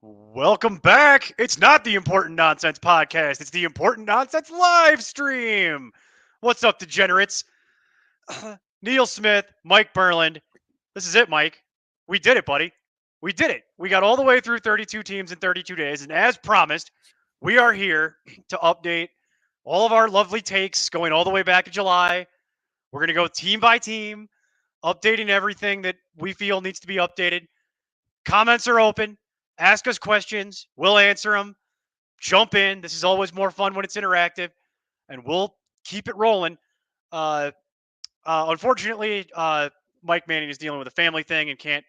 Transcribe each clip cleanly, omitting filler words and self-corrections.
Welcome back. It's not the Important Nonsense podcast. It's the Important Nonsense live stream. What's up, degenerates? Neil Smith, Mike Burland. This is it, Mike. We did it, buddy. We did it. We got all the way through 32 teams in 32 days. And as promised, we are here to update all of our lovely takes going all the way back to July. We're going to go team by team, updating everything that we feel needs to be updated. Comments are open. Ask us questions. We'll answer them. Jump in. This is always more fun when it's interactive, and we'll keep it rolling. Uh, Unfortunately, Mike Manning is dealing with a family thing and can't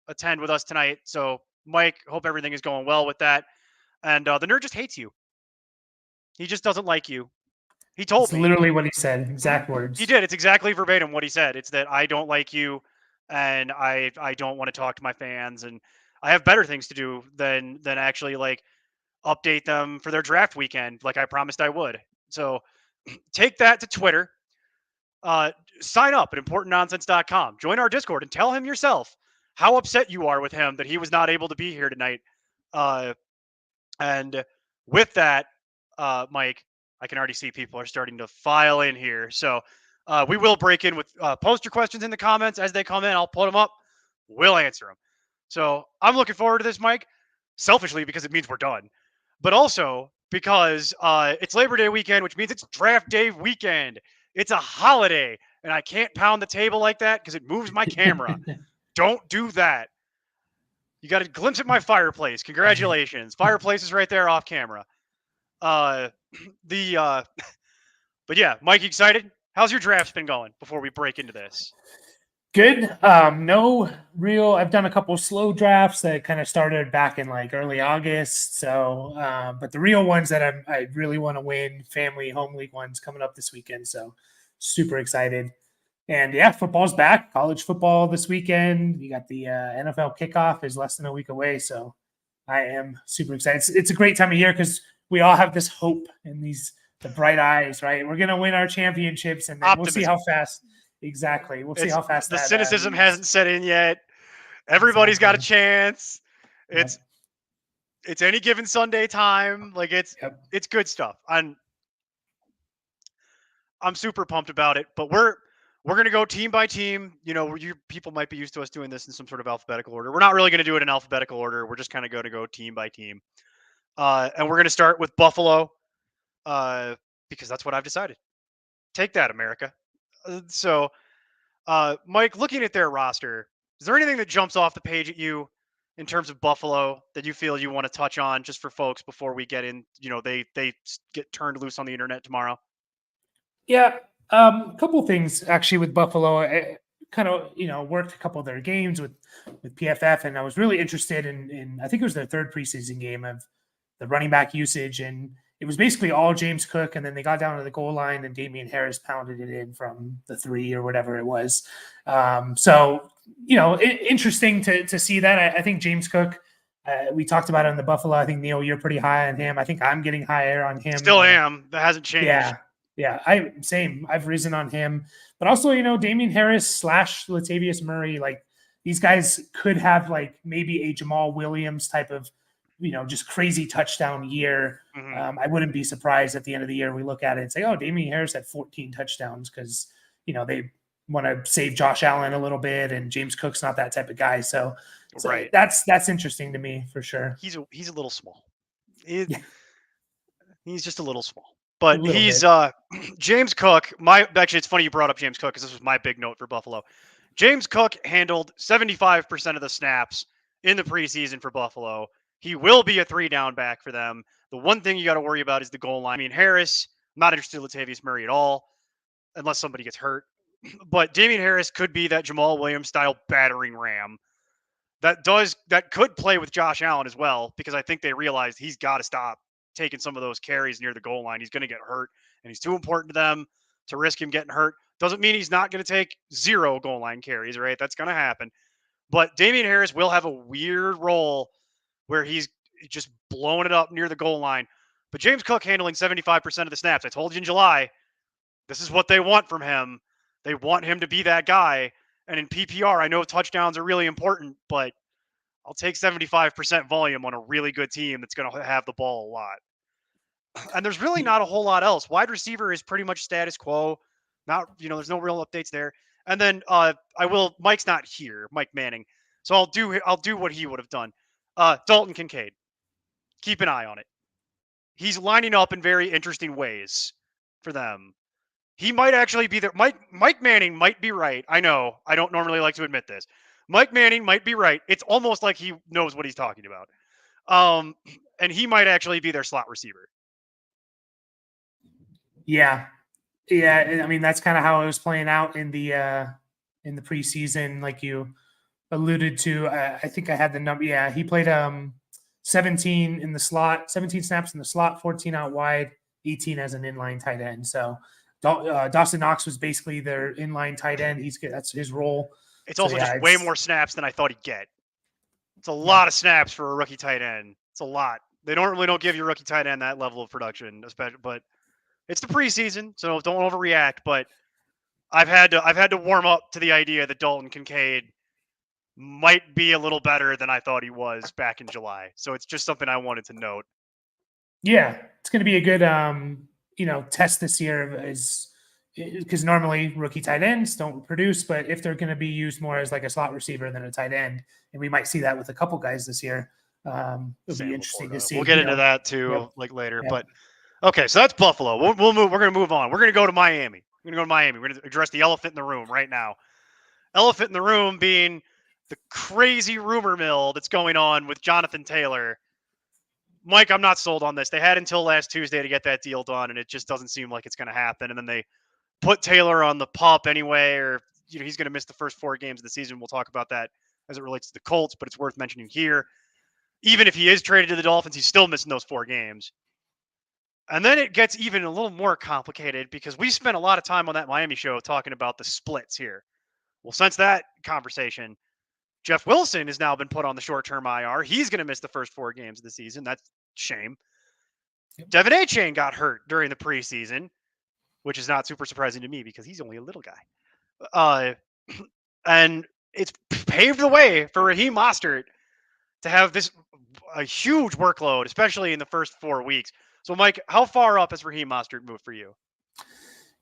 attend with us tonight. So, Mike, hope everything is going well with that. And the nerd just hates you. He just doesn't like you. He told It's me. literally what he said, Mhm. exact He words. did. It's exactly verbatim what he said. It's that I don't like you, and I don't want to talk to my fans, and I have better things to do than actually like update them for their draft weekend, like I promised I would. So take that to Twitter. Uh, Sign up at importantnonsense.com. Join our Discord and tell him yourself how upset you are with him that he was not able to be here tonight. Uh, and with that, Mike, I can already see people are starting to file in here. So we will break in with post your questions in the comments as they come in. I'll put them up. We'll answer them. So I'm looking forward to this, Mike, selfishly because it means we're done, but also because it's Labor Day weekend, which means it's draft day weekend. It's a holiday, and I can't pound the table like that because it moves my camera. Don't do that. You got a glimpse at my fireplace. Congratulations. Fireplace is right there off camera. Uh, the but yeah, Mike, excited? How's your draft been going before we break into this? Good. No real. I've done a couple slow drafts that kind of started back in like early August. So, but the real ones that I really want to win, family home league ones coming up this weekend. So, super excited. And yeah, football's back. College football this weekend. You got the NFL kickoff is less than a week away. So, I am super excited. It's a great time of year because we all have this hope and the bright eyes. Right, we're gonna win our championships, and then we'll see Optimism. how fast. Exactly. We'll see It's how fast the that cynicism leaves. hasn't set in yet. Everybody's got a Exactly. chance. Yep. It's any given Sunday time. Like Yep. it's good stuff. I'm super pumped about it. But we're gonna go team by team. You know, you people might be used to us doing this in some sort of alphabetical order. We're not really gonna do it in alphabetical order. We're just kind of going to go team by team. And we're gonna start with Buffalo, uh, because that's what I've decided. Take that, America. Mike, looking at their roster, is there anything that jumps off the page at you in terms of Buffalo that you feel you want to touch on just for folks before we get in? You know, they get turned loose on the internet tomorrow. Yeah. A couple things actually with Buffalo. I kind of worked a couple of their games with PFF, and I was really interested in I think it was their third preseason game of the running back usage, and it was basically all James Cook, and then they got down to the goal line, and Damian Harris pounded it in from the 3 or whatever it was. So interesting to see that. I think James Cook. We talked about it in the Buffalo. I think Neil, you're pretty high on him. I think I'm getting higher on him. Still am. That hasn't changed. Yeah, yeah, I've risen on him, but also Damian Harris / Latavius Murray, like these guys could have like maybe a Jamal Williams type of just crazy touchdown year. Mm-hmm. I wouldn't be surprised at the end of the year we look at it and say, oh, Damian Harris had 14 touchdowns because they want to save Josh Allen a little bit, and James Cook's not that type of guy. So Right. that's interesting to me for sure. He's a little small. It, Yeah, he's just a little small. a But little he's bit. James Cook. Actually, it's funny you brought up James Cook because this was my big note for Buffalo. James Cook handled 75% of the snaps in the preseason for Buffalo. He will be a 3-down back for them. The one thing you got to worry about is the goal line. I mean, Harris, I'm not interested in Latavius Murray at all, unless somebody gets hurt. But Damian Harris could be that Jamal Williams style battering ram that could play with Josh Allen as well, because I think they realized he's got to stop taking some of those carries near the goal line. He's going to get hurt, and he's too important to them to risk him getting hurt. Doesn't mean he's not going to take 0 goal line carries, right? That's going to happen. But Damian Harris will have a weird role where he's just blowing it up near the goal line. But James Cook handling 75% of the snaps. I told you in July, this is what they want from him. They want him to be that guy. And in PPR, I know touchdowns are really important, but I'll take 75% volume on a really good team that's going to have the ball a lot. And there's really not a whole lot else. Wide receiver is pretty much status quo. Not, there's no real updates there. And then Mike's not here, Mike Manning. So I'll do what he would have done. Dalton Kincaid. Keep an eye on it. He's lining up in very interesting ways for them. He might actually be there. Mike Manning might be right. I know. I don't normally like to admit this. Mike Manning might be right. It's almost like he knows what he's talking about. And he might actually be their slot receiver. Yeah. I mean, that's kind of how it was playing out in the preseason, like you alluded to. I think I had the number. Yeah, he played 17 in the slot, 17 snaps in the slot, 14 out wide, 18 as an inline tight end. So Dawson Knox was basically their inline tight end. That's his role. It's also just way more snaps than I thought he'd get. It's a lot of snaps for a rookie tight end. It's a lot. They don't give your rookie tight end that level of production, especially, but it's the preseason, so don't overreact. But I've had to warm up to the idea that Dalton Kincaid might be a little better than I thought he was back in July. So it's just something I wanted to note. Yeah, it's going to be a good test this year, because normally rookie tight ends don't produce, but if they're going to be used more as like a slot receiver than a tight end, and we might see that with a couple guys this year, it'll be interesting to see. We'll get into that too, later. Yep. But okay, so that's Buffalo. We'll move. We're going to move on. We're going to go to Miami. We're going to address the elephant in the room right now. Elephant in the room being the crazy rumor mill that's going on with Jonathan Taylor. Mike, I'm not sold on this. They had until last Tuesday to get that deal done, and it just doesn't seem like it's going to happen. And then they put Taylor on the pup anyway, or he's going to miss the first 4 games of the season. We'll talk about that as it relates to the Colts, but it's worth mentioning here. Even if he is traded to the Dolphins, he's still missing those 4 games. And then it gets even a little more complicated because we spent a lot of time on that Miami show talking about the splits here. Well, since that conversation, Jeff Wilson has now been put on the short-term IR. He's going to miss the first 4 games of the season. That's a shame. Yep. Devin Achane got hurt during the preseason, which is not super surprising to me because he's only a little guy. And it's paved the way for Raheem Mostert to have a huge workload, especially in the first 4 weeks. So, Mike, how far up has Raheem Mostert moved for you?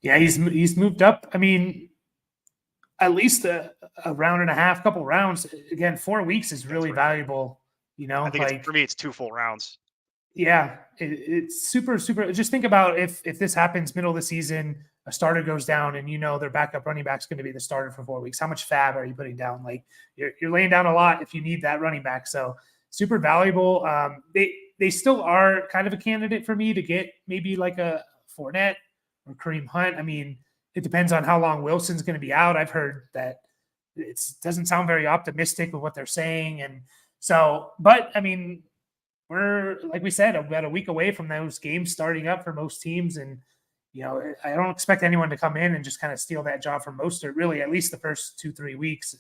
Yeah, he's moved up. I mean, at least a round and a half, couple rounds. Again, 4 weeks is really valuable. I think for me, it's 2 full rounds. Yeah, it's super, super. Just think about if this happens middle of the season, a starter goes down, and their backup running back's going to be the starter for 4 weeks. How much fab are you putting down? Like you're laying down a lot if you need that running back. So super valuable. They still are kind of a candidate for me to get maybe like a Fournette or Kareem Hunt. I mean, it depends on how long Wilson's going to be out. I've heard that it doesn't sound very optimistic with what they're saying. And so, but I mean, we're, like we said, about a week away from those games starting up for most teams. And, I don't expect anyone to come in and just kind of steal that job from Mostert, really, at least the first 2-3 weeks.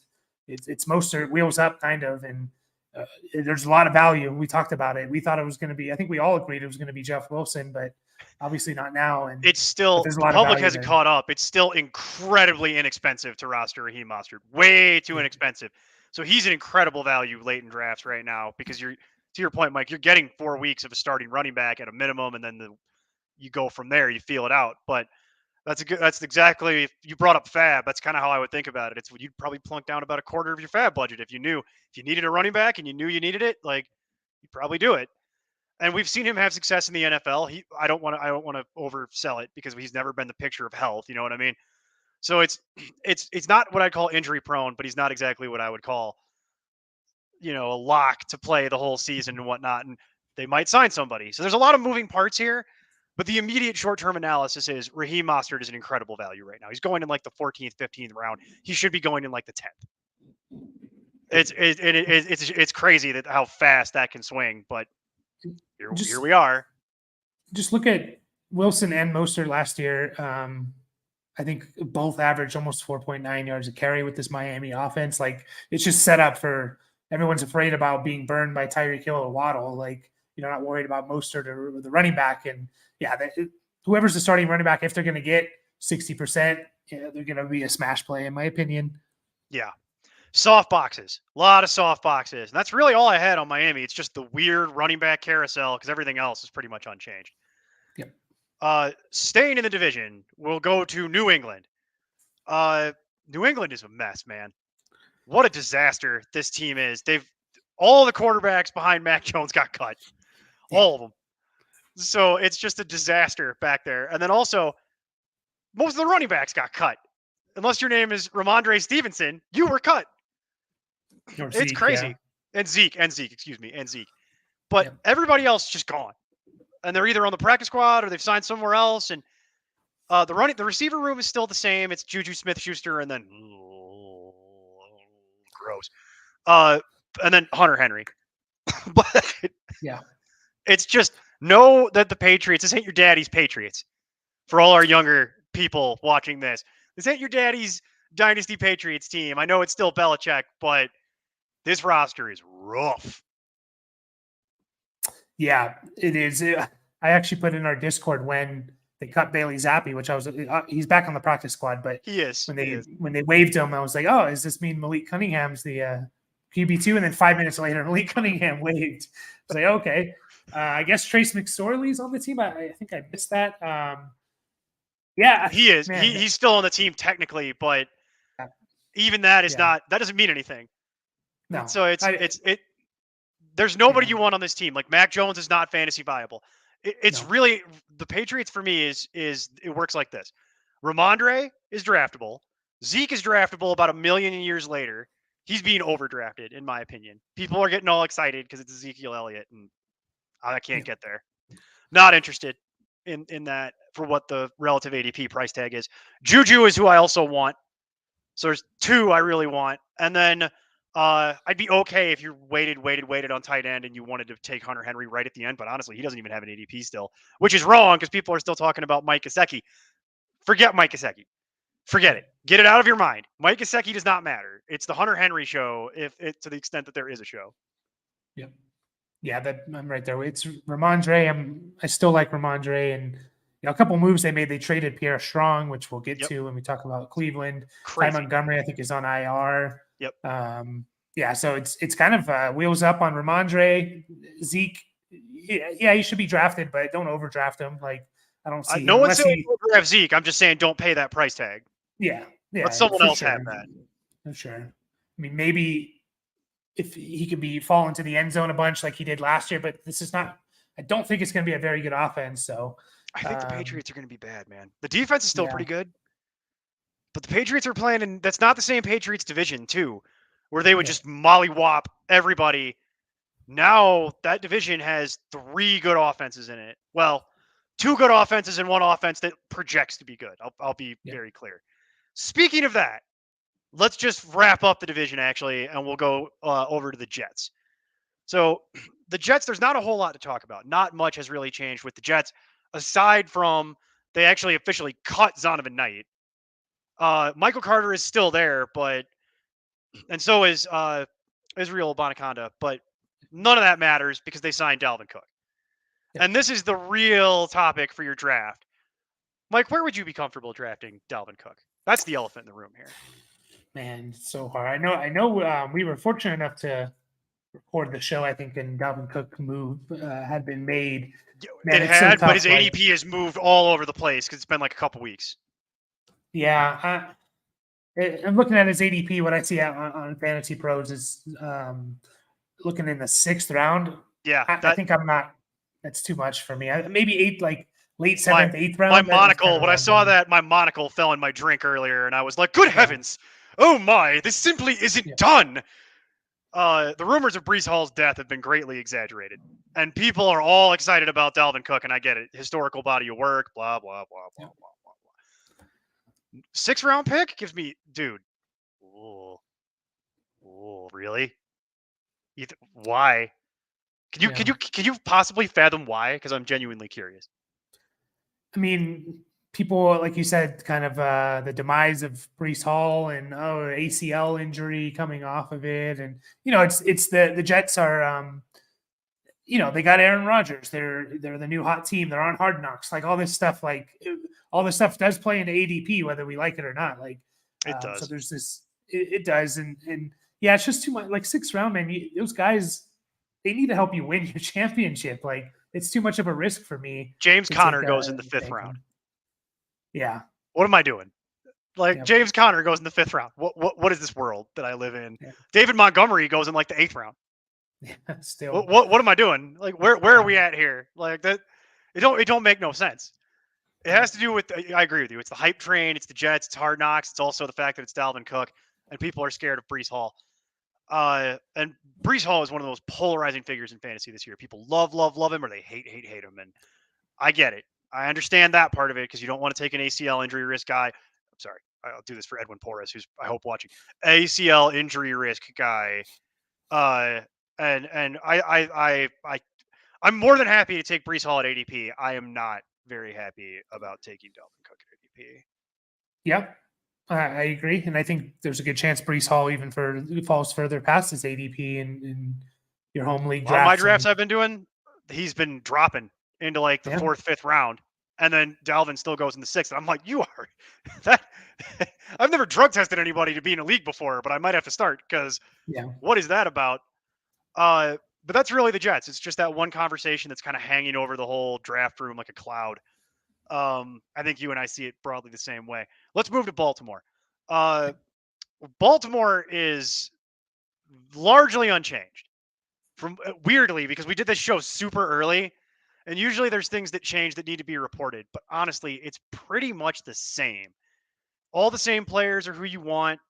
It's Mostert wheels up kind of. And there's a lot of value. We talked about it. We thought it was going to be, I think we all agreed it was going to be Jeff Wilson, but obviously not now. And it's still, the public hasn't caught up. It's still incredibly inexpensive to roster Raheem Mostert. Way too inexpensive. So he's an incredible value late in drafts right now because to your point, Mike, you're getting 4 weeks of a starting running back at a minimum, and then you go from there. You feel it out. But that's exactly, if you brought up fab, that's kind of how I would think about it. You'd probably plunk down about a quarter of your fab budget if you needed a running back and you knew you needed it. Like, you'd probably do it. And we've seen him have success in the NFL. I don't want to oversell it because he's never been the picture of health. You know what I mean? So it's not what I call injury prone, but he's not exactly what I would call, a lock to play the whole season and whatnot. And they might sign somebody. So there's a lot of moving parts here, but the immediate short-term analysis is Raheem Mostert is an incredible value right now. He's going in like the 14th, 15th round. He should be going in like the 10th. It's crazy that how fast that can swing, but here we are. Just look at Wilson and Mostert last year. I think both averaged almost 4.9 yards a carry with this Miami offense. Like, it's just set up for everyone's afraid about being burned by Tyreek Hill or Waddle. Like, not worried about Mostert or the running back. And yeah, whoever's the starting running back, if they're going to get 60%, they're going to be a smash play, in my opinion. Yeah. Soft boxes, a lot of soft boxes. And that's really all I had on Miami. It's just the weird running back carousel because everything else is pretty much unchanged. Yep. Staying in the division, we'll go to New England. New England is a mess, man. What a disaster this team is. All the quarterbacks behind Mac Jones got cut, all of them. So it's just a disaster back there. And then also, most of the running backs got cut. Unless your name is Ramondre Stevenson, you were cut. Or It's Zeke, crazy. yeah. And Zeke, excuse me, and Zeke. But everybody else just gone. And they're either on the practice squad or they've signed somewhere else. And the receiver room is still the same. It's Juju Smith-Schuster and then gross. And then Hunter Henry. But Yeah. it's just know that the Patriots, this ain't your daddy's Patriots. For all our younger people watching this ain't your daddy's Dynasty Patriots team. I know it's still Belichick, but this roster is rough. Yeah, it is. I actually put in our Discord when they cut Bailey Zappi, which he's back on the practice squad, but He is. When they waived him, I was like, oh, does this mean Malik Cunningham's the QB2? And then 5 minutes later, Malik Cunningham waived. I was like, okay, I guess Trace McSorley's on the team. I think I missed that. Yeah, he is. Man, he's still on the team technically, but even that is not. That doesn't mean anything. No. So there's nobody you want on this team. Like Mac Jones is not fantasy viable. It's really the Patriots for me is it works like this. Ramondre is draftable. Zeke is draftable about 1 million years later. He's being overdrafted, in my opinion. People are getting all excited because it's Ezekiel Elliott, and I can't get there. Not interested in that for what the relative ADP price tag is. Juju is who I also want. So there's 2 I really want. And then I'd be okay if you waited on tight end and you wanted to take Hunter Henry right at the end. But honestly, he doesn't even have an ADP still, which is wrong because people are still talking about Mike Gesicki. Forget Mike Gesicki. Forget it. Get it out of your mind. Mike Gesicki does not matter. It's the Hunter Henry show, to the extent that there is a show. Yep. Yeah, I'm right there. It's Ramondre. I still like Ramondre, and a couple moves they made. They traded Pierre Strong, which we'll get to when we talk about Cleveland. Ty Montgomery, I think, is on IR. Yep. Yeah, so it's kind of wheels up on Ramondre. Zeke, yeah, he should be drafted, but don't overdraft him. Like I don't see. No one's saying overdraft Zeke. I'm just saying don't pay that price tag. Yeah. Let someone else have that. For sure. I mean, maybe if he could fall into the end zone a bunch like he did last year, but this is not. I don't think it's going to be a very good offense. So I think the Patriots are going to be bad, man. The defense is still pretty good, but the Patriots are playing, and that's not the same Patriots division too, where they would just mollywop everybody. Now that division has 3 good offenses in it. Well, 2 good offenses and 1 offense that projects to be good. I'll be very clear. Speaking of that, let's just wrap up the division actually, and we'll go over to the Jets. So the Jets, there's not a whole lot to talk about. Not much has really changed with the Jets, aside from they actually officially cut Zonovan Knight. Michael Carter is still there, and so is Israel Bonaconda, but none of that matters because they signed Dalvin Cook. Yep. And this is the real topic for your draft. Mike, where would you be comfortable drafting Dalvin Cook? That's the elephant in the room here. Man, it's so hard. I know. We were fortunate enough to record the show. I think, and Dalvin Cook move had been made. Man, it had, but his ADP has moved all over the place because it's been like a couple weeks. Yeah, I'm looking at his ADP. What I see on Fantasy Pros is looking in the 6th round. Yeah, I think I'm not. That's too much for me. Maybe late 7th, 8th round. My monocle. When I saw that, my monocle fell in my drink earlier, and I was like, "Good heavens! Oh my! This simply isn't done." The rumors of Breece Hall's death have been greatly exaggerated, and people are all excited about Dalvin Cook, and I get it. Historical body of work, blah blah blah blah blah blah. 6th round pick gives me, dude. Oh, really? Why? Can you possibly fathom why? Because I'm genuinely curious. I mean, people, like you said, kind of the demise of Breece Hall and ACL injury coming off of it, and it's the Jets are they got Aaron Rodgers. They're the new hot team. They're on Hard Knocks. Like all this stuff. Like all this stuff does play into ADP, whether we like it or not. Like it does. So there's this. it does, and yeah, it's just too much. Like 6th round, man. Those guys, they need to help you win your championship. Like it's too much of a risk for me. James to Conner take goes in the 5th round. Yeah. What am I doing? Like Yep. James Conner goes in the 5th round. What is this world that I live in? Yeah. David Montgomery goes in like the 8th round. Yeah, still. What am I doing? Like where are we at here? Like that, it don't make no sense. It has to do with. I agree with you. It's the hype train. It's the Jets. It's Hard Knocks. It's also the fact that it's Dalvin Cook, and people are scared of Breece Hall. And Breece Hall is one of the most polarizing figures in fantasy this year. People love him, or they hate him. And I get it. I understand that part of it because you don't want to take an ACL injury risk guy. I'm sorry. I'll do this for Edwin Porras, who's I hope watching. ACL injury risk guy. And I'm more than happy to take Breece Hall at ADP. I am not very happy about taking Dalvin Cook at ADP. Yep, I agree, and I think there's a good chance Breece Hall even falls further past his ADP in your home league drafts. My drafts I've been doing, he's been dropping into like the 4th, 5th round, and then Dalvin still goes in the 6th. And I'm like, you are that. I've never drug tested anybody to be in a league before, but I might have to start because what is that about? But that's really the Jets. It's just that one conversation that's kind of hanging over the whole draft room like a cloud. I think you and I see it broadly the same way. Let's move to Baltimore. Baltimore is largely unchanged from weirdly because we did this show super early, and usually there's things that change that need to be reported. But honestly, it's pretty much the same. All the same players are who you want.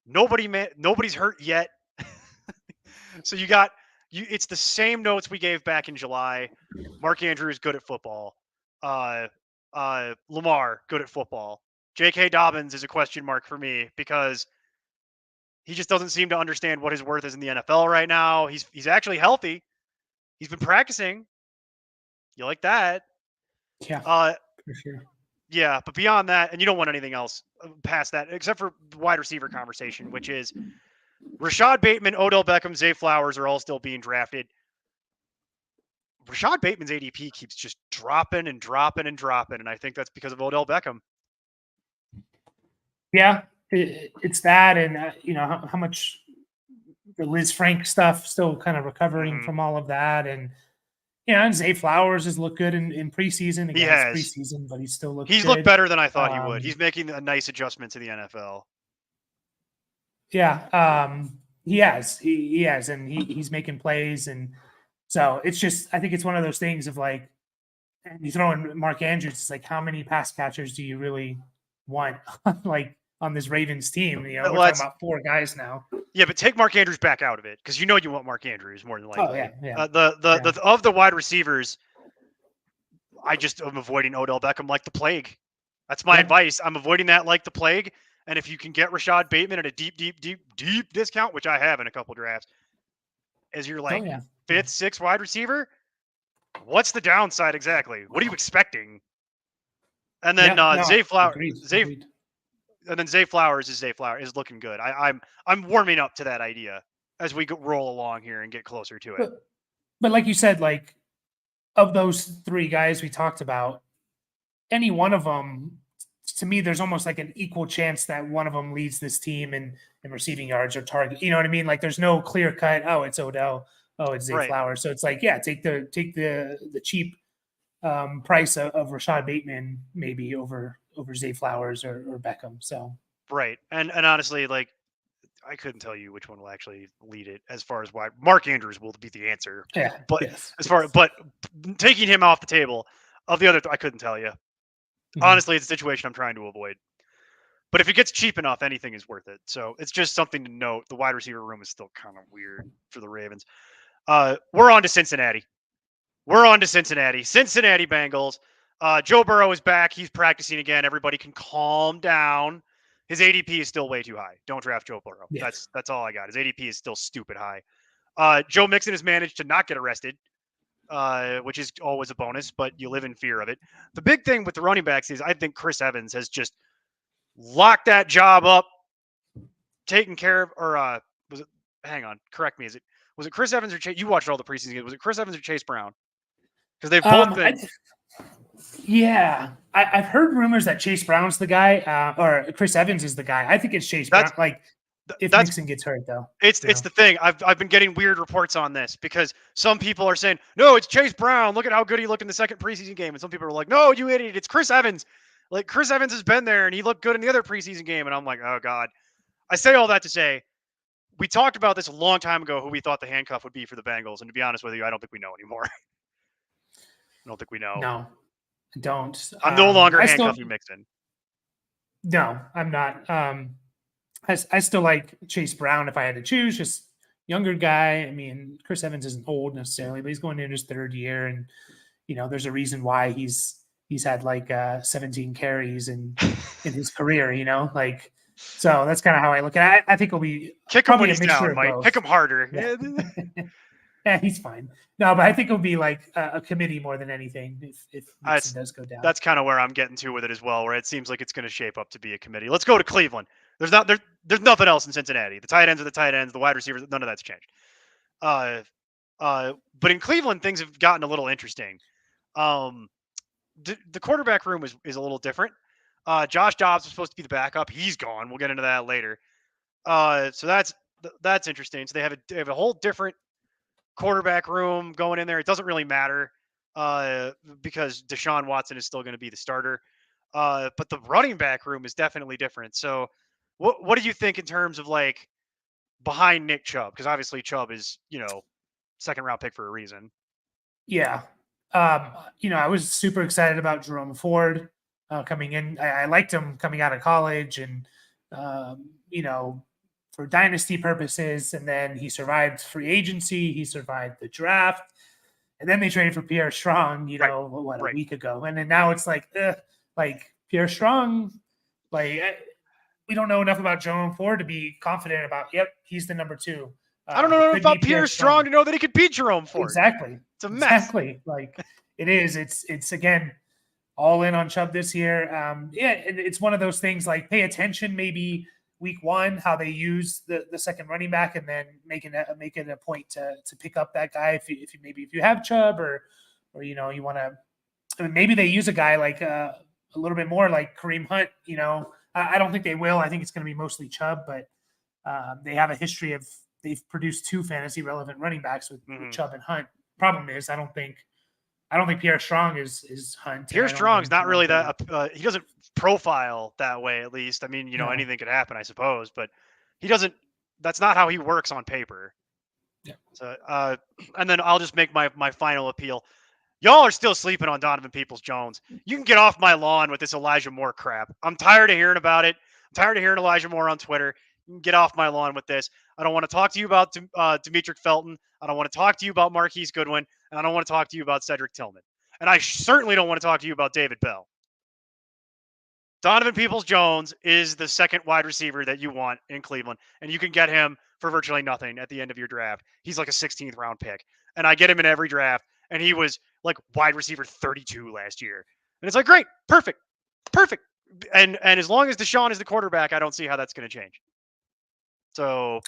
Nobody's hurt yet. So it's the same notes we gave back in July. Mark Andrews good at football. Lamar good at football. J.K. Dobbins is a question mark for me because he just doesn't seem to understand what his worth is in the NFL right now. He's actually healthy. He's been practicing. You like that? Yeah. For sure. Yeah, but beyond that, and you don't want anything else past that except for the wide receiver conversation, which is Rashad Bateman, Odell Beckham, Zay Flowers are all still being drafted. Rashad Bateman's ADP keeps just dropping and dropping and dropping, and I think that's because of Odell Beckham. Yeah, it's that, and how much the Liz Frank stuff still kind of recovering from all of that, and and Zay Flowers has looked good in preseason. He has preseason, but he's still looked. He's looked better than I thought he would. He's making a nice adjustment to the NFL. Yeah, he has. He has, and he's making plays, and so it's just. I think it's one of those things of like, you throw in Mark Andrews. It's like, how many pass catchers do you really want, like on this Ravens team? We're talking about 4 guys now. Yeah, but take Mark Andrews back out of it because you want Mark Andrews more than likely. Oh yeah. The of the wide receivers, I just am avoiding Odell Beckham like the plague. That's my advice. I'm avoiding that like the plague. And if you can get Rashad Bateman at a deep discount, which I have in a couple drafts, as your 5th, 6th wide receiver, what's the downside exactly? What are you expecting? And then Zay Flowers, and then Zay Flowers is looking good. I'm warming up to that idea as we roll along here and get closer to it. But like you said, like of those 3 guys we talked about, any one of them, to me, there's almost like an equal chance that one of them leads this team in receiving yards or target. You know what I mean? Like there's no clear cut. Oh, it's Odell. Oh, it's Zay Flowers. So it's like, take the cheap price of Rashad Bateman maybe over Zay Flowers or Beckham. So right, and honestly, like I couldn't tell you which one will actually lead it as far as why Mark Andrews will be the answer. Yeah, but but taking him off the table of the other, I couldn't tell you. Honestly, it's a situation I'm trying to avoid. But if it gets cheap enough, anything is worth it. So it's just something to note. The wide receiver room is still kind of weird for the Ravens. We're on to Cincinnati. Cincinnati Bengals. Joe Burrow is back. He's practicing again. Everybody can calm down. His ADP is still way too high. Don't draft Joe Burrow. Yeah. That's all I got. His ADP is still stupid high. Joe Mixon has managed to not get arrested, which is always a bonus, but you live in fear of it. The big thing with the running backs is I think Chris Evans has just locked that job up, taken care of, or was it? Hang on, correct me. Was it Chris Evans or Chase? You watched all the preseason games. Was it Chris Evans or Chase Brown? Because they've both been. I've heard rumors that Chase Brown's the guy, or Chris Evans is the guy. I think it's Chase Brown. Like if That's Mixon gets hurt, though. it's You it's know? the thing. I've been getting weird reports on this because some people are saying, no, it's Chase Brown. Look at how good he looked in the second preseason game. And some people are like, no, you idiot, it's Chris Evans. Like Chris Evans has been there and he looked good in the other preseason game. And I'm like, oh God. I say all that to say we talked about this a long time ago who we thought the handcuff would be for the Bengals. And to be honest with you, I don't think we know anymore. I don't think we know. No, I don't. I'm no longer I still handcuffing Mixon. no, I'm not. I still like Chase Brown if I had to choose. Just younger guy. I mean, Chris Evans isn't old necessarily, but he's going into his third year, and there's a reason why he's had like 17 carries in his career. Like so that's kind of how I look at it. I think it'll be Kick him when probably a he's mixture down, of Mike. both. Kick him harder. Yeah. Yeah, he's fine. No, but I think it'll be like a committee more than anything if Mixon does go down. That's kind of where I'm getting to with it as well, where it seems like it's going to shape up to be a committee. Let's go to Cleveland. There's nothing else in Cincinnati. The tight ends are the tight ends, the wide receivers, none of that's changed. But in Cleveland, things have gotten a little interesting. The quarterback room is a little different. Josh Dobbs was supposed to be the backup. He's gone. We'll get into that later. So that's interesting. So they have a whole different quarterback room going in there. It doesn't really matter because Deshaun Watson is still going to be the starter. But the running back room is definitely different. So what do you think in terms of like behind Nick Chubb? Because obviously Chubb is, second round pick for a reason. Yeah. I was super excited about Jerome Ford coming in. I liked him coming out of college and, for dynasty purposes. And then he survived free agency. He survived the draft. And then they traded for Pierre Strong, a week ago. And then now it's like Pierre Strong, we don't know enough about Jerome Ford to be confident about, yep, he's the number 2. I don't know enough about Pierre Strong to know that he could beat Jerome Ford. Exactly. It's a mess. Exactly. It is. It's again, all in on Chubb this year. It's one of those things like pay attention maybe week 1, how they use the second running back and then make it a point to pick up that guy if you have Chubb or you want to, maybe they use a guy like a little bit more like Kareem Hunt. I don't think they will. I think it's going to be mostly Chubb, but they have a history of they've produced 2 fantasy relevant running backs with Chubb and Hunt. Problem is, I don't think Pierre Strong is Hunt. Pierre Strong's not really that. He doesn't profile that way, at least. I mean, anything could happen, I suppose, but he doesn't. That's not how he works on paper. Yeah. So, and then I'll just make my final appeal. Y'all are still sleeping on Donovan Peoples-Jones. You can get off my lawn with this Elijah Moore crap. I'm tired of hearing about it. I'm tired of hearing Elijah Moore on Twitter. You can get off my lawn with this. I don't want to talk to you about Demetric Felton. I don't want to talk to you about Marquise Goodwin. And I don't want to talk to you about Cedric Tillman. And I certainly don't want to talk to you about David Bell. Donovan Peoples-Jones is the second wide receiver that you want in Cleveland. And you can get him for virtually nothing at the end of your draft. He's like a 16th round pick. And I get him in every draft. And he was like wide receiver 32 last year. And it's like, great, perfect. And as long as Deshaun is the quarterback, I don't see how that's going to change. So,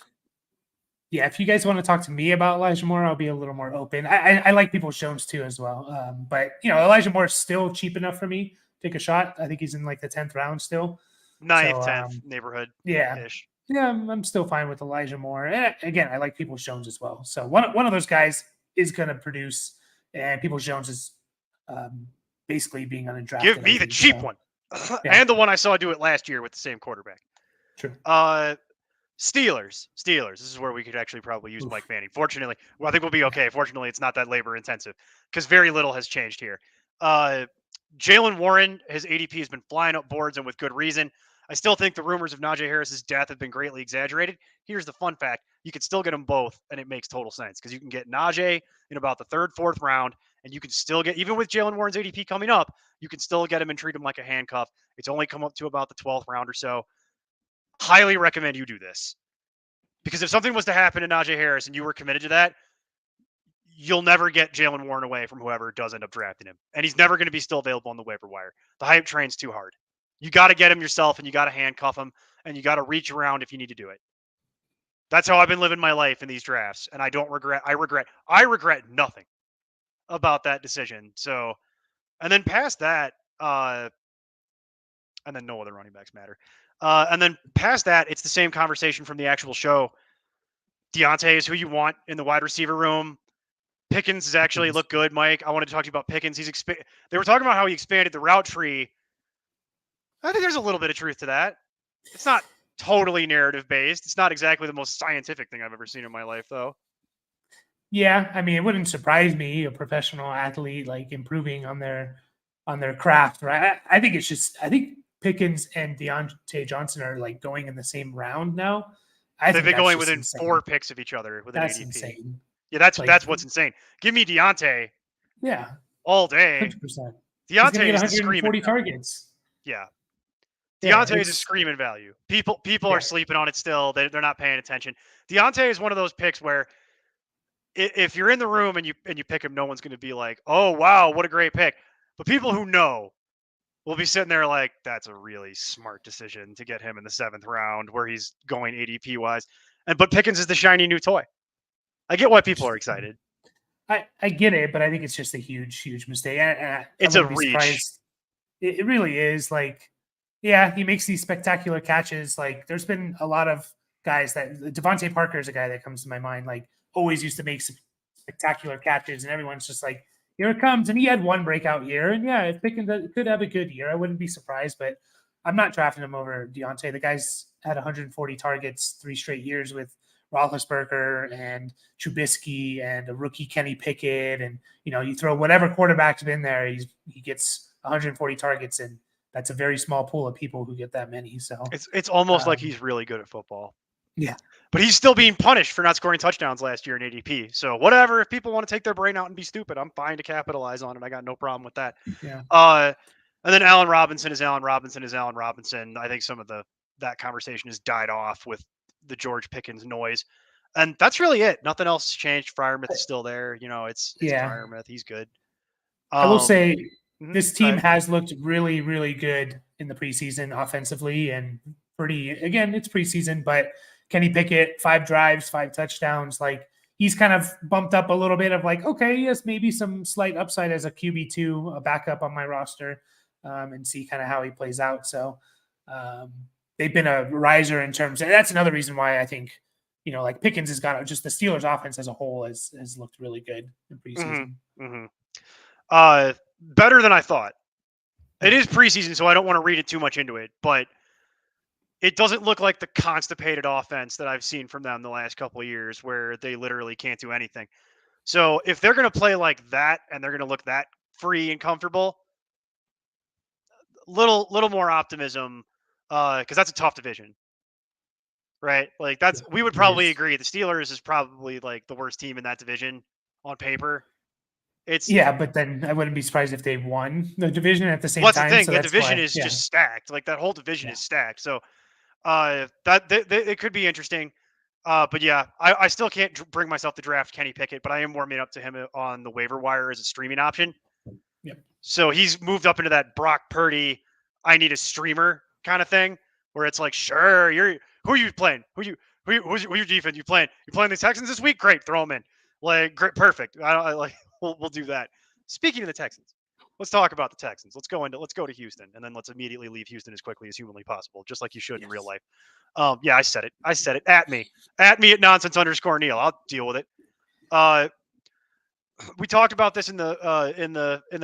yeah, if you guys want to talk to me about Elijah Moore, I'll be a little more open. I like Peoples-Jones too as well. But, Elijah Moore is still cheap enough for me to take a shot. I think he's in like the 10th round still. 9th, 10th neighborhood. Yeah. Yeah, I'm still fine with Elijah Moore. And again, I like Peoples-Jones as well. So one of those guys is going to produce, and Peoples-Jones is basically being undrafted. Give me the cheap one. Yeah. And the one I saw do it last year with the same quarterback. True. Steelers. This is where we could actually probably use Mike Manning. Fortunately, I think we'll be okay. Fortunately, it's not that labor intensive because very little has changed here. Jalen Warren, his ADP has been flying up boards and with good reason. I still think the rumors of Najee Harris's death have been greatly exaggerated. Here's the fun fact. You could still get them both, and it makes total sense because you can get Najee in about the 3rd, 4th round, and you can still get, even with Jalen Warren's ADP coming up, you can still get him and treat him like a handcuff. It's only come up to about the 12th round or so. Highly recommend you do this. Because if something was to happen to Najee Harris and you were committed to that, you'll never get Jalen Warren away from whoever does end up drafting him. And he's never going to be still available on the waiver wire. The hype train's too hard. You got to get him yourself and you got to handcuff him and you got to reach around if you need to do it. That's how I've been living my life in these drafts. And I regret nothing about that decision. So, and then past that, and then no other running backs matter. And then past that, it's the same conversation from the actual show. Deontay is who you want in the wide receiver room. Pickens has actually looked good, Mike. I wanted to talk to you about Pickens. They were talking about how he expanded the route tree. I think there's a little bit of truth to that. It's not totally narrative based. It's not exactly the most scientific thing I've ever seen in my life, though. Yeah, I mean, it wouldn't surprise me a professional athlete like improving on their craft, right? I think I think Pickens and Deontay Johnson are like going in the same round now. I They've think been that's going just within insane. 4 picks of each other with an That's ADP. insane. Yeah, that's Like, what's insane. Give me Deontay yeah, all day. 100%. He's going to Deontay get is the screaming 140 value. targets. Yeah. Yeah, Deontay is a screaming value. People are yeah, sleeping on it still. They're not paying attention. Deontay is one of those picks where if you're in the room and you pick him, no one's going to be like, "Oh wow, what a great pick." But people who know will be sitting there like, "That's a really smart decision to get him in the 7th round, where he's going ADP wise." But Pickens is the shiny new toy. I get why people are excited. I get it, but I think it's just a huge mistake. I It's a wouldn't be reach. surprised. It really is. Like, yeah, he makes these spectacular catches. Like, there's been a lot of guys that Devontae Parker is a guy that comes to my mind. Like, always used to make some spectacular catches, and everyone's just like, here it comes. And he had one breakout year, and yeah, if Pickens could have a good year, I wouldn't be surprised. But I'm not drafting him over Deontay. The guy's had 140 targets 3 straight years with Roethlisberger and Trubisky and a rookie Kenny Pickett, and you throw whatever quarterback's been there, he gets 140 targets, and that's a very small pool of people who get that many. So It's almost like he's really good at football. yeah, But he's still being punished for not scoring touchdowns last year in ADP. So whatever. If people want to take their brain out and be stupid, I'm fine to capitalize on it. I got no problem with that. yeah, And then Allen Robinson is Allen Robinson is Allen Robinson. I think some of that conversation has died off with the George Pickens noise. And that's really it. Nothing else has changed. Freiermuth is still there. It's yeah. Freiermuth. He's good. I will say this Go team ahead. has looked really good in the preseason offensively, and again, it's preseason, but Kenny Pickett, 5 drives, 5 touchdowns, like he's kind of bumped up a little bit of like, okay, yes, maybe some slight upside as a QB2, a backup on my roster, and see kind of how he plays out. So they've been a riser in terms, and that's another reason why I think, like Pickens has got just the Steelers offense as a whole has looked really good in preseason. Better than I thought. It Yeah. is preseason, so I don't want to read it too much into it, but it doesn't look like the constipated offense that I've seen from them the last couple of years where they literally can't do anything. So if they're going to play like that and they're going to look that free and comfortable, little more optimism, because that's a tough division, right? Like we would It probably is. agree the Steelers is probably like the worst team in that division on paper. It's Yeah, but then I wouldn't be surprised if they won the division at the Well, same that's the time. thing. So The that's division why, is yeah, just stacked. Like that whole division yeah, is stacked. So that it could be interesting. But yeah, I still can't bring myself to draft Kenny Pickett, but I am warming up to him on the waiver wire as a streaming option. yeah, So he's moved up into that Brock Purdy, I need a streamer kind of thing, where it's like, sure, who are you playing? Who's your defense? You playing the Texans this week? Great, throw them in. Like, great, perfect. I like we'll do that. Speaking of the Texans, let's talk about the Texans. Let's go to Houston, and then let's immediately leave Houston as quickly as humanly possible, just like you should in real yes. life. Yeah, I said it. At me at nonsense_Neil. I'll deal with it. Uh, we talked about this in the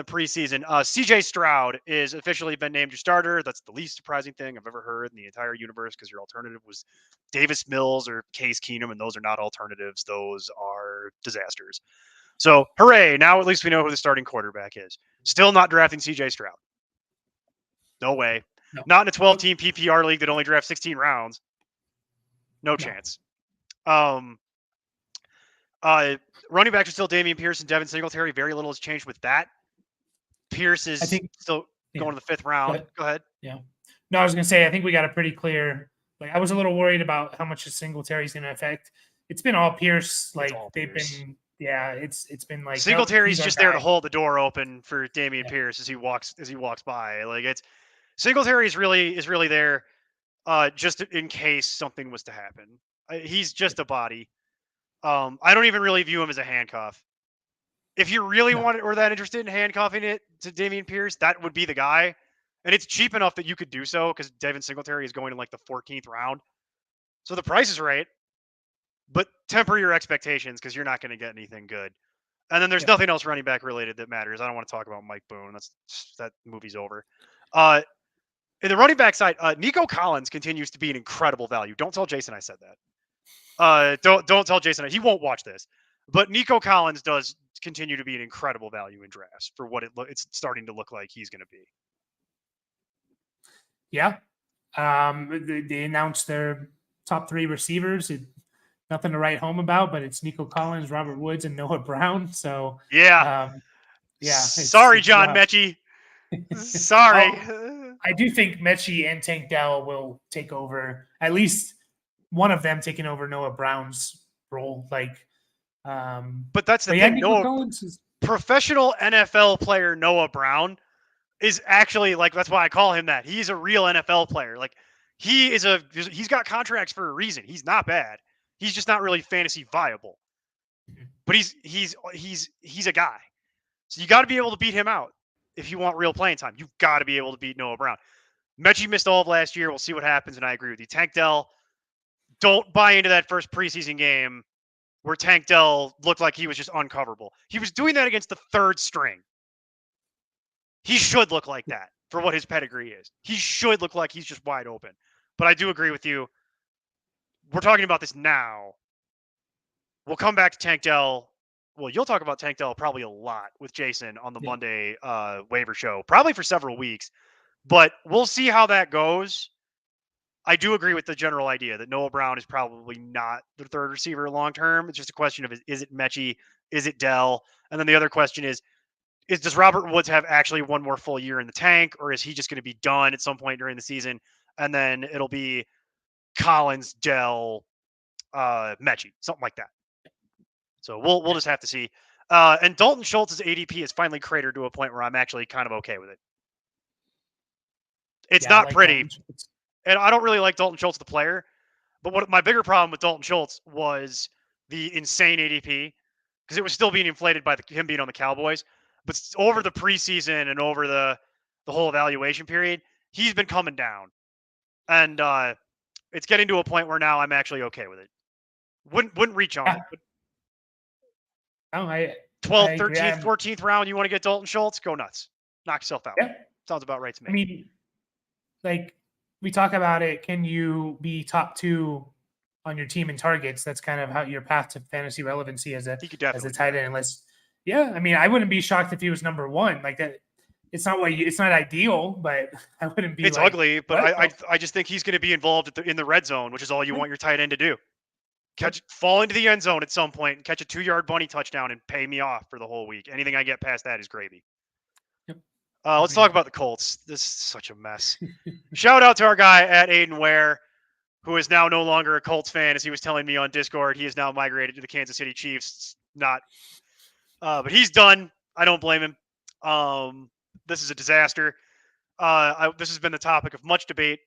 preseason. CJ Stroud is officially been named your starter. That's the least surprising thing I've ever heard in the entire universe, because your alternative was Davis Mills or Case Keenum, and those are not alternatives. Those are disasters. So hooray! Now at least we know who the starting quarterback is. Still not drafting CJ Stroud. No way. No, Not in a 12-team PPR league that only drafts 16 rounds. No no. chance. Running backs are still Dameon Pierce and Devin Singletary. Very little has changed with that. Pierce I is think, still yeah, going to the 5th round. but Go ahead. yeah. No, I was gonna say I think we got a pretty clear. Like, I was a little worried about how much Singletary is going to affect. It's been all Pierce. It's Like all they've Pierce. been, yeah. It's been like, nope, Singletary's he's our just there to guy. hold the door open for Dameon Yeah, Pierce as he walks by. Like, it's Singletary is really there just in case something was to happen. He's just a body. I don't even really view him as a handcuff. If you really no, wanted or that interested in handcuffing it to Dameon Pierce, that would be the guy. and it's cheap enough that you could do so because Devin Singletary is going in like the 14th round. So the price is right, but temper your expectations because you're not going to get anything good. And then there's nothing else running back related that matters. I don't want to talk about Mike Boone. That movie's over. In the running back side, Nico Collins continues to be an incredible value. Don't tell Jason I said that. Don't tell Jason he won't watch this. But Nico Collins does continue to be an incredible value in drafts for what it's starting to look like he's going to be. Yeah. They announced their top 3 receivers. Nothing to write home about, but it's Nico Collins, Robert Woods, and Noah Brown. So yeah. Sorry, John Mechie. Sorry. I do think Mechie and Tank Dell will take over, at least one of them taking over Noah Brown's role. But that's the thing. Professional NFL player Noah Brown is actually that's why I call him that. He's a real NFL player. He's got contracts for a reason. He's not bad. He's just not really fantasy viable. But he's a guy. So you got to be able to beat him out if you want real playing time. You've got to be able to beat Noah Brown. Mechie missed all of last year. We'll see what happens, and I agree with you. Tank Dell, don't buy into that first preseason game where Tank Dell looked like he was just uncoverable. He was doing that against the 3rd string. He should look like that for what his pedigree is. He should look like he's just wide open. But I do agree with you. We're talking about this now. We'll come back to Tank Dell. Well, you'll talk about Tank Dell probably a lot with Jason on the Monday waiver show, probably for several weeks. But we'll see how that goes. I do agree with the general idea that Noah Brown is probably not the 3rd receiver long term. It's just a question of is it Mechie? Is it Dell? And then the other question is does Robert Woods have actually one more full year in the tank, or is he just going to be done at some point during the season? And then it'll be Collins, Dell, Mechie, something like that. So we'll just have to see. And Dalton Schultz's ADP is finally cratered to a point where I'm actually kind of okay with it. It's not pretty. And I don't really like Dalton Schultz, the player. But what my bigger problem with Dalton Schultz was the insane ADP, because it was still being inflated by him being on the Cowboys. But over the preseason and over the whole evaluation period, he's been coming down. And it's getting to a point where now I'm actually okay with it. Wouldn't reach on it. But 12th, 13th, 14th round, you want to get Dalton Schultz? Go nuts. Knock yourself out. Yeah. Sounds about right to me. I mean, we talk about it. Can you be top 2 on your team in targets? That's kind of how your path to fantasy relevancy as a tight end. I mean, I wouldn't be shocked if he was number 1 like that. It's not ideal, but I wouldn't be. It's ugly, but I just think he's going to be involved in the red zone, which is all you want your tight end to do. Fall into the end zone at some point and catch a 2-yard bunny touchdown and pay me off for the whole week. Anything I get past that is gravy. Yep. Let's talk about the Colts. This is such a mess. Shout out to our guy at Aiden Ware, who is now no longer a Colts fan, as he was telling me on Discord. He is now migrated to the Kansas City Chiefs. But he's done. I don't blame him. This is a disaster. This has been the topic of much debate.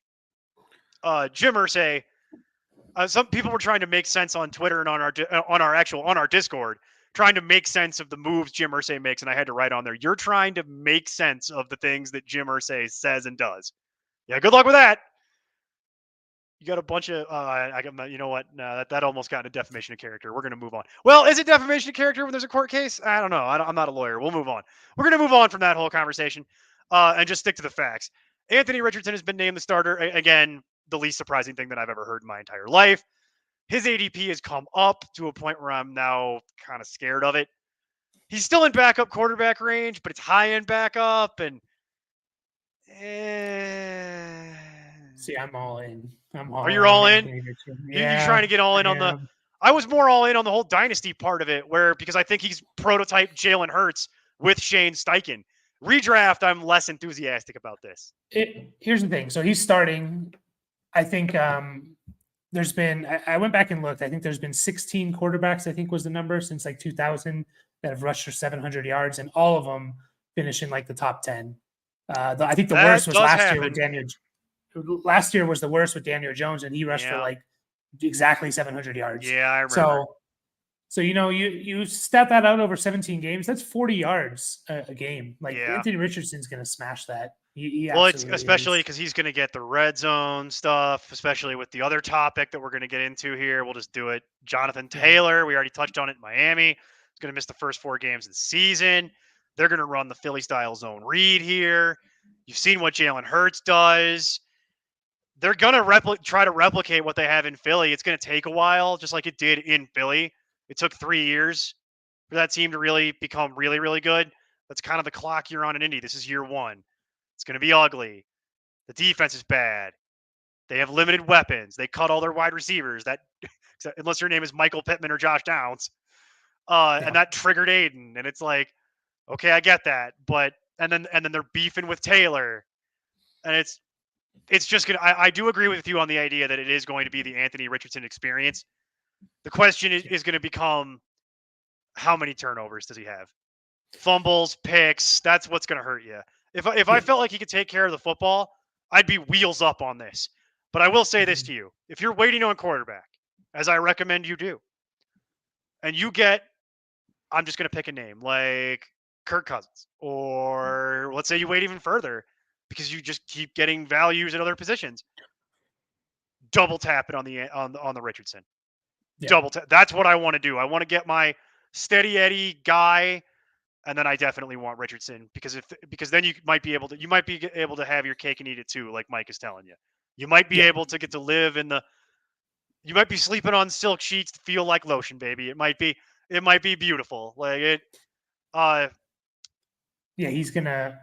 Jim Irsay. Some people were trying to make sense on Twitter and on our Discord, trying to make sense of the moves Jim Irsay makes, and I had to write on there, you're trying to make sense of the things that Jim Irsay says and does. Yeah, good luck with that. You got a bunch of you know what? No, that almost got into defamation of character. We're going to move on. Well, is it defamation of character when there's a court case? I don't know. I'm not a lawyer. We'll move on. We're going to move on from that whole conversation and just stick to the facts. Anthony Richardson has been named the starter again. The least surprising thing that I've ever heard in my entire life. His ADP has come up to a point where I'm now kind of scared of it. He's still in backup quarterback range, but it's high-end backup. And see, I'm all in. Are you all in? Yeah. You're trying to get all in on the. I was more all in on the whole dynasty part of it, because I think he's prototype Jalen Hurts with Shane Steichen. Redraft, I'm less enthusiastic about this. Here's the thing. So he's starting. I think there's been, I went back and looked. I think there's been 16 quarterbacks, I think was the number, since 2000 that have rushed for 700 yards, and all of them finish in the top 10. I think the worst was last year with Daniel. Last year was the worst with Daniel Jones, and he rushed for exactly 700 yards. Yeah, I remember. So you step that out over 17 games. That's 40 yards a game. Anthony Richardson's going to smash that. He Well, it's absolutely especially is. because he's going to get the red zone stuff, especially with the other topic that we're going to get into here. We'll just do it. Jonathan Yeah. Taylor, we already touched on it in Miami. He's going to miss the first 4 games of the season. They're going to run the Philly style zone read here. You've seen what Jalen Hurts does. They're going to try to replicate what they have in Philly. It's going to take a while, just like it did in Philly. It took 3 years for that team to really become really, really good. That's kind of the clock you're on in Indy. This is year 1. It's going to be ugly. The defense is bad. They have limited weapons. They cut all their wide receivers. That, unless your name is Michael Pittman or Josh Downs, and Yeah. that triggered Aiden. And it's like, okay, I get that, but and then they're beefing with Taylor, and it's just gonna. I do agree with you on the idea that it is going to be the Anthony Richardson experience. The question is going to become how many turnovers does he have? Fumbles, picks. That's what's going to hurt you. If I Yeah. felt like he could take care of the football, I'd be wheels up on this. But I will say this Mhm. to you: if you're waiting on quarterback, as I recommend you do, and you get, I'm just going to pick a name like Kirk Cousins, or let's say you wait even further because you just keep getting values at other positions. Double tap it on the Richardson. Yeah. Double tap. That's what I want to do. I want to get my steady Eddie guy. And then I definitely want Richardson because then you might be able to have your cake and eat it too, like Mike is telling you. You might be Yeah. able to get to live you might be sleeping on silk sheets to feel like lotion, baby. It might be beautiful. Like it uh Yeah, he's gonna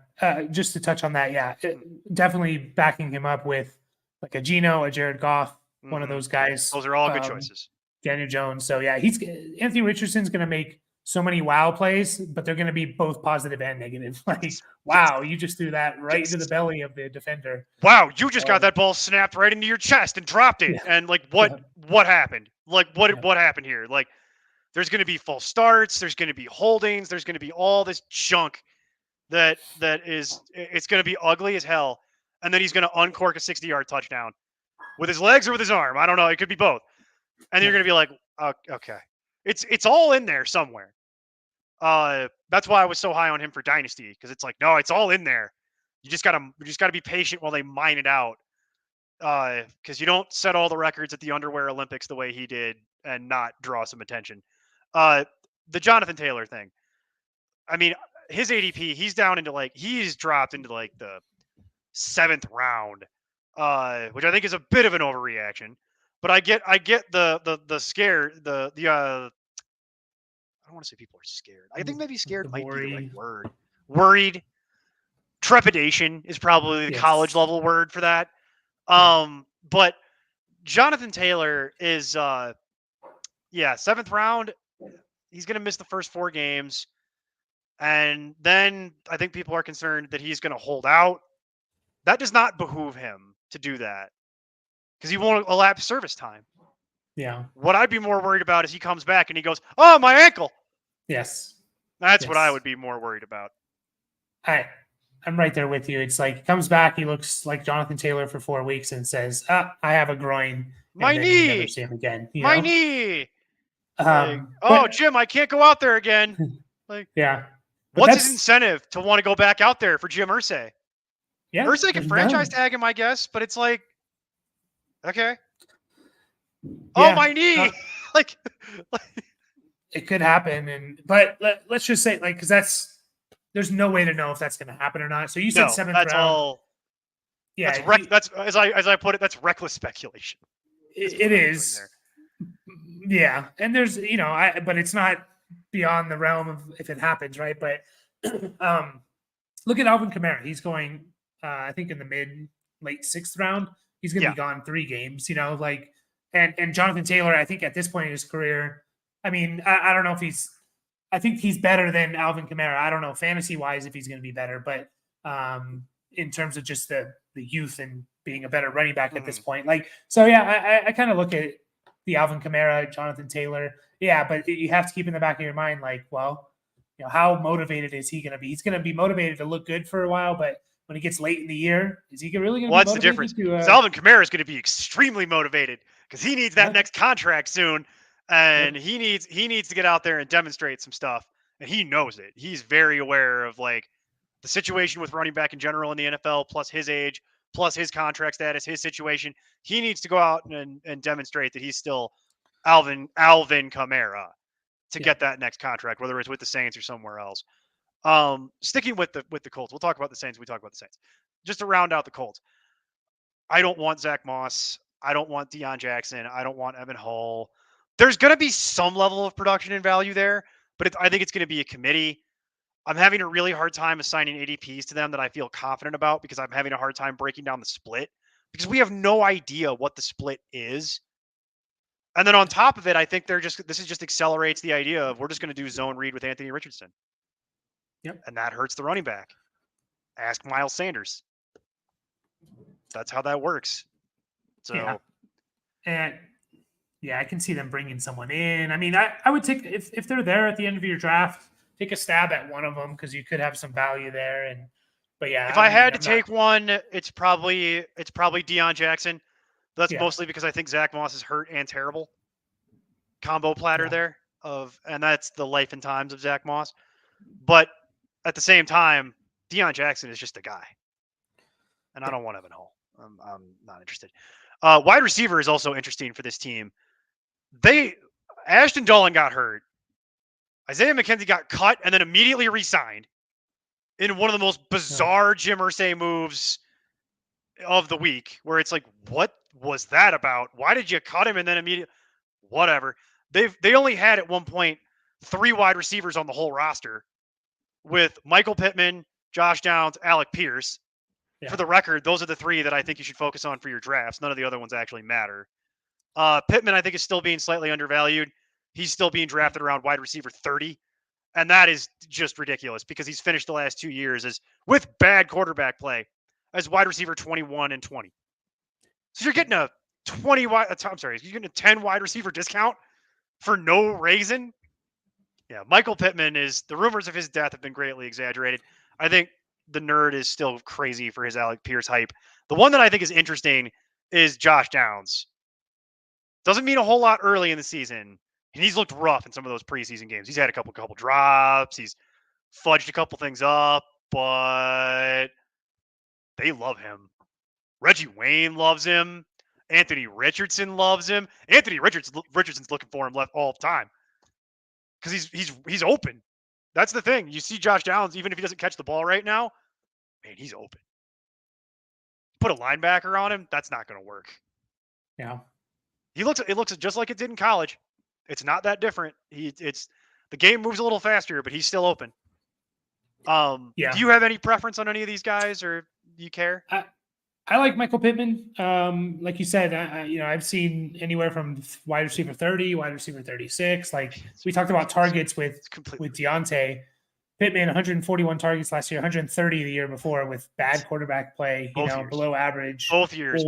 just to touch on that. Yeah, mm, definitely backing him up with like a Gino, a Jared Goff, one of mhm. those guys. Those are all good choices. Daniel Jones. So yeah, he's Anthony Richardson's gonna make so many wow plays, but they're gonna be both positive and negative. Like, Yes. Yes. wow, you just threw that right into the Yes. belly of the defender. Wow, you just got Um, that ball snapped right into your chest and dropped it. yeah, And like yeah, what happened? Like yeah, what happened here? Like there's going to be false starts, there's going to be holdings, there's going to be all this junk it's going to be ugly as hell. And then he's going to uncork a 60-yard touchdown with his legs or with his arm. I don't know. It could be both. And then yeah, you're going to be like, oh, okay, it's all in there somewhere. That's why I was so high on him for Dynasty because it's like, no, it's all in there. You just gotta be patient while they mine it out. Because you don't set all the records at the underwear Olympics the way he did and not draw some attention. Uh, the Jonathan Taylor thing. I mean, his ADP, he's dropped into like the 7th round, which I think is a bit of an overreaction. But I get the scare the I don't want to say people are scared. I think maybe scared the might be the right worry. word. Worried, trepidation is probably the college Yes, level word for that. yeah, But Jonathan Taylor is 7th round. He's going to miss the first 4 games. And then I think people are concerned that he's going to hold out. That does not behoove him to do that because he won't elapse service time. yeah, What I'd be more worried about is he comes back and he goes, "Oh, my ankle." yes, That's what I yes. would be more worried about. I I'm right there with you. It's like he comes back, he looks like Jonathan Taylor for 4 weeks and says, I have a groin, and My then you never knee, see him again, you my know? knee. Like, oh, But Jim, I can't go out there again. Like, yeah, but what's his that's incentive to want to go back out there for Jim Irsay? yeah, Irsay can there's franchise none. tag him, I guess, but it's like, okay, oh, Yeah, my knee. like, it could happen. But let's just say, like, because there's no way to know if that's going to happen or not. So you said no, seventh that's round. all. Yeah, That's as I put it. That's reckless speculation. Is what it I'm doing is. there. Yeah, and there's but it's not beyond the realm of if it happens, right? But um, look at Alvin Kamara. He's going, I think, in the late 6th round. He's going to Yeah. be gone 3 games. Like, and Jonathan Taylor. I think at this point in his career, I mean, I don't know if he's. I think he's better than Alvin Kamara. I don't know fantasy wise if he's going to be better, but in terms of just the youth and being a better running back at this Mhm. point, like so, yeah, I kind of look at the Alvin Kamara, Jonathan Taylor, yeah, but you have to keep in the back of your mind, like, well, how motivated is he going to be? He's going to be motivated to look good for a while, but when it gets late in the year, is he really going to Well, be that's the difference. motivated to? Because Alvin Kamara is going to be extremely motivated because he needs that Yeah, next contract soon, and yep, he needs to get out there and demonstrate some stuff, and he knows it. He's very aware of like the situation with running back in general in the NFL, plus his age, plus his contract status, his situation. He needs to go out and demonstrate that he's still Alvin Kamara to get that next contract, whether it's with the Saints or somewhere else. Sticking with the Colts, we'll talk about the Saints. We talk about the Saints. Just to round out the Colts, I don't want Zach Moss. I don't want Deion Jackson. I don't want Evan Hull. There's going to be some level of production and value there, but I think it's going to be a committee. I'm having a really hard time assigning ADPs to them that I feel confident about because I'm having a hard time breaking down the split because we have no idea what the split is. And then on top of it, I think this just accelerates the idea of we're just going to do zone read with Anthony Richardson. Yep. And that hurts the running back. Ask Miles Sanders. That's how that works. So, and I can see them bringing someone in. I mean, I would take if they're there at the end of your draft, take a stab at one of them because you could have some value there. But yeah, if I had to take one, it's probably Deion Jackson. That's mostly because I think Zach Moss is hurt and terrible. Combo platter there and that's the life and times of Zach Moss. But at the same time, Deion Jackson is just a guy, and I don't want Evan Hull. I'm not interested. Wide receiver is also interesting for this team. Ashton Dolan got hurt. Isaiah McKenzie got cut and then immediately re-signed in one of the most bizarre Jim Irsay moves of the week, where it's like, what was that about? Why did you cut him and then immediately? Whatever. They only had at one point 3 wide receivers on the whole roster with Michael Pittman, Josh Downs, Alec Pierce. Yeah. For the record, those are the 3 that I think you should focus on for your drafts. None of the other ones actually matter. Pittman, I think, is still being slightly undervalued. He's still being drafted around wide receiver 30. And that is just ridiculous because he's finished the last 2 years with bad quarterback play as wide receiver 21 and 20. So you're getting a 10 wide receiver discount for no reason. Yeah, Michael Pittman the rumors of his death have been greatly exaggerated. I think the nerd is still crazy for his Alec Pierce hype. The one that I think is interesting is Josh Downs. Doesn't mean a whole lot early in the season. And he's looked rough in some of those preseason games. He's had a couple drops. He's fudged a couple things up, but they love him. Reggie Wayne loves him. Anthony Richardson loves him. Anthony Richardson's looking for him left all the time because he's open. That's the thing. You see Josh Downs, even if he doesn't catch the ball right now, man, he's open. Put a linebacker on him, that's not going to work. Yeah. It looks just like it did in college. It's not that different. The game moves a little faster, but he's still open. Do you have any preference on any of these guys, or do you care? I like Michael Pittman. Like you said, I've seen anywhere from wide receiver 30, wide receiver 36. Like we talked about targets with Deontay. Pittman, 141 targets last year, 130 the year before with bad quarterback play, below average. Both years,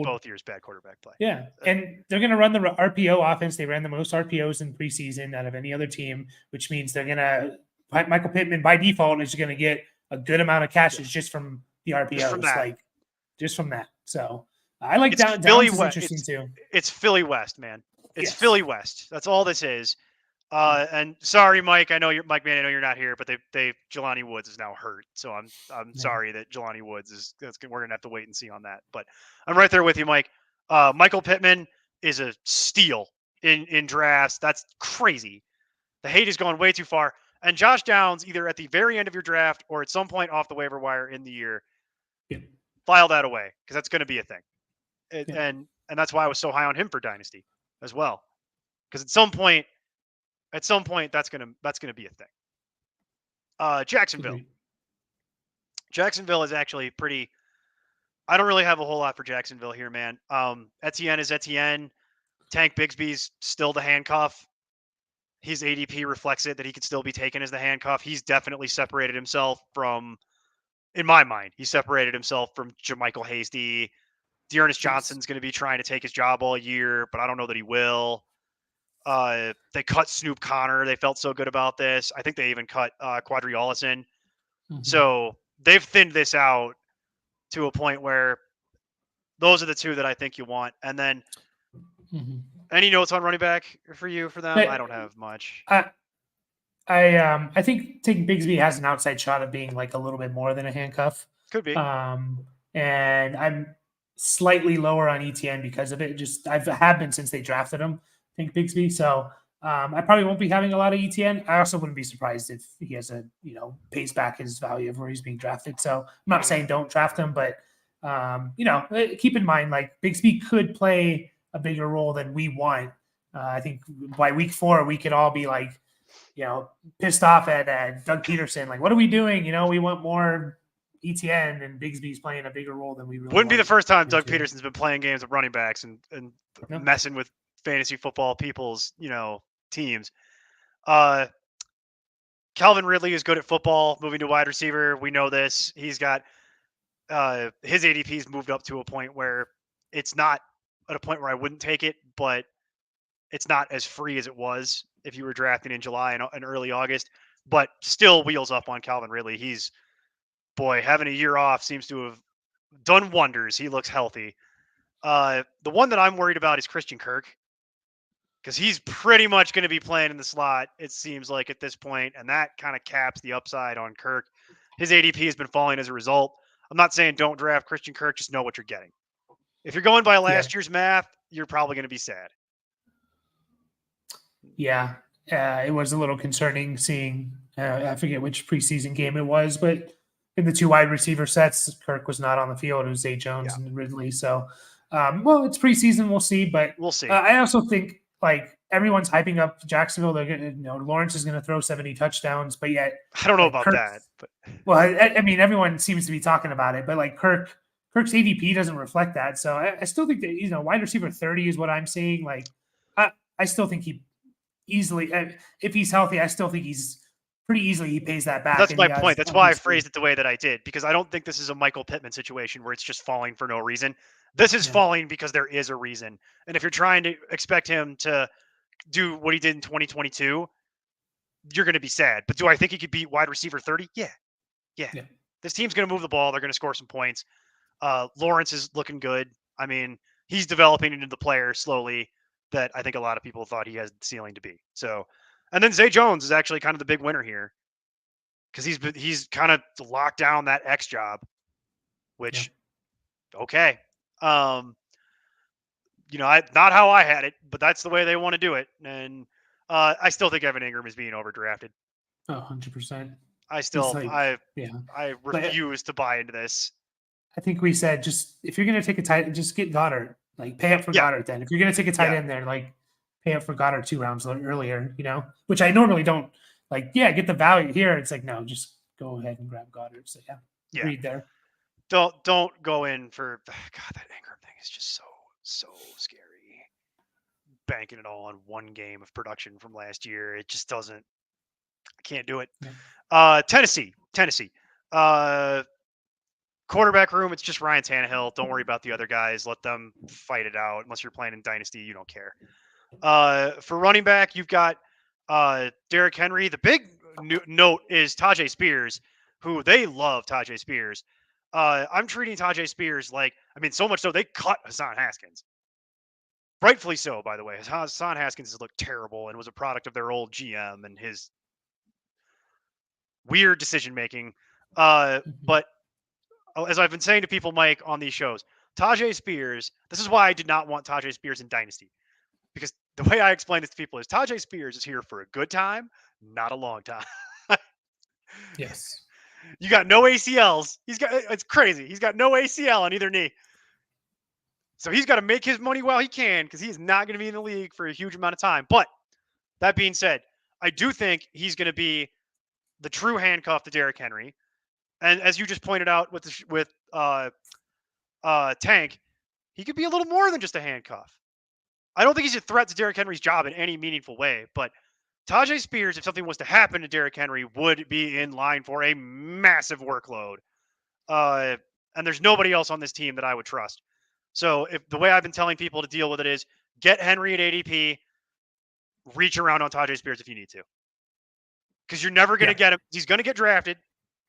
bad quarterback play. Yeah, and they're going to run the RPO offense. They ran the most RPOs in preseason out of any other team, which means they're going to – Michael Pittman, by default, is going to get a good amount of catches just from the RPOs. Just from that. So I like Downs is interesting too. It's Philly West, man. It's Philly West. That's all this is. And sorry, Mike. I know Mike, man. I know you're not here, but Jelani Woods is now hurt, so I'm sorry that Jelani Woods we're gonna have to wait and see on that. But I'm right there with you, Mike. Michael Pittman is a steal in drafts. That's crazy. The hate has gone way too far. And Josh Downs, either at the very end of your draft or at some point off the waiver wire in the year, file that away because that's going to be a thing. And that's why I was so high on him for Dynasty as well, because at some point that's gonna be a thing. Jacksonville. Jacksonville is actually pretty. I don't really have a whole lot for Jacksonville here, man. Etienne is Etienne. Tank Bigsby's still the handcuff. His ADP reflects it that he could still be taken as the handcuff. He's definitely separated himself from, in my mind, he separated himself from Jermichael Hasty. Dearness Johnson's going to be trying to take his job all year, but I don't know that he will. They cut Snoop Connor. They felt so good about this. I think they even cut Quadri Ollison. Mm-hmm. So they've thinned this out to a point where those are the two that I think you want. And then any notes on running back for them? I don't have much. I think Bigsby has an outside shot of being like a little bit more than a handcuff. Could be. Um, and I'm slightly lower on ETN because of it. Just have been since they drafted him. I think Bigsby. So I probably won't be having a lot of ETN. I also wouldn't be surprised if he has pays back his value of where he's being drafted. So I'm not saying don't draft him, but keep in mind like Bigsby could play a bigger role than we want. I think by week 4 we could all be like, pissed off at Doug Peterson. Like, what are we doing? We want more ETN, and Bigsby's playing a bigger role than we really Wouldn't be the first time Doug to. Peterson's been playing games of running backs and messing with fantasy football people's, teams. Calvin Ridley is good at football, moving to wide receiver. We know this. He's got his ADP's moved up to a point where it's not at a point where I wouldn't take it, but it's not as free as it was if you were drafting in July and early August, but still wheels up on Calvin Ridley. Having a year off seems to have done wonders. He looks healthy. The one that I'm worried about is Christian Kirk, because he's pretty much going to be playing in the slot, it seems like, at this point, and that kind of caps the upside on Kirk. His ADP has been falling as a result. I'm not saying don't draft Christian Kirk, just know what you're getting. If you're going by last year's math, you're probably going to be sad. Yeah, it was a little concerning seeing, I forget which preseason game it was, but in the 2 wide receiver sets, Kirk was not on the field. It was Zay Jones and Ridley. So, it's preseason. We'll see. But we'll see. I also think, like, everyone's hyping up Jacksonville. They're going to, Lawrence is going to throw 70 touchdowns, but yet I don't know about that. But I mean, everyone seems to be talking about it, but like Kirk's ADP doesn't reflect that. So I still think that, wide receiver 30 is what I'm seeing. Like, I still think he easily, if he's healthy, I still think he's pretty easily he pays that back. That's my point. That's why I phrased it the way that I did, because I don't think this is a Michael Pittman situation where it's just falling for no reason. This is falling because there is a reason. And if you're trying to expect him to do what he did in 2022, you're going to be sad. But do I think he could beat wide receiver 30? Yeah. This team's going to move the ball. They're going to score some points. Lawrence is looking good. I mean, he's developing into the player slowly that I think a lot of people thought he has the ceiling to be. So, and then Zay Jones is actually kind of the big winner here, because he's kind of locked down that X job, which, okay. Not how I had it, but that's the way they want to do it. And I still think Evan Ingram is being overdrafted. 100%. I refuse to buy into this. I think we said, if you're going to take a tight, just get Goddard. Like, pay up for Goddard then. If you're going to take a tight end there, like, pay up for Goddard 2 rounds earlier, which I normally don't. Like, get the value here. It's like, no, just go ahead and grab Goddard. So, read there. Don't go in for, God, that Ingram thing is just so scary. Banking it all on one game of production from last year. It just doesn't, I can't do it. Yeah. Tennessee. Quarterback room, it's just Ryan Tannehill. Don't worry about the other guys. Let them fight it out. Unless you're playing in Dynasty, you don't care. For running back, you've got Derrick Henry. The big note is Tajay Spears, who they love Tajay Spears. I'm treating Tajay Spears so much so they cut Hassan Haskins. Rightfully so, by the way. Hassan Haskins has looked terrible and was a product of their old GM and his weird decision-making. But as I've been saying to people, Mike, on these shows, Tajay Spears, this is why I did not want Tajay Spears in Dynasty. Because the way I explain this to people is Tajay Spears is here for a good time, not a long time. Yes. You got no ACLs. It's crazy. He's got no ACL on either knee. So he's got to make his money while he can, because he's not going to be in the league for a huge amount of time. But that being said, I do think he's going to be the true handcuff to Derrick Henry. And as you just pointed out with Tank, he could be a little more than just a handcuff. I don't think he's a threat to Derrick Henry's job in any meaningful way, but Tajay Spears, if something was to happen to Derrick Henry, would be in line for a massive workload. And there's nobody else on this team that I would trust. So if the way I've been telling people to deal with it is get Henry at ADP, reach around on Tajay Spears if you need to. Because you're never going to get him. He's going to get drafted.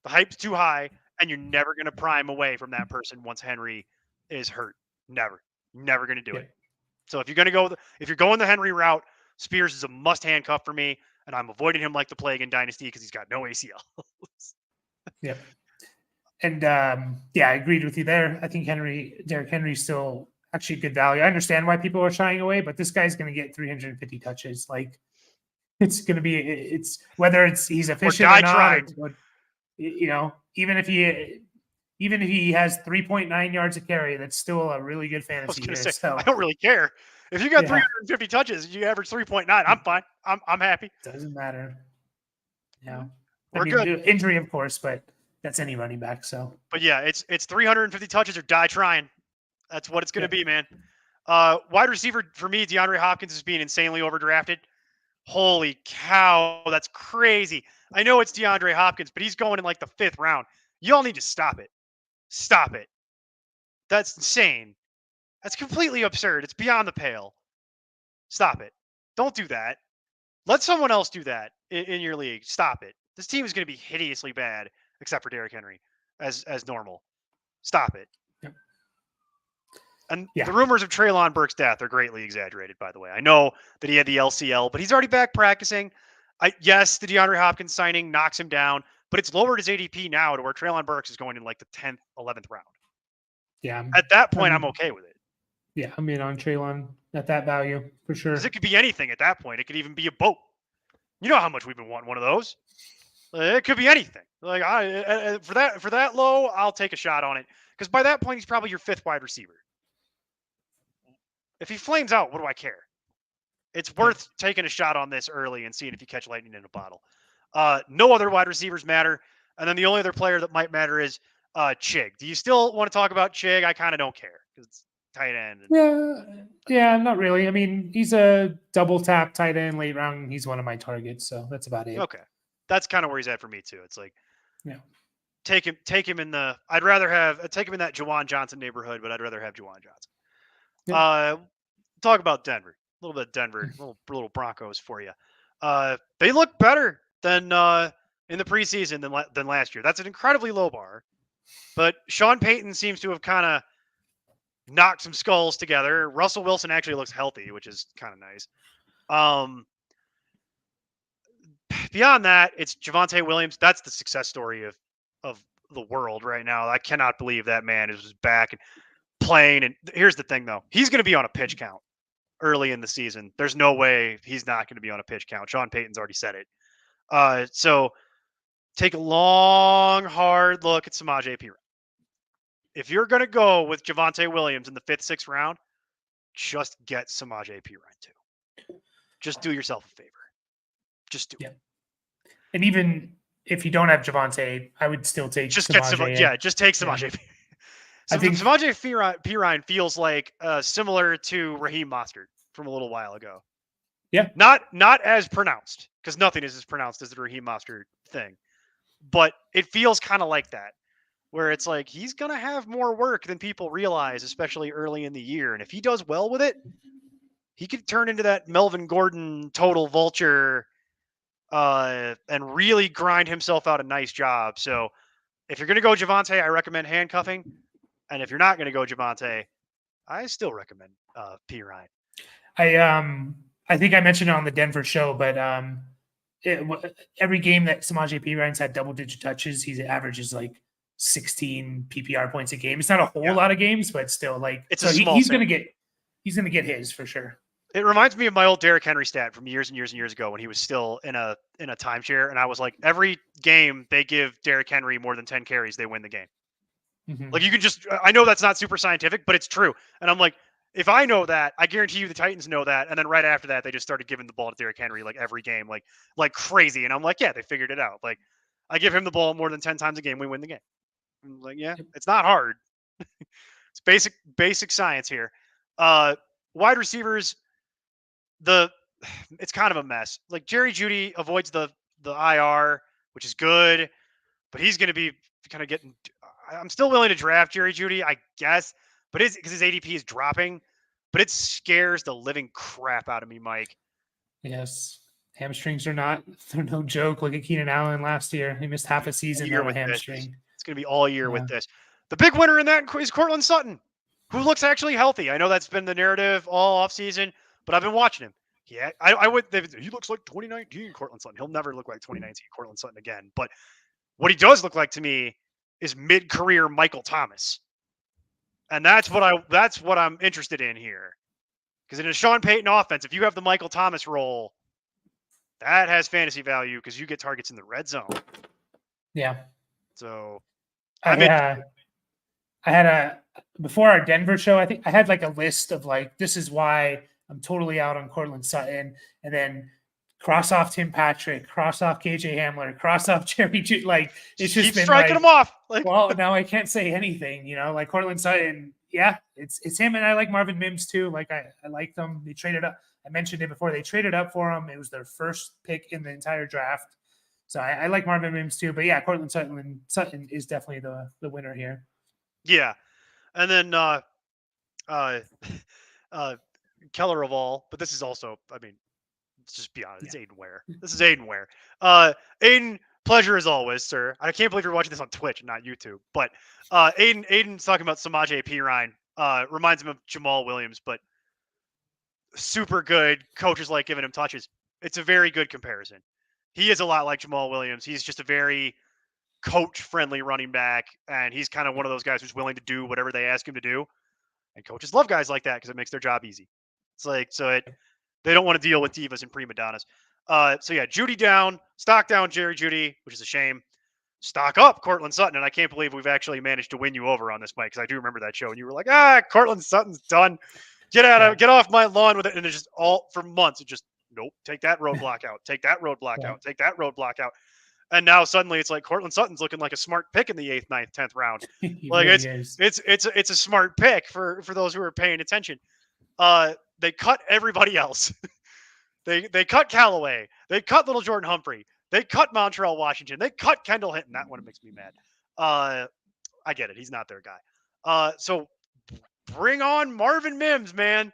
The hype's too high, and you're never going to prime away from that person once Henry is hurt. Never going to do it. So if you're going the Henry route, Spears is a must handcuff for me. and I'm avoiding him like the plague in Dynasty because he's got no ACL. Yep. And I agreed with you there. I think Derrick Henry's still actually good value. I understand why people are shying away, but this guy's going to get 350 touches. Like it's going to be, it's whether he's efficient or not, even if he has 3.9 yards a carry, that's still a really good fantasy. I was going to say, so. I don't really care. If you got 350 touches, you average 3.9. I'm fine. I'm happy. Doesn't matter. Yeah. We're good. Injury, of course, but that's any running back. So, but yeah, it's 350 touches or die trying. That's what it's going to be, man. Wide receiver for me, DeAndre Hopkins is being insanely overdrafted. Holy cow, that's crazy. I know it's DeAndre Hopkins, but he's going in like the 5th round. Y'all need to stop it. Stop it. That's insane. That's completely absurd. It's beyond the pale. Stop it. Don't do that. Let someone else do that in your league. Stop it. This team is going to be hideously bad, except for Derrick Henry, as normal. Stop it. Yep. And the rumors of Treylon Burks' death are greatly exaggerated, by the way. I know that he had the LCL, but he's already back practicing. Yes, the DeAndre Hopkins signing knocks him down, but it's lowered his ADP now to where Treylon Burks is going in like the 10th, 11th round. Yeah. At that point, I'm okay with it. Yeah, I'm in on Treylon at that value for sure. Because it could be anything at that point. It could even be a boat. You know how much we've been wanting one of those. It could be anything. Like for that low, I'll take a shot on it. Because by that point, he's probably your 5th wide receiver. If he flames out, what do I care? It's worth taking a shot on this early and seeing if you catch lightning in a bottle. No other wide receivers matter. And then the only other player that might matter is Chig. Do you still want to talk about Chig? I kind of don't care because it's tight end. Yeah, not really. I mean, he's a double tap tight end late round. He's one of my targets, so that's about it. Okay, that's kind of where he's at for me too. It's like, take him in the. I'd rather take him in that Juwan Johnson neighborhood, but I'd rather have Juwan Johnson. Talk about Denver. A little bit of Denver, little Broncos for you. They look better than in the preseason than last year. That's an incredibly low bar, but Sean Payton seems to have kind of knocked some skulls together. Russell Wilson actually looks healthy, which is kind of nice. Beyond that, it's Javonte Williams. That's the success story of the world right now. I cannot believe that man is back and playing. And here's the thing, though. He's going to be on a pitch count early in the season. There's no way he's not going to be on a pitch count. Sean Payton's already said it. So take a long, hard look at Samaje Perine. If you're going to go with Javonte Williams in the 5th, 6th round, just get Samaje Perine too. Just do yourself a favor. Just do it. And even if you don't have Javonte, I would still take just take Samaje. I think Samaje Perine feels like similar to Raheem Mostert from a little while ago. Yeah. Not as pronounced, because nothing is as pronounced as the Raheem Mostert thing. But it feels kind of like that, where it's like he's going to have more work than people realize, especially early in the year. And if he does well with it, he could turn into that Melvin Gordon total vulture and really grind himself out a nice job. So if you're going to go Javonte, I recommend handcuffing. And if you're not going to go Javonte, I still recommend Perine. I think I mentioned it on the Denver show, but every game that Samaje Perine's had double-digit touches, he averages like 16 PPR points a game. It's not a whole lot of games, but still, like it's a small. He's going to get his for sure. It reminds me of my old Derrick Henry stat from years and years and years ago when he was still in a timeshare, and I was like, every game they give Derrick Henry more than 10 carries, they win the game. Mm-hmm. Like you can I know that's not super scientific, but it's true. And I'm like, if I know that, I guarantee you the Titans know that. And then right after that, they just started giving the ball to Derrick Henry like every game, like crazy. And I'm like, yeah, they figured it out. Like I give him the ball more than 10 times a game, we win the game. I'm like, yeah, it's not hard. It's basic science here. Wide receivers, it's kind of a mess. Like Jerry Jeudy avoids the IR, which is good, but he's going to be kind of getting. I'm still willing to draft Jerry Jeudy, I guess, but because his ADP is dropping, but it scares the living crap out of me, Mike. Yes, hamstrings they're no joke. Look at Keenan Allen last year; he missed half a season with a hamstring. It's going to be all year with this. The big winner in that is Courtland Sutton, who looks actually healthy. I know that's been the narrative all offseason, but I've been watching him. Yeah, I would. He looks like 2019 Cortland Sutton. He'll never look like 2019 Cortland Sutton again. But what he does look like to me is mid-career Michael Thomas, and that's what I'm interested in here. Because in a Sean Payton offense, if you have the Michael Thomas role, that has fantasy value because you get targets in the red zone. Yeah. So I'm in. I had before our Denver show, I think I had like a list of like, this is why I'm totally out on Cortland Sutton, and then cross off Tim Patrick, cross off KJ Hamler, cross off Jerry Judy. Like it's just Keep been striking like, them off. Like, well, now I can't say anything, like Cortland Sutton. Yeah, it's him, and I like Marvin Mims too. Like I like them. They traded up. I mentioned it before. They traded up for him. It was their first pick in the entire draft. So I like Marvin Mims too. But yeah, Cortland Sutton is definitely the winner here. yeah, and then Keller of all, but this is also, I mean, let's just be honest, it's Aiden Ware. This is Aiden Ware. Aiden, pleasure as always, sir. I can't believe you're watching this on Twitch and not YouTube. But Aiden's talking about Samaje Perine. Reminds him of Jamal Williams, but super good. Coaches like giving him touches. It's a very good comparison. He is a lot like Jamal Williams. He's just a very coach-friendly running back, and he's kind of one of those guys who's willing to do whatever they ask him to do. And coaches love guys like that because it makes their job easy. It's like, they don't want to deal with divas and prima donnas. So yeah, Judy down, stock down Jerry Judy, which is a shame. Stock up Cortland Sutton, and I can't believe we've actually managed to win you over on this, Mike, because I do remember that show, and you were like, Cortland Sutton's done. Get off my lawn with it. And it's just all for months. It just, nope, take that roadblock out, take that roadblock out, take that roadblock out. And now suddenly it's like Cortland Sutton's looking like a smart pick in the 8th, 9th, 10th round. Like really it's a smart pick for those who are paying attention. They cut everybody else. they cut Callaway. They cut Little Jordan Humphrey. They cut Montreal Washington. They cut Kendall Hinton. That one makes me mad. I get it. He's not their guy. So bring on Marvin Mims, man.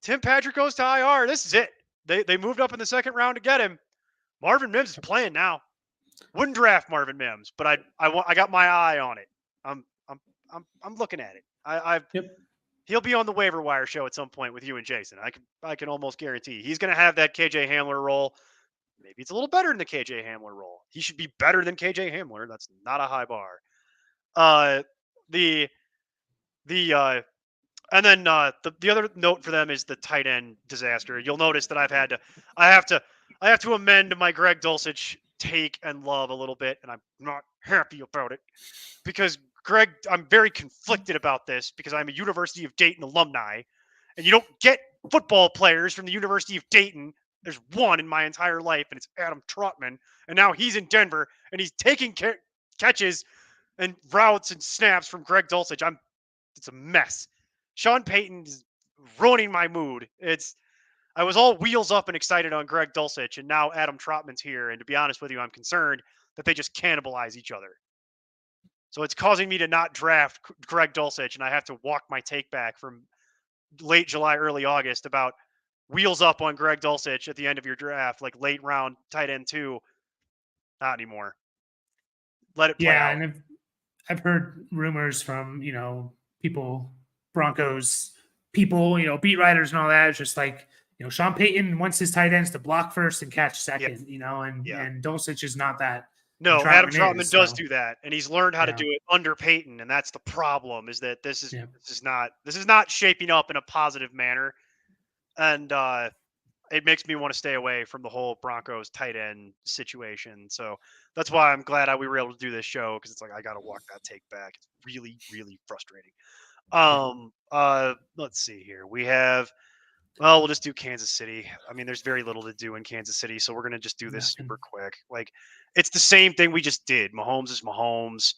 Tim Patrick goes to IR. This is it. They moved up in the 2nd round to get him. Marvin Mims is playing now. Wouldn't draft Marvin Mims, but I got my eye on it. I'm looking at it. He'll be on the waiver wire show at some point with you and Jason. I can almost guarantee he's going to have that KJ Hamler role. Maybe it's a little better than the KJ Hamler role. He should be better than KJ Hamler. That's not a high bar. And then the other note for them is the tight end disaster. You'll notice that I have to amend my Greg Dulcich take and love a little bit, and I'm not happy about it because Greg, I'm very conflicted about this because I'm a University of Dayton alumni, and you don't get football players from the University of Dayton. There's one in my entire life, and it's Adam Trotman, and now he's in Denver, and he's taking catches and routes and snaps from Greg Dulcich. It's a mess. Sean Payton is ruining my mood. I was all wheels up and excited on Greg Dulcich, and now Adam Trotman's here. And to be honest with you, I'm concerned that they just cannibalize each other. So it's causing me to not draft Greg Dulcich, and I have to walk my take back from late July, early August about wheels up on Greg Dulcich at the end of your draft, like late round tight end 2. Not anymore. Let it play out. And I've heard rumors from, people, Broncos people, beat writers and all that. It's just like, Sean Payton wants his tight ends to block first and catch second, and Dulcich is not that. No, Adam Trotman does do that, and he's learned how to do it under Payton, and that's the problem. Is that this is not shaping up in a positive manner, and it makes me want to stay away from the whole Broncos tight end situation. So that's why I'm glad we were able to do this show because it's like I got to walk that take back. It's really, really frustrating. Let's see here. We have. Well, we'll just do Kansas City. I mean, there's very little to do in Kansas City, so we're going to just do this super quick. Like, it's the same thing we just did. Mahomes is Mahomes.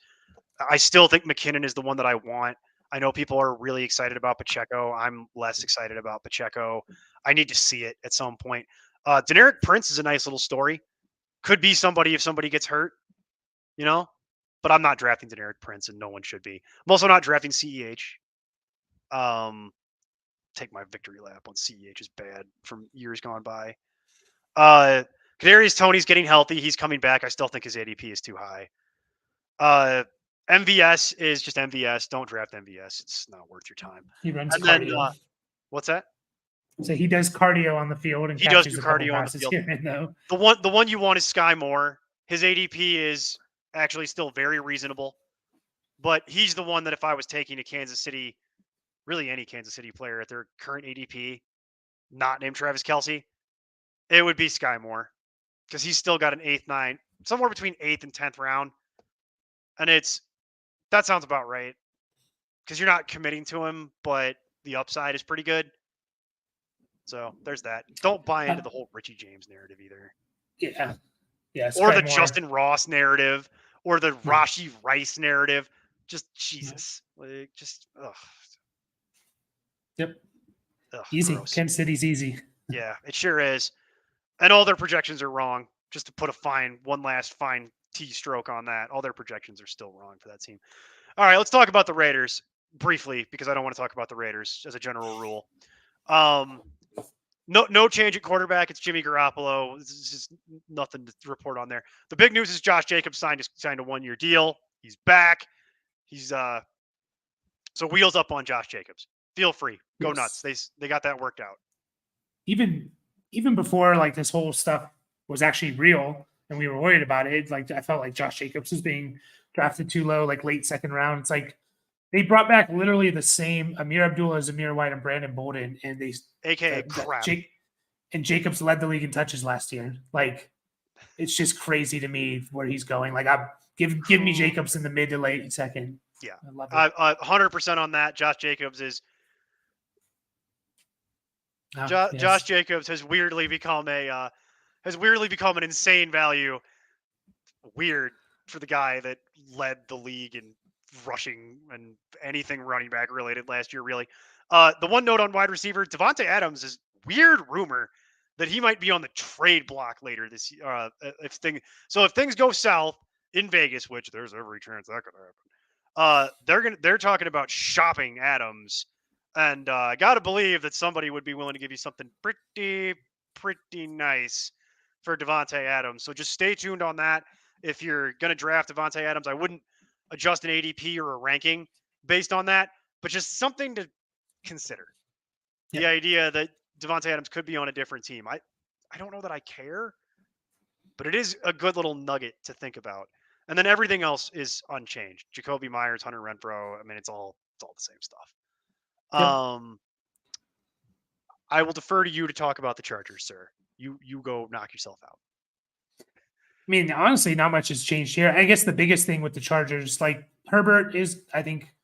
I still think McKinnon is the one that I want. I know people are really excited about Pacheco. I'm less excited about Pacheco. I need to see it at some point. Deneric Prince is a nice little story. Could be somebody if somebody gets hurt, but I'm not drafting Deneric Prince, and no one should be. I'm also not drafting CEH. Take my victory lap on CEH is bad from years gone by. Kadarius Toney's getting healthy. He's coming back. I still think his ADP is too high. MVS is just MVS. Don't draft MVS. It's not worth your time. He runs cardio. What's that? So he does cardio on the field and He does do catches a couple cardio on the passes field. here and though. The one you want is Sky Moore. His ADP is actually still very reasonable, but he's the one that if I was taking a Kansas City, really any Kansas City player at their current ADP, not named Travis Kelce, it would be Sky Moore because he's still got an eighth, ninth, somewhere between 8th and 10th round, and that sounds about right because you're not committing to him, but the upside is pretty good. So there's that. Don't buy into the whole Richie James narrative either. Yeah. Yeah. Or Sky the Moore. Justin Ross narrative or the No. Rashi Rice narrative. Just Jesus. Like just ugh. Yep. Ugh, Easy. gross. Kansas City's easy. Yeah, it sure is. And all their projections are wrong. Just to put one last fine T stroke on that. All their projections are still wrong for that team. All right, let's talk about the Raiders briefly because I don't want to talk about the Raiders as a general rule. No change at quarterback. It's Jimmy Garoppolo. This is just nothing to report on there. The big news is Josh Jacobs signed a 1-year deal. He's back. He's so wheels up on Josh Jacobs. Feel free. Go nuts. They got that worked out. Even before like this whole stuff was actually real and we were worried about it, like I felt like Josh Jacobs was being drafted too low, like late second round. It's like they brought back literally the same Amir Abdullah, Zamir White, and Brandon Bolden, and they AKA crap. And Jacobs led the league in touches last year. Like it's just crazy to me where he's going. Like give me Jacobs in the mid to late second. Yeah, I love it. 100% on that. Josh Jacobs is. Yes. Josh Jacobs has weirdly become an insane value. Weird for the guy that led the league in rushing and anything running back related last year. Really, the one note on wide receiver, Devontae Adams is weird rumor that he might be on the trade block later this year. If things go south in Vegas, which there's every chance that could happen, they're talking about shopping Adams, and I got to believe that somebody would be willing to give you something pretty nice for Devontae Adams. So just stay tuned on that. If you're going to draft Devontae Adams, I wouldn't adjust an ADP or a ranking based on that, but just something to consider. Yep. The idea that Devontae Adams could be on a different team. I don't know that I care, but it is a good little nugget to think about. And then everything else is unchanged. Jacoby Myers, Hunter Renfrow. I mean, it's all the same stuff. Yep. I will defer to you to talk about the Chargers, sir. You go knock yourself out. I mean, honestly, not much has changed here. I guess the biggest thing with the Chargers, like Herbert is, I think,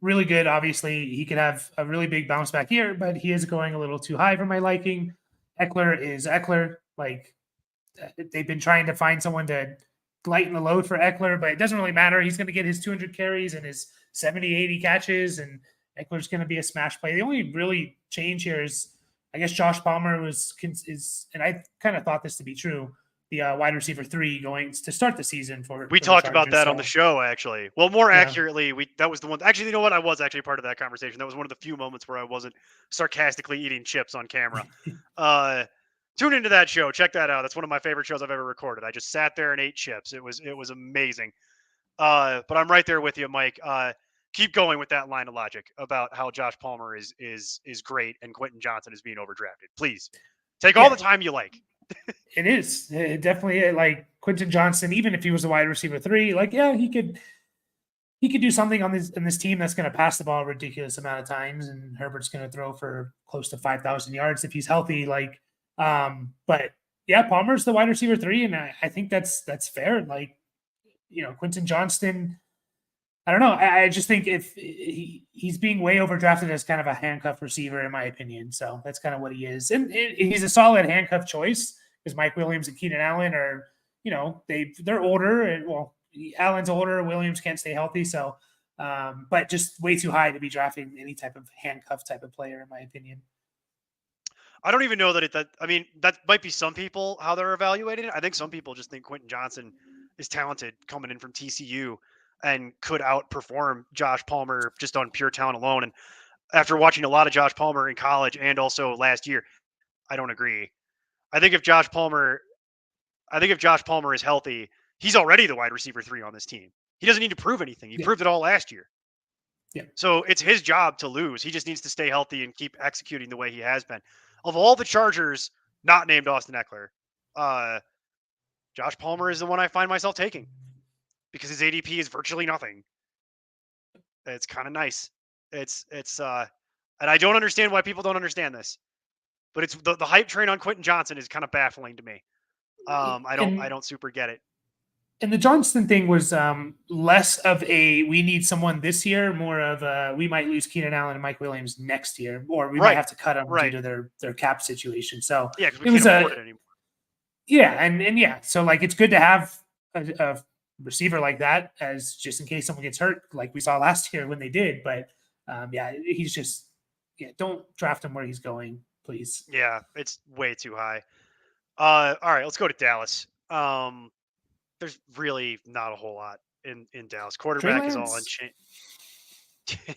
really good. Obviously, he could have a really big bounce back here, but he is going a little too high for my liking. Eckler is Eckler. Like, they've been trying to find someone to lighten the load for Eckler, but it doesn't really matter. He's going to get his 200 carries and his 70, 80 catches, and Eckler's going to be a smash play. The only really change here is, I guess, Josh Palmer is, and I kind of thought this to be true, the wide receiver 3 going to start the season for. We talked about that on the show, actually. Well, more accurately, that was the one. Actually, you know what? I was actually part of that conversation. That was one of the few moments where I wasn't sarcastically eating chips on camera. Tune into that show. Check that out. That's one of my favorite shows I've ever recorded. I just sat there and ate chips. It was amazing. But I'm right there with you, Mike. Keep going with that line of logic about how Josh Palmer is great and Quentin Johnson is being overdrafted. Please take all the time you like. It is. It definitely, like Quentin Johnson, even if he was a wide receiver 3, like, yeah, he could do something on this team that's going to pass the ball a ridiculous amount of times, and Herbert's going to throw for close to 5,000 yards if he's healthy. Like, but yeah, Palmer's the wide receiver 3, and I think that's fair. Like, Quentin Johnston, I don't know. I just think if he's being way overdrafted as kind of a handcuff receiver, in my opinion. So that's kind of what he is. And he's a solid handcuff choice because Mike Williams and Keenan Allen are, they're older. And, well, Allen's older. Williams can't stay healthy. So, but just way too high to be drafting any type of handcuff type of player, in my opinion. I don't even know that that might be some people, how they're evaluating it. I think some people just think Quentin Johnson is talented coming in from TCU and could outperform Josh Palmer just on pure talent alone. And after watching a lot of Josh Palmer in college and also last year, I don't agree. I think if Josh Palmer is healthy, he's already the wide receiver 3 on this team. He doesn't need to prove anything. He proved it all last year. Yeah. So it's his job to lose. He just needs to stay healthy and keep executing the way he has been. Of all the Chargers not named Austin Eckler, Josh Palmer is the one I find myself taking because his ADP is virtually nothing. It's kind of nice. It's and I don't understand why people don't understand this, but it's the hype train on Quentin Johnson is kind of baffling to me. I And don't super get it. and the Johnston thing was less of a we need someone this year, more of a we might lose Keenan Allen and Mike Williams next year, or we might Right, have to cut them due right. to their cap situation. So Yeah, because we it can't was afford a it anymore. yeah, and yeah, so like it's good to have a receiver like that as just in case someone gets hurt, like we saw last year when they did. But yeah, he's just don't draft him where he's going, please. Yeah, it's way too high. All right, let's go to Dallas. There's really not a whole lot in Dallas. Trey Quarterback is all Lance, unchanged.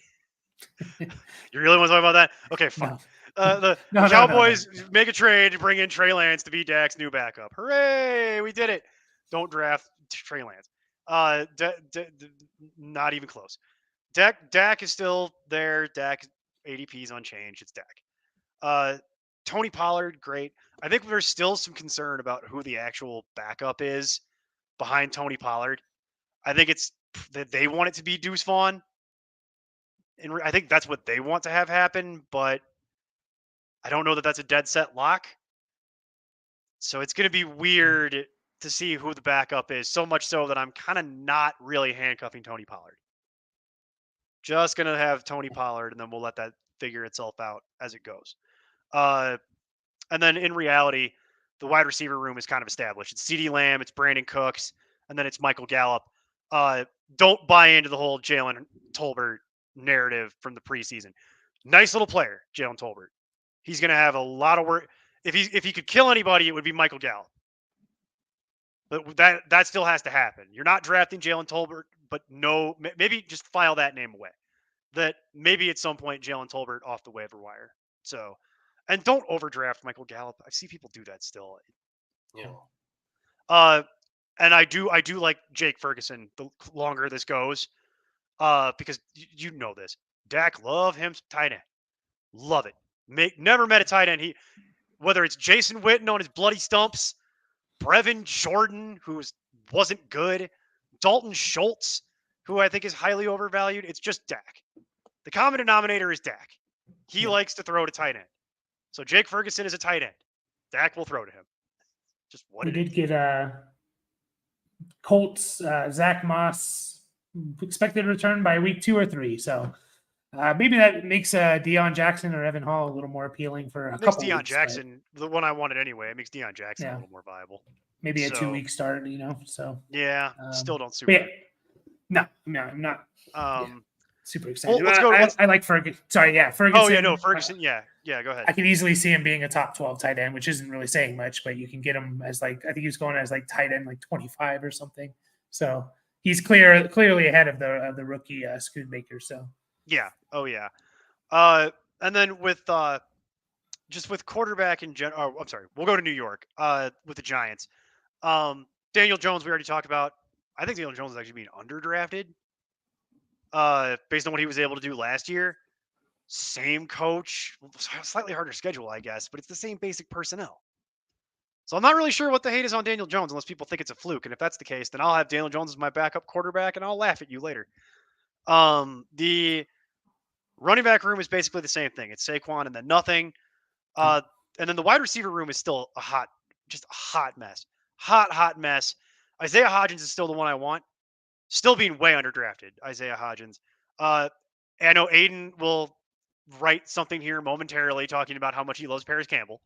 You really want to talk about that? Okay, fine. no, The no, no, no, no. Cowboys make a trade to bring in Trey Lance to be Dak's new backup. Hooray, we did it! Don't draft Trey Lance. Not even close. Dak is still there. Dak ADP is unchanged. It's Dak. Uh, Tony Pollard, great. I think there's still some concern about who the actual backup is behind Tony Pollard. I think it's that they want it to be Deuce Vaughn. And I think that's what they want to have happen, but I don't know that that's a dead set lock. So it's going to be weird to see who the backup is, so much so that I'm kind of not really handcuffing Tony Pollard. Just going to have Tony Pollard, and then we'll let that figure itself out as it goes. And then in reality, the wide receiver room is kind of established. It's CeeDee Lamb, it's Brandon Cooks, and then it's Michael Gallup. Don't buy into the whole Jalen Tolbert narrative from the preseason. Nice little player, Jalen Tolbert. He's going to have a lot of work. If he could kill anybody, it would be Michael Gallup. But that still has to happen. You're not drafting Jalen Tolbert, but no, maybe just file that name away. That maybe at some point Jalen Tolbert off the waiver wire. So, and don't overdraft Michael Gallup. I see people do that still. Yeah. And I do like Jake Ferguson the longer this goes, because you know this. Dak love him tight end, love it. Never met a tight end. Whether it's Jason Witten on his bloody stumps, Brevin Jordan who wasn't good, Dalton Schultz who I think is highly overvalued. It's just Dak. The common denominator is Dak. He likes to throw to tight end. So Jake Ferguson is a tight end. Dak will throw to him. Just what we it did is. get Colts, Zach Moss expected to return by week 2 or 3. So maybe that makes Deion Jackson or Evan Hall a little more appealing for a couple Deion weeks. Jackson, the one I wanted anyway. It makes Deion Jackson a Yeah. little more viable. Maybe a 2-week start, So yeah, still don't super. Yeah, no, I'm not. Super excited. Well, let's go. I like Ferguson. Sorry, yeah, Ferguson. Oh yeah, no, Ferguson. Yeah, go ahead. I can easily see him being a top 12 tight end, which isn't really saying much, but you can get him as I think he's going as tight end 25 or something. So he's clearly ahead of the rookie Schoonmaker. So yeah, oh yeah. And then with just with quarterback in general. Oh, I'm sorry. We'll go to New York. With the Giants. Daniel Jones, we already talked about. I think Daniel Jones is actually being underdrafted. Based on what he was able to do last year. Same coach, slightly harder schedule, I guess, but it's the same basic personnel. So I'm not really sure what the hate is on Daniel Jones unless people think it's a fluke. And if that's the case, then I'll have Daniel Jones as my backup quarterback and I'll laugh at you later. The running back room is basically the same thing. It's Saquon and then nothing. And then the wide receiver room is still just a hot mess. Hot mess. Isaiah Hodgins is still the one I want. Still being way underdrafted, Isaiah Hodgins. I know Aiden will write something here momentarily talking about how much he loves Paris Campbell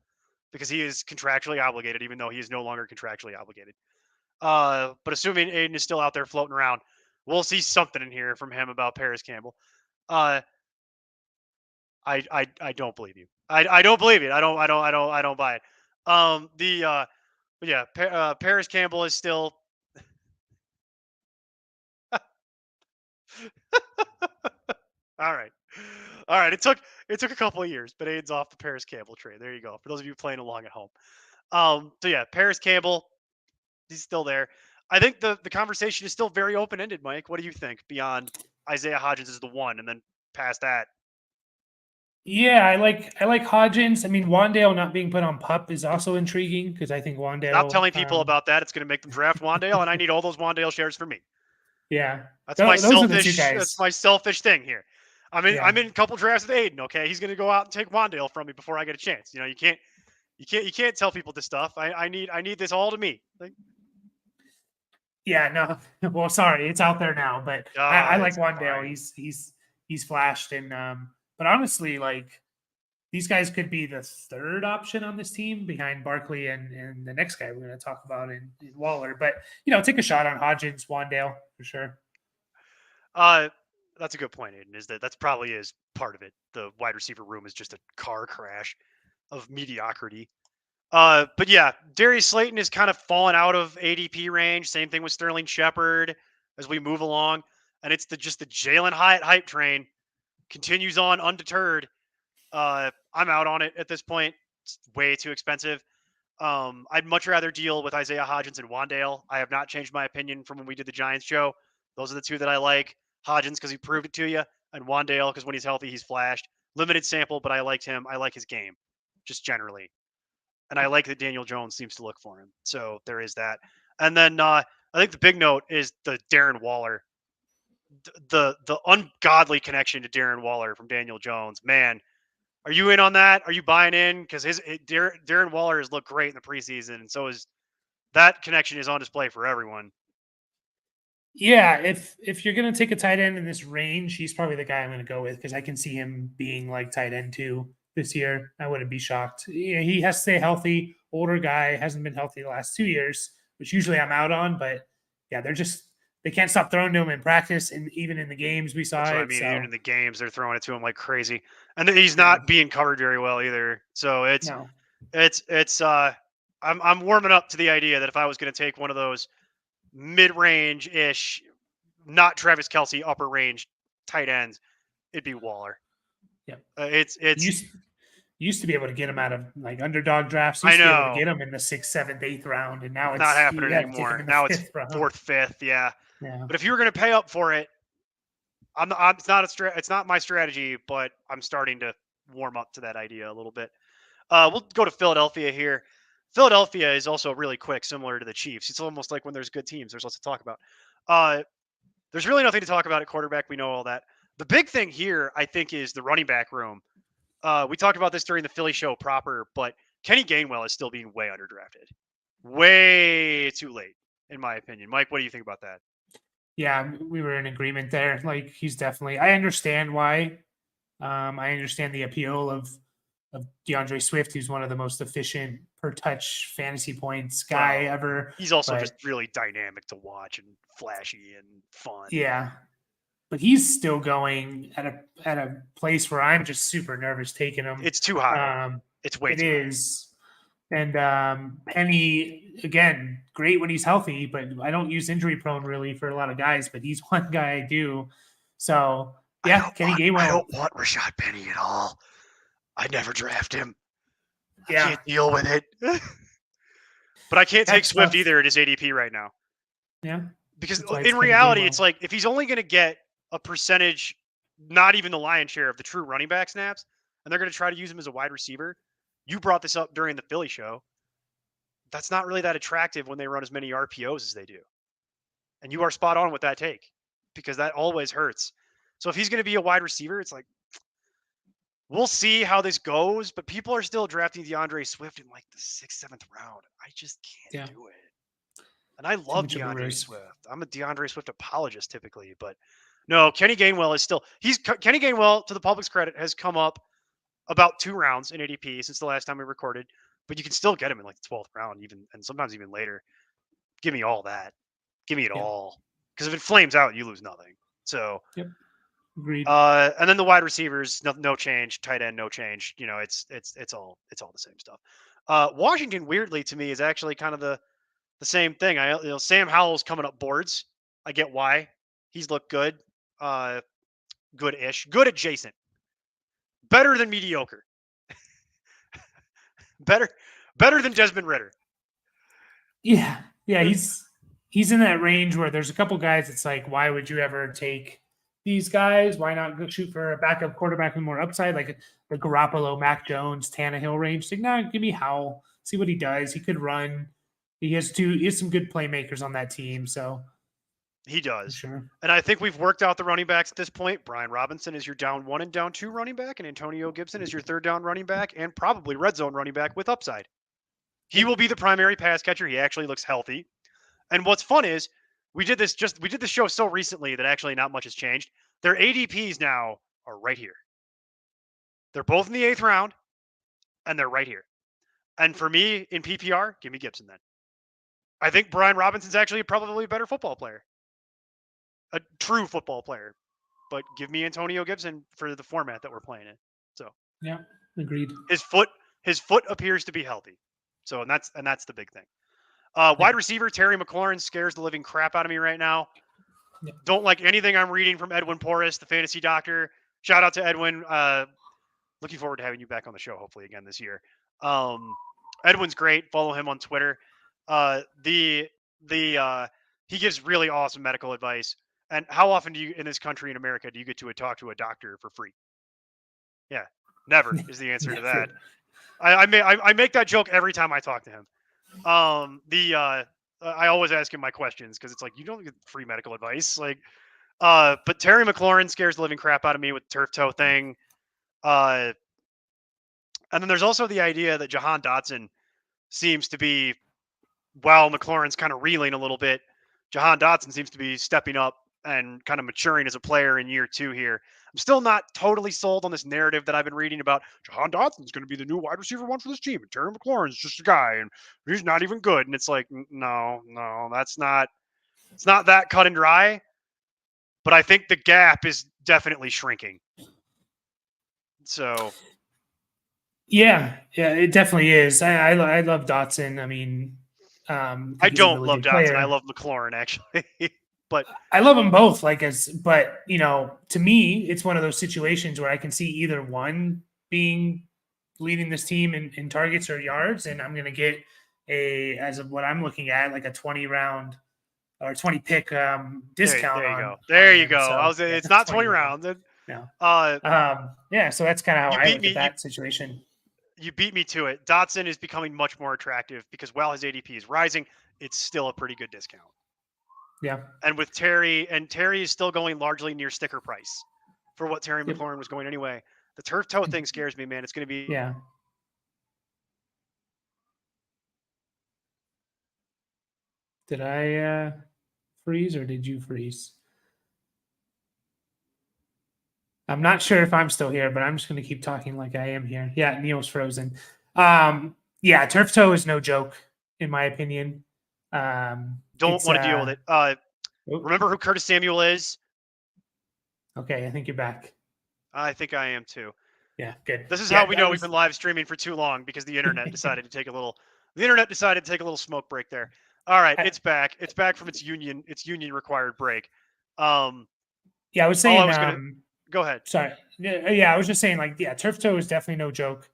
because he is contractually obligated, even though he is no longer contractually obligated. But assuming Aiden is still out there floating around, we'll see something in here from him about Paris Campbell. I don't believe you. I don't believe it. I don't buy it. But yeah, Paris Campbell is still. All right. It took a couple of years, but Aiden's off the Paris Campbell trade. There you go. For those of you playing along at home. So yeah, Paris Campbell, he's still there. I think the conversation is still very open ended, Mike. What do you think beyond Isaiah Hodgins is the one, and then past that, Yeah, I like Hodgins. I mean, Wandale not being put on PUP is also intriguing because I think stop Wandale. telling people about that. It's going to make them draft Wandale, and I need all those Wandale shares for me. Yeah, That's my those are the two selfish. That's guys. my selfish thing here. Yeah, I'm in a couple drafts with Aiden. Okay, he's going to go out and take Wandale from me before I get a chance. You can't tell people this stuff. I need this all to me. Like, yeah. No, well, sorry, it's out there now, but I like it's Wandale. fine. He's flashed, and but honestly, like these guys could be the third option on this team behind Barkley and the next guy we're going to talk about in Waller. But take a shot on Hodgins, Wandale for sure. Uh, that's a good point, Aiden. Is that's probably is part of it. The wide receiver room is just a car crash of mediocrity. But yeah, Darius Slayton is kind of fallen out of ADP range. Same thing with Sterling Shepard as we move along, and it's just the Jalen Hyatt hype train continues on undeterred. I'm out on it at this point. It's way too expensive. I'd much rather deal with Isaiah Hodgins and Wandale. I have not changed my opinion from when we did the Giants show. Those are the two that I like. Hodgins because he proved it to you, and Wandale because when he's healthy, he's flashed. Limited sample, but I liked him. I like his game, just generally, and I like that Daniel Jones seems to look for him. So there is that. And then I think the big note is the Darren Waller, the ungodly connection to Darren Waller from Daniel Jones. Man, are you in on that? Are you buying in? Because Darren Waller has looked great in the preseason, and so is that connection is on display for everyone. Yeah, if you're gonna take a tight end in this range, he's probably the guy I'm gonna go with because I can see him being like tight end 2 this year. I wouldn't be shocked. Yeah, he has to stay healthy. Older guy, hasn't been healthy the last 2 years, which usually I'm out on. But yeah, they can't stop throwing to him in practice and even in the games we saw That's what I it. mean. Even So in the games, they're throwing it to him like crazy, and he's yeah, not being covered very well either. So no, it's I'm warming up to the idea that if I was going to take one of those mid-range ish, not Travis Kelsey upper range tight ends, it'd be Waller. yeah. It's Used to be able to get him out of like underdog drafts. I Used to be able to know get him in the 6th, 7th, 8th round, and now not you happening got to take him anymore. in the Now it's 5th round. fourth, fifth, yeah. Yeah. But if you were going to pay up for it, it's not my strategy, but I'm starting to warm up to that idea a little bit. We'll go to Philadelphia here. Philadelphia is also really quick, similar to the Chiefs. It's almost like when there's good teams, there's lots to talk about. There's really nothing to talk about at quarterback. We know all that. The big thing here, I think, is the running back room. We talked about this during the Philly show proper, but Kenny Gainwell is still being way underdrafted. Way too late, in my opinion. Mike, what do you think about that? Yeah, we were in agreement there. Like he's definitely. I understand why. I understand the appeal of DeAndre Swift, who's one of the most efficient per touch fantasy points guy ever. He's also but, just really dynamic to watch and flashy and fun. Yeah, but he's still going at a place where I'm just super nervous taking him. It's too high. It's way it too is. High. And Penny, again, great when he's healthy, but I don't use injury prone really for a lot of guys, but he's one guy I do. So, yeah, Kenny Gainwell. I don't want Rashad Penny at all. I never draft him. Yeah. I can't deal with it. But I can't take Swift either at his ADP right now. Yeah. Because in reality, it's like if he's only going to get a percentage, not even the lion's share of the true running back snaps, and they're going to try to use him as a wide receiver. You brought this up during the Philly show. That's not really that attractive when they run as many RPOs as they do. And you are spot on with that take because that always hurts. So if he's going to be a wide receiver, it's like, we'll see how this goes, but people are still drafting DeAndre Swift in like the 6th, 7th round. I just can't do it. And I love DeAndre Swift. I'm a DeAndre Swift apologist typically, but no, Kenny Gainwell is still Kenny Gainwell, to the public's credit, has come up about 2 rounds in ADP since the last time we recorded, but you can still get him in like the 12th round, even and sometimes even later. Give me all that. Give me it all. Because if it flames out, you lose nothing. So Agreed. And then the wide receivers, no change. Tight end, no change. It's all the same stuff. Washington, weirdly to me, is actually kind of the same thing. Sam Howell's coming up boards. I get why. He's looked good. Good-ish. Good adjacent. Better than mediocre. better than Desmond Ridder. Yeah, he's in that range where there's a couple guys. It's like, why would you ever take these guys? Why not go shoot for a backup quarterback with more upside, like the Garoppolo, Mac Jones, Tannehill range? Like, no, give me Howell. See what he does. He could run. He has some good playmakers on that team. So he does. sure. And I think we've worked out the running backs at this point. Brian Robinson is your down 1 and down 2 running back, and Antonio Gibson is your third down running back and probably red zone running back with upside. He will be the primary pass catcher. He actually looks healthy. And what's fun is we did this show so recently that actually not much has changed. Their ADPs now are right here. They're both in the 8th round, and they're right here. And for me in PPR, give me Gibson then. I think Brian Robinson's actually probably a better football player, a true football player. But give me Antonio Gibson for the format that we're playing in. So yeah, agreed. His foot appears to be healthy. So and that's the big thing. Wide receiver Terry McLaurin scares the living crap out of me right now. Yeah. Don't like anything I'm reading from Edwin Porras, the fantasy doctor. Shout out to Edwin. Looking forward to having you back on the show, hopefully again this year. Edwin's great. Follow him on Twitter. He gives really awesome medical advice. And how often do you in this country in America do you get to talk to a doctor for free? Yeah, never is the answer to that. I make that joke every time I talk to him. I always ask him my questions because it's like you don't get free medical advice. Like, but Terry McLaurin scares the living crap out of me with the turf toe thing. And then there's also the idea that Jahan Dotson seems to be, while McLaurin's kind of reeling a little bit, Jahan Dotson seems to be stepping up and kind of maturing as a player in year 2 here. I'm still not totally sold on this narrative that I've been reading about Jahan Dotson's going to be the new wide receiver 1 for this team. And Terry McLaurin's just a guy and he's not even good. And it's like, no, it's not that cut and dry. But I think the gap is definitely shrinking. So. Yeah, it definitely is. I love Dotson. I mean, I don't love Dotson. Player. I love McLaurin actually. But I love them both. But to me, it's one of those situations where I can see either one being leading this team in targets or yards, and I'm going to get as of what I'm looking at, like a 20 round or 20 pick discount. There you go. So, it's not 20 rounds. No. So that's kind of how I look at that situation. You beat me to it. Dotson is becoming much more attractive because while his ADP is rising, it's still a pretty good discount. Yeah. And with Terry is still going largely near sticker price for what Terry McLaurin was going anyway. The turf toe thing scares me, man. It's going to be. Yeah. Did I freeze or did you freeze? I'm not sure if I'm still here, but I'm just going to keep talking like I am here. Yeah, Neil's frozen. Turf toe is no joke, in my opinion. Don't want to deal with it. Remember who Curtis Samuel is? Okay, I think you're back. I think I am too. Yeah, good. This is how we know we've been live streaming for too long because the internet decided to take a little. The internet decided to take a little smoke break there. All right, it's back. It's back from its union required break. I was saying. Go ahead. Sorry. Yeah, I was just saying, turf toe is definitely no joke.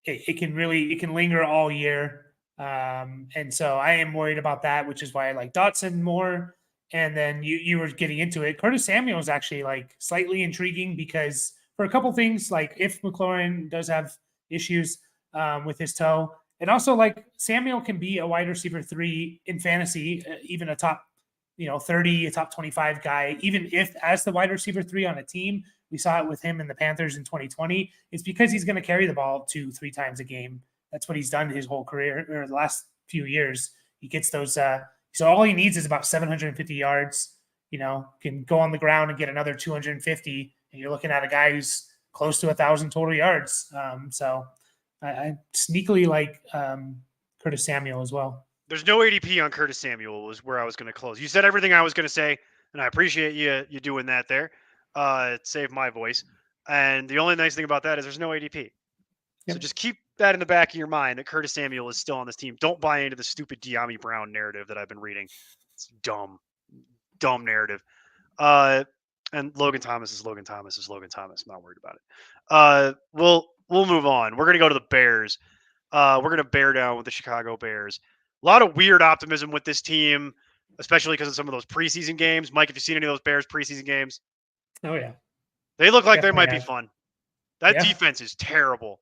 It can linger all year. And so I am worried about that, which is why I like Dotson more. And then you were getting into it. Curtis Samuel is actually slightly intriguing because for a couple things, if McLaurin does have issues with his toe, and also Samuel can be a wide receiver 3 in fantasy, even a top 30, a top 25 guy, even if as the wide receiver 3 on a team. We saw it with him in the Panthers in 2020. It's because he's going to carry the ball 2-3 times a game. That's what he's done his whole career or the last few years. He gets those. So all he needs is about 750 yards, can go on the ground and get another 250. And you're looking at a guy who's close to 1,000 total yards. So I sneakily like Curtis Samuel as well. There's no ADP on Curtis Samuel was where I was going to close. You said everything I was going to say, and I appreciate you doing that there. It saved my voice. And the only nice thing about that is there's no ADP. Yep. So just keep that in the back of your mind that Curtis Samuel is still on this team. Don't buy into the stupid De'Ami Brown narrative that I've been reading. It's dumb narrative. And Logan Thomas is Logan Thomas. I'm not worried about it. We'll move on. We're going to go to the Bears. We're going to bear down with the Chicago Bears. A lot of weird optimism with this team. especially because of some of those preseason games. Mike, if you've seen any of those Bears preseason games, Oh yeah, they look like they definitely might be have. fun. That Yeah. defense is terrible.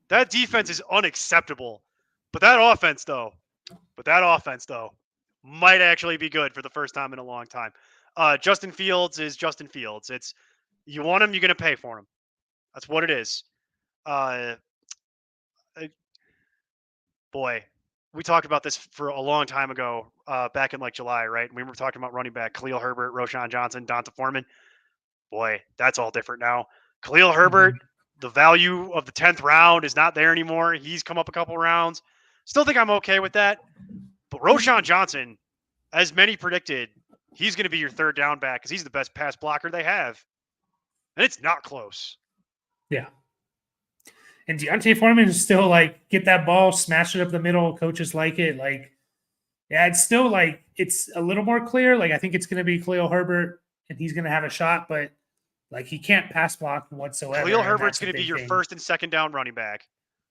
That defense is unacceptable. But that offense, though, might actually be good for the first time in a long time. Justin Fields is Justin Fields. It's you want him, you're going to pay for him. That's what it is. Uh, boy, we talked about this for a long time ago, back in like July, right? We were talking about running back Khalil Herbert, Roshan Johnson, Donta Foreman. Boy, that's all different now. Khalil Herbert, Mhm. the value of the 10th round is not there anymore. He's come up a couple rounds. Still think I'm okay with that. But Roshan Johnson, as many predicted, he's going to be your third down back because he's the best pass blocker they have. And it's not close. Yeah. And Deontay Foreman is still like get that ball, smash it up the middle. Coaches like it. Like, yeah, it's still like it's a little more clear. Like I think it's going to be Khalil Herbert, and he's going to have a shot, but like he can't pass block whatsoever, Khalil and Herbert's that's a going to be big your thing. first and second down running back.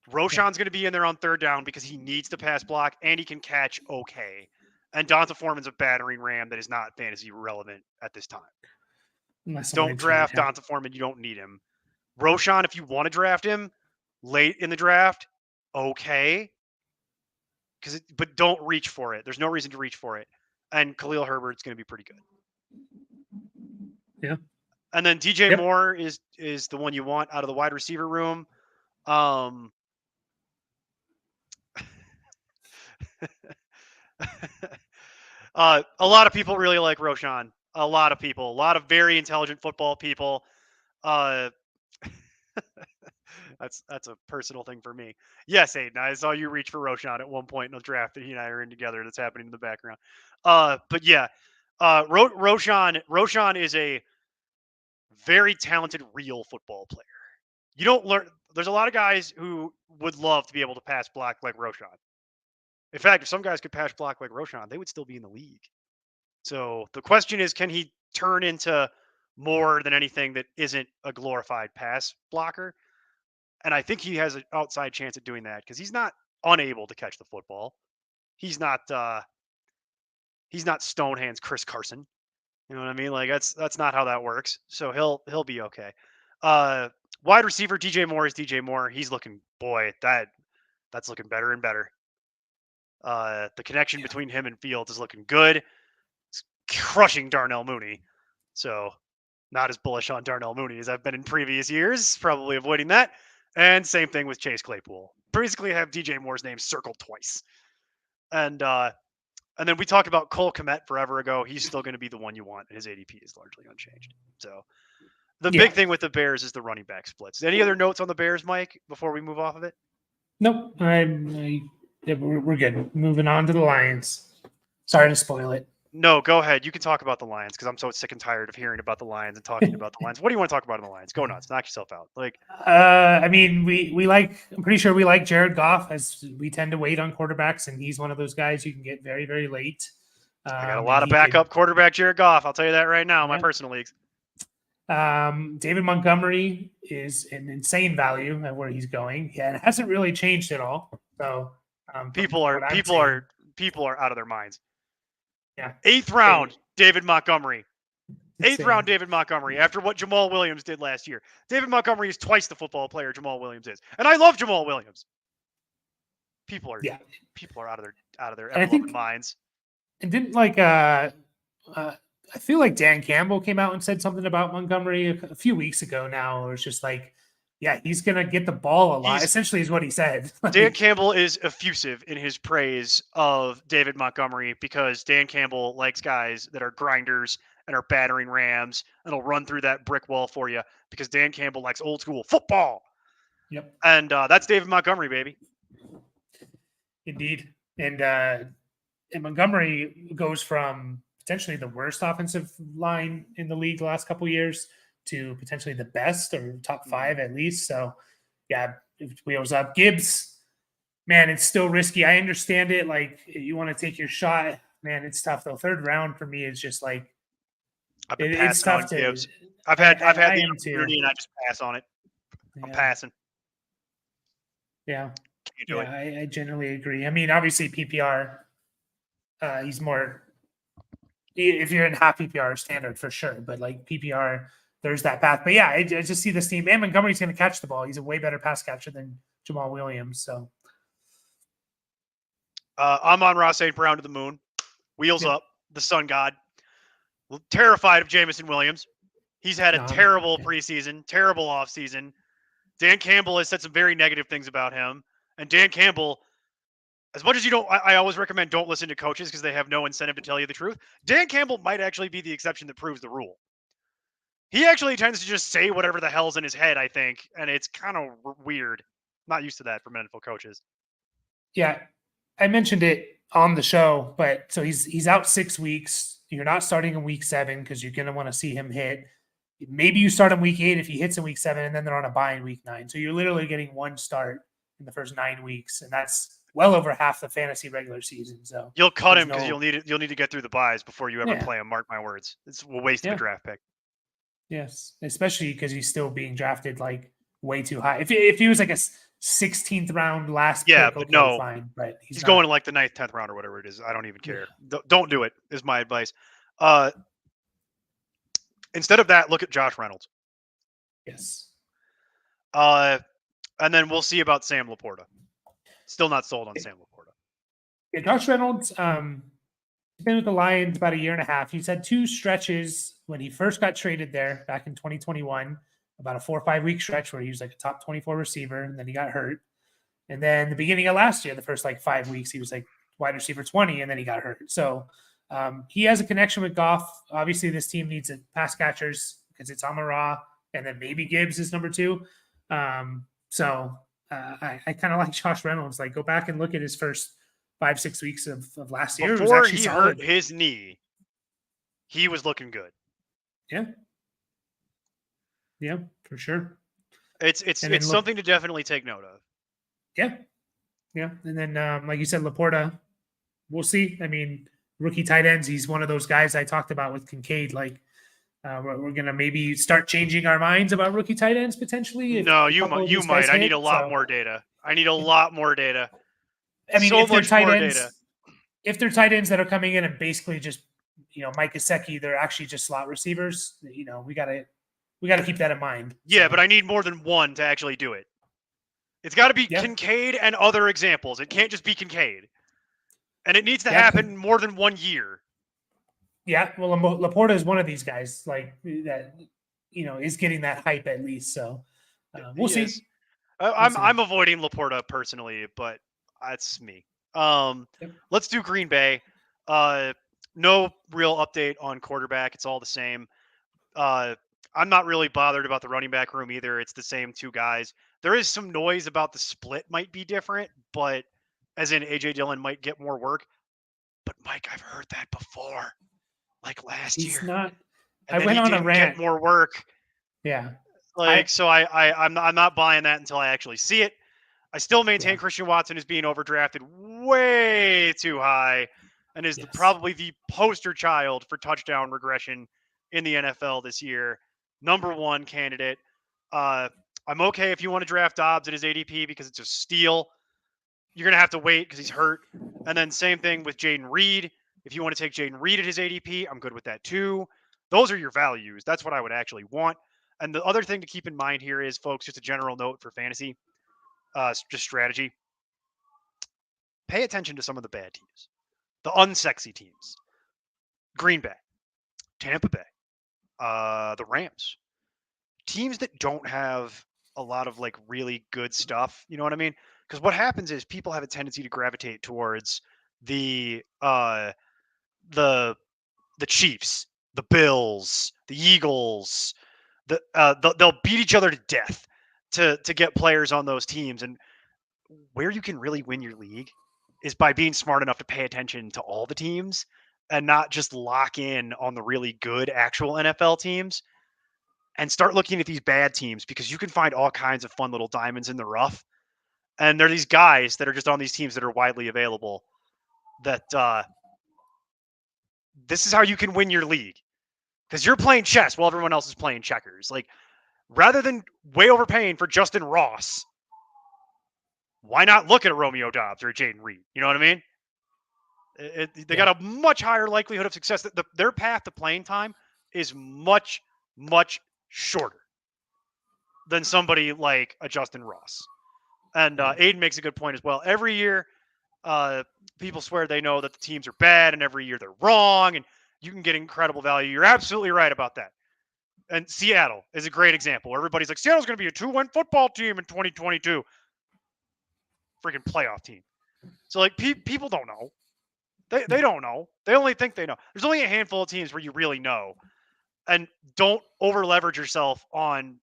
Yeah. Roshan's going to be in there on third down because he needs to pass block and he can catch okay. And Donta Foreman's a battering ram that is not fantasy relevant at this time. Unless somebody Don't trade draft him. Donta Foreman. You don't need him. Roshan, if you want to draft him late in the draft, okay. But don't reach for it. There's no reason to reach for it. And Khalil Herbert's going to be pretty good. Yeah. And then DJ Yep. Moore is the one you want out of the wide receiver room. A lot of people really like Roshan. A lot of very intelligent football people. Uh, that's a personal thing for me. Yes, Aiden, I saw you reach for Roshan at one point in the draft that he and I are in together. That's happening in the background. But yeah, Roshan is a very talented, real football player. You don't learn. There's a lot of guys who would love to be able to pass block like Roshan. In fact, if some guys could pass block like Roshan, they would still be in the league. So the question is, can he turn into more than anything that isn't a glorified pass blocker? And I think he has an outside chance at doing that because he's not unable to catch the football. He's not stone hands Chris Carson. You know what I mean? Like that's not how that works. So he'll be okay. Uh, Wide receiver DJ Moore is DJ Moore. He's looking that's looking better and better. The connection Yeah. between him and Fields is looking good. It's crushing Darnell Mooney. So not as bullish on Darnell Mooney as I've been in previous years, probably avoiding that. And same thing with Chase Claypool. Basically have DJ Moore's name circled twice. And then we talked about Cole Kmet forever ago. He's still going to be the one you want, and his ADP is largely unchanged. So the Yeah. big thing with the Bears is the running back splits. Any other notes on the Bears, Mike, before we move off of it? Nope. Yeah, we're good. Moving on to the Lions. Sorry to spoil it. No, go ahead. You can talk about the Lions because I'm so sick and tired of hearing about the Lions and talking about the Lions. What do you want to talk about in the Lions? Go nuts. Knock yourself out. Like, I mean, we like. I'm pretty sure we like Jared Goff, as we tend to wait on quarterbacks, and he's one of those guys you can get very, very late. I got a And lot of he could. backup quarterback Jared Goff. I'll tell you that right now in my Yeah. personal leagues. David Montgomery is an insane value at where he's going. Yeah, it hasn't really changed at all. So People are out of their minds. Yeah. 8th round, David Montgomery. Eighth Insane. round, David Montgomery, after what Jamal Williams did last year. David Montgomery is twice the football player Jamal Williams is. And I love Jamal Williams. People are out of their ever-loving minds. And didn't I feel like Dan Campbell came out and said something about Montgomery a few weeks ago now. It was just like, yeah, he's going to get the ball a lot, essentially is what he said. Dan Campbell is effusive in his praise of David Montgomery because Dan Campbell likes guys that are grinders and are battering rams and will run through that brick wall for you because Dan Campbell likes old school football. Yep. And that's David Montgomery, baby. Indeed. And Montgomery goes from potentially the worst offensive line in the league the last couple of years to potentially the best or top 5 at least. So, yeah, if wheels up. Gibbs, man, it's still risky. I understand it. Like, you want to take your shot. Man, it's tough, though. 3rd round for me is just like, it's tough to. Gibbs. I've had the opportunity too. and I just pass on it. I'm passing. Yeah. Can't do it. I generally agree. I mean, obviously PPR, He's more if you're in half PPR standard for sure, but like PPR, there's that path. But yeah, I just see this team. And Montgomery's going to catch the ball. He's a way better pass catcher than Jamal Williams. So I'm on Ross St. Brown to the moon. Wheels yep. up, the sun god. Terrified of Jameson Williams. He's had a terrible preseason, terrible offseason. Dan Campbell has said some very negative things about him. And Dan Campbell, as much as you don't, I always recommend don't listen to coaches because they have no incentive to tell you the truth. Dan Campbell might actually be the exception that proves the rule. He actually tends to just say whatever the hell's in his head, I think. And it's kind of weird. Not used to that from NFL coaches. Yeah. I mentioned it on the show, but so he's out 6 weeks. You're not starting in week 7 because you're going to want to see him hit. Maybe you start in week 8 if he hits in week 7, and then they're on a bye in week 9. So you're literally getting one start in the first 9 weeks, and that's well over half the fantasy regular season. So you'll cut him because you'll need to get through the buys before you ever play him. Mark my words, it's a waste of a draft pick. Yes, especially because he's still being drafted like way too high. If he was like a 16th round last pick, but no, fine. But he's going to like the 9th, 10th round or whatever it is. I don't even care. Don't do it. Is my advice. Instead of that, look at Josh Reynolds. Yes. And then we'll see about Sam Laporta. Still not sold on Sam Laporta. Yeah, Josh Reynolds, he's been with the Lions about 1.5 years. He's had 2 stretches when he first got traded there back in 2021, about a 4 or 5 week stretch where he was like a top 24 receiver, and then he got hurt. And then the beginning of last year, the first like 5 weeks, he was like wide receiver 20, and then he got hurt. So he has a connection with Goff. Obviously, this team needs pass catchers because it's Amon-Ra, and then maybe Gibbs is number 2. So I kind of like Josh Reynolds. Like, go back and look at his first 5-6 weeks of last year. Before he hurt his knee, he was looking good. Yeah, for sure. It's something to definitely take note of. Yeah. And then, like you said, Laporta, we'll see. I mean, rookie tight ends, he's one of those guys I talked about with Kincaid. Like, we're going to maybe start changing our minds about rookie tight ends potentially. No, you might. I need a lot more data. I mean, if they're tight ends, if they're tight ends that are coming in and basically just, Mike Gesicki, they're actually just slot receivers. We got to keep that in mind. Yeah, but I need more than one to actually do it. It's got to be Kincaid and other examples. It can't just be Kincaid. And it needs to happen more than 1 year. Yeah, well, Laporta is one of these guys like that, is getting that hype at least. So we'll see. I'm avoiding Laporta personally, but that's me. Let's do Green Bay. No real update on quarterback. It's all the same. I'm not really bothered about the running back room either. It's the same 2 guys. There is some noise about the split might be different, but as in AJ Dillon might get more work. But Mike, I've heard that before. Like last year. Not. I went on a rant. Get more work. Yeah. I'm not buying that until I actually see it. I still maintain Christian Watson is being overdrafted way too high and is probably the poster child for touchdown regression in the NFL this year. Number 1 candidate. I'm okay if you want to draft Dobbs at his ADP because it's a steal. You're going to have to wait because he's hurt. And then same thing with Jaden Reed. If you want to take Jaden Reed at his ADP, I'm good with that too. Those are your values. That's what I would actually want. And the other thing to keep in mind here is, folks, just a general note for fantasy, just strategy. Pay attention to some of the bad teams, the unsexy teams. Green Bay, Tampa Bay, the Rams. Teams that don't have a lot of like really good stuff. You know what I mean? Because what happens is people have a tendency to gravitate towards the Chiefs, the Bills, the Eagles. They'll beat each other to death to get players on those teams. And where you can really win your league is by being smart enough to pay attention to all the teams and not just lock in on the really good actual NFL teams and start looking at these bad teams, because you can find all kinds of fun little diamonds in the rough. And there are these guys that are just on these teams that are widely available that this is how you can win your league, because you're playing chess while everyone else is playing checkers. Like, rather than way overpaying for Justin Ross, why not look at a Romeo Dobbs or a Jaden Reed? You know what I mean? They got a much higher likelihood of success. Their path to playing time is much, much shorter than somebody like a Justin Ross. And Aiden makes a good point as well. Every year, people swear they know that the teams are bad, and every year they're wrong, and you can get incredible value. You're absolutely right about that. And Seattle is a great example. Everybody's like, Seattle's going to be a 2-win football team in 2022. Freaking playoff team. So, like, people don't know. They don't know. They only think they know. There's only a handful of teams where you really know. And don't over leverage yourself on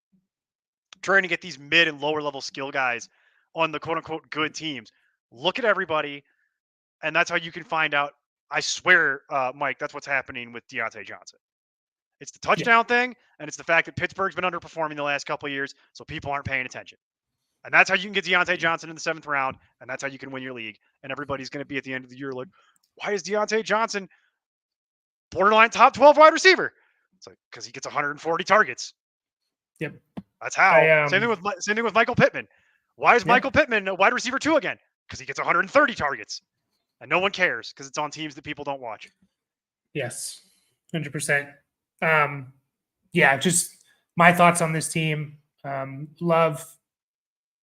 trying to get these mid and lower level skill guys on the quote unquote good teams. Look at everybody, and that's how you can find out. I swear, Mike, that's what's happening with Deontay Johnson. It's the touchdown thing, and it's the fact that Pittsburgh's been underperforming the last couple of years, so people aren't paying attention. And that's how you can get Deontay Johnson in the 7th round, and that's how you can win your league. And everybody's going to be at the end of the year like, why is Deontay Johnson borderline top 12 wide receiver? It's like, because he gets 140 targets. Yep. That's how. Same thing with Michael Pittman. Why is Michael Pittman a wide receiver 2 again? Because he gets 130 targets. And no one cares because it's on teams that people don't watch. Yes, 100%. Just my thoughts on this team. Love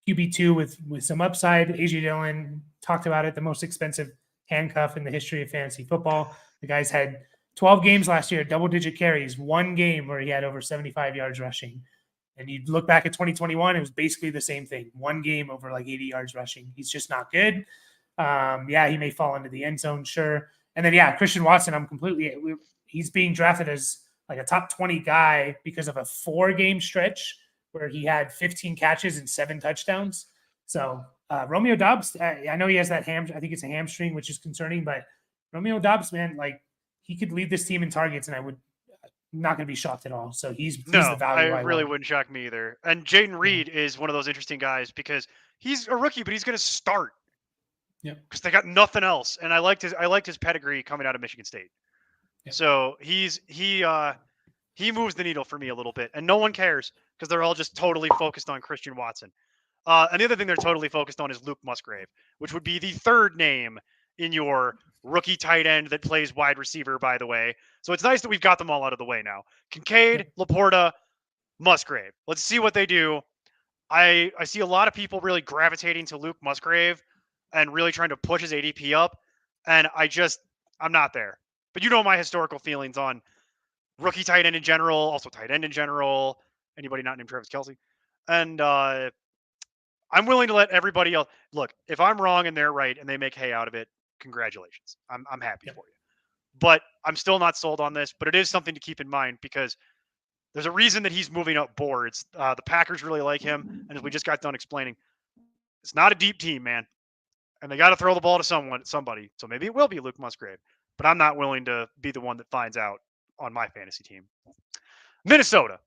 QB2 with some upside. A.J. Dillon talked about it, the most expensive handcuff in the history of fantasy football. The guy's had 12 games last year, double-digit carries, 1 game where he had over 75 yards rushing. And you look back at 2021, it was basically the same thing. 1 game over like 80 yards rushing. He's just not good. He may fall into the end zone, sure. And then, Christian Watson, he's being drafted as like a top 20 guy because of a 4-game stretch where he had 15 catches and 7 touchdowns. So Romeo Doubs, I know he has that I think it's a hamstring, which is concerning, but Romeo Doubs, man, like he could lead this team in targets, and I'm not going to be shocked at all. So he's the value I really wouldn't shock me either. And Jaden Reed is one of those interesting guys because he's a rookie, but he's going to start. Yeah. Because they got nothing else. And I liked his pedigree coming out of Michigan State. Yep. So he moves the needle for me a little bit. And no one cares because they're all just totally focused on Christian Watson. And the other thing they're totally focused on is Luke Musgrave, which would be the 3rd name in your rookie tight end that plays wide receiver, by the way. So it's nice that we've got them all out of the way now. Kincaid, Laporta, Musgrave. Let's see what they do. I see a lot of people really gravitating to Luke Musgrave and really trying to push his ADP up. And I'm not there. But you know my historical feelings on rookie tight end in general, also tight end in general, anybody not named Travis Kelce. And I'm willing to let everybody else look. If I'm wrong and they're right and they make hay out of it, congratulations. I'm happy for you. But I'm still not sold on this. But it is something to keep in mind because there's a reason that he's moving up boards. The Packers really like him. And as we just got done explaining, it's not a deep team, man. And they got to throw the ball to somebody. So maybe it will be Luke Musgrave. But I'm not willing to be the one that finds out on my fantasy team. Minnesota.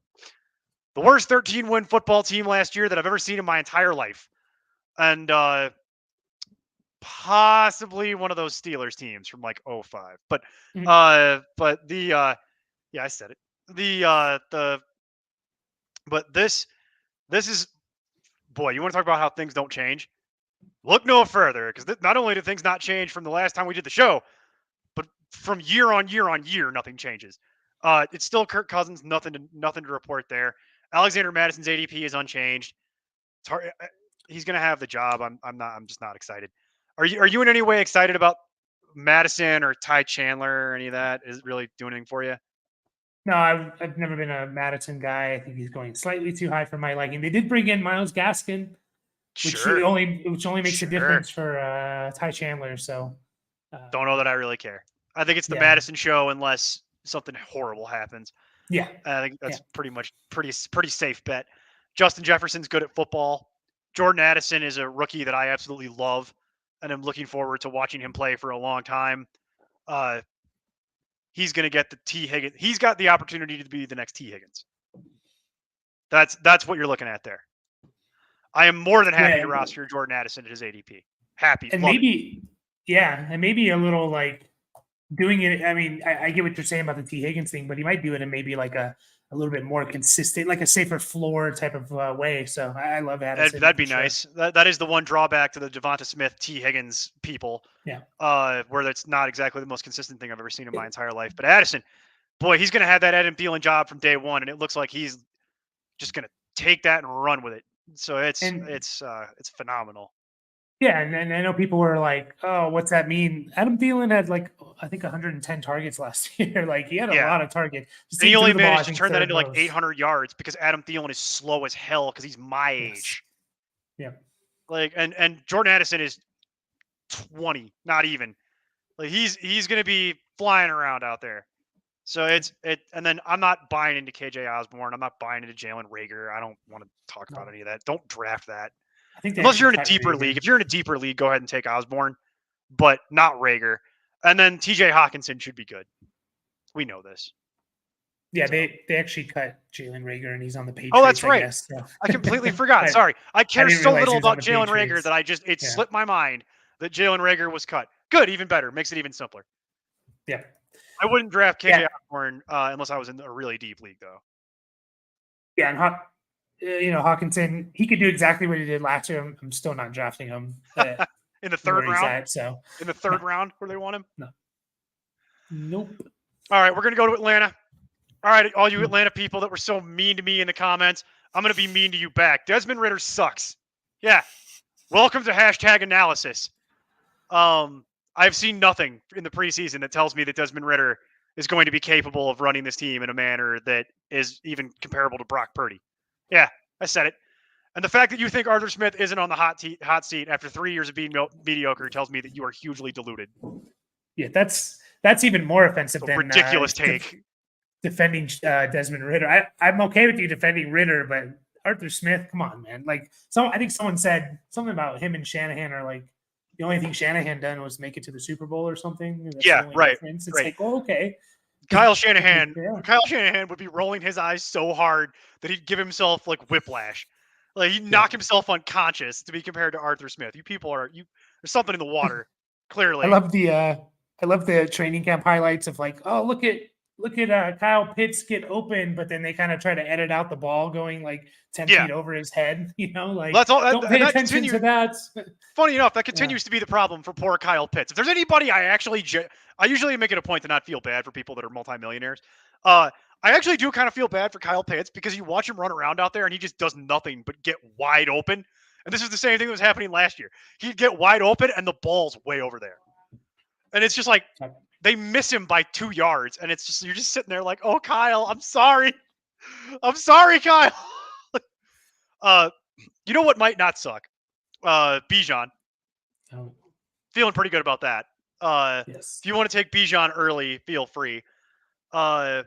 The worst 13-win football team last year that I've ever seen in my entire life. And possibly one of those Steelers teams from like 05. But I said it. But this is, boy, you want to talk about how things don't change? Look no further, because not only do things not change from the last time we did the show, but from year on year, nothing changes. It's still Kirk Cousins, nothing to report there. Alexander Madison's ADP is unchanged. He's going to have the job. I'm just not excited. Are you in any way excited about Madison or Ty Chandler or any of that? Is it really doing anything for you? No, I've never been a Madison guy. I think he's going slightly too high for my liking. They did bring in Myles Gaskin, which only makes a difference for Ty Chandler. So don't know that I really care. I think it's the Madison show unless something horrible happens. Yeah, I think that's pretty safe bet. Justin Jefferson's good at football. Jordan Addison is a rookie that I absolutely love, and I'm looking forward to watching him play for a long time. He's going to get the T. Higgins. He's got the opportunity to be the next T. Higgins. That's what you're looking at there. I am more than happy to roster Jordan Addison at his ADP. Happy. And maybe a little like doing it. I mean, I get what you're saying about the T. Higgins thing, but he might do it in maybe like a a little bit more consistent, like a safer floor type of way. So I love Addison. That'd be nice. That is the one drawback to the Devonta Smith, T. Higgins people. Yeah. Where that's not exactly the most consistent thing I've ever seen in my entire life. But Addison, boy, he's going to have that Adam Thielen job from day one, and it looks like he's just going to take that and run with it. So it's phenomenal. Yeah, and I know people were like, "Oh, what's that mean?" Adam Thielen had like I think 110 targets last year. Like he had a lot of targets. And he only managed to turn that into like 800 yards because Adam Thielen is slow as hell because he's my age. Yeah. Like and Jordan Addison is 20, not even. Like he's going to be flying around out there. So and then I'm not buying into KJ Osborne. I'm not buying into Jalen Reagor. I don't want to talk about any of that. Don't draft that. I think unless you're in a deeper league. If you're in a deeper league, go ahead and take Osborne, but not Reagor. And then TJ Hawkinson should be good. We know this. Yeah, they actually cut Jalen Reagor, and he's on the Patriots. Oh, that's right. I guess, so. I completely forgot. Sorry. I care so little about Jalen Reagor that it slipped my mind that Jalen Reagor was cut. Good, even better. Makes it even simpler. Yeah. I wouldn't draft KJ Osborne unless I was in a really deep league, though. Yeah, and Hawkinson, he could do exactly what he did last year. I'm still not drafting him in the third round. In the third no. round, where they want him. No. Nope. All right, we're gonna go to Atlanta. All right, all you Atlanta people that were so mean to me in the comments, I'm gonna be mean to you back. Desmond Ridder sucks. Yeah. Welcome to #analysis. I've seen nothing in the preseason that tells me that Desmond Ridder is going to be capable of running this team in a manner that is even comparable to Brock Purdy. Yeah, I said it. And the fact that you think Arthur Smith isn't on the hot seat after 3 years of being mediocre tells me that you are hugely deluded. Yeah, that's even more offensive than ridiculous take. Defending Desmond Ridder. I'm okay with you defending Ridder, but Arthur Smith, come on, man. Like, I think someone said something about him and Shanahan are like the only thing Shanahan done was make it to the Super Bowl or something. That's right. Difference. It's like, oh, okay. Kyle Shanahan would be rolling his eyes so hard that he'd give himself like whiplash. Like he'd knock himself unconscious to be compared to Arthur Smith. You people there's something in the water, clearly. I love the training camp highlights of like, oh, look at Kyle Pitts get open, but then they kind of try to edit out the ball going like 10 feet over his head, like that's all, don't pay attention to that. Funny enough, that continues to be the problem for poor Kyle Pitts. If there's anybody I usually make it a point to not feel bad for people that are multimillionaires. I actually do kind of feel bad for Kyle Pitts because you watch him run around out there and he just does nothing but get wide open. And this is the same thing that was happening last year. He'd get wide open and the ball's way over there. And it's just like, they miss him by 2 yards, and it's just you're just sitting there like, "Oh, Kyle, I'm sorry, Kyle." You know what might not suck? Bijan. Oh. Feeling pretty good about that. Yes. If you want to take Bijan early, feel free. Yeah.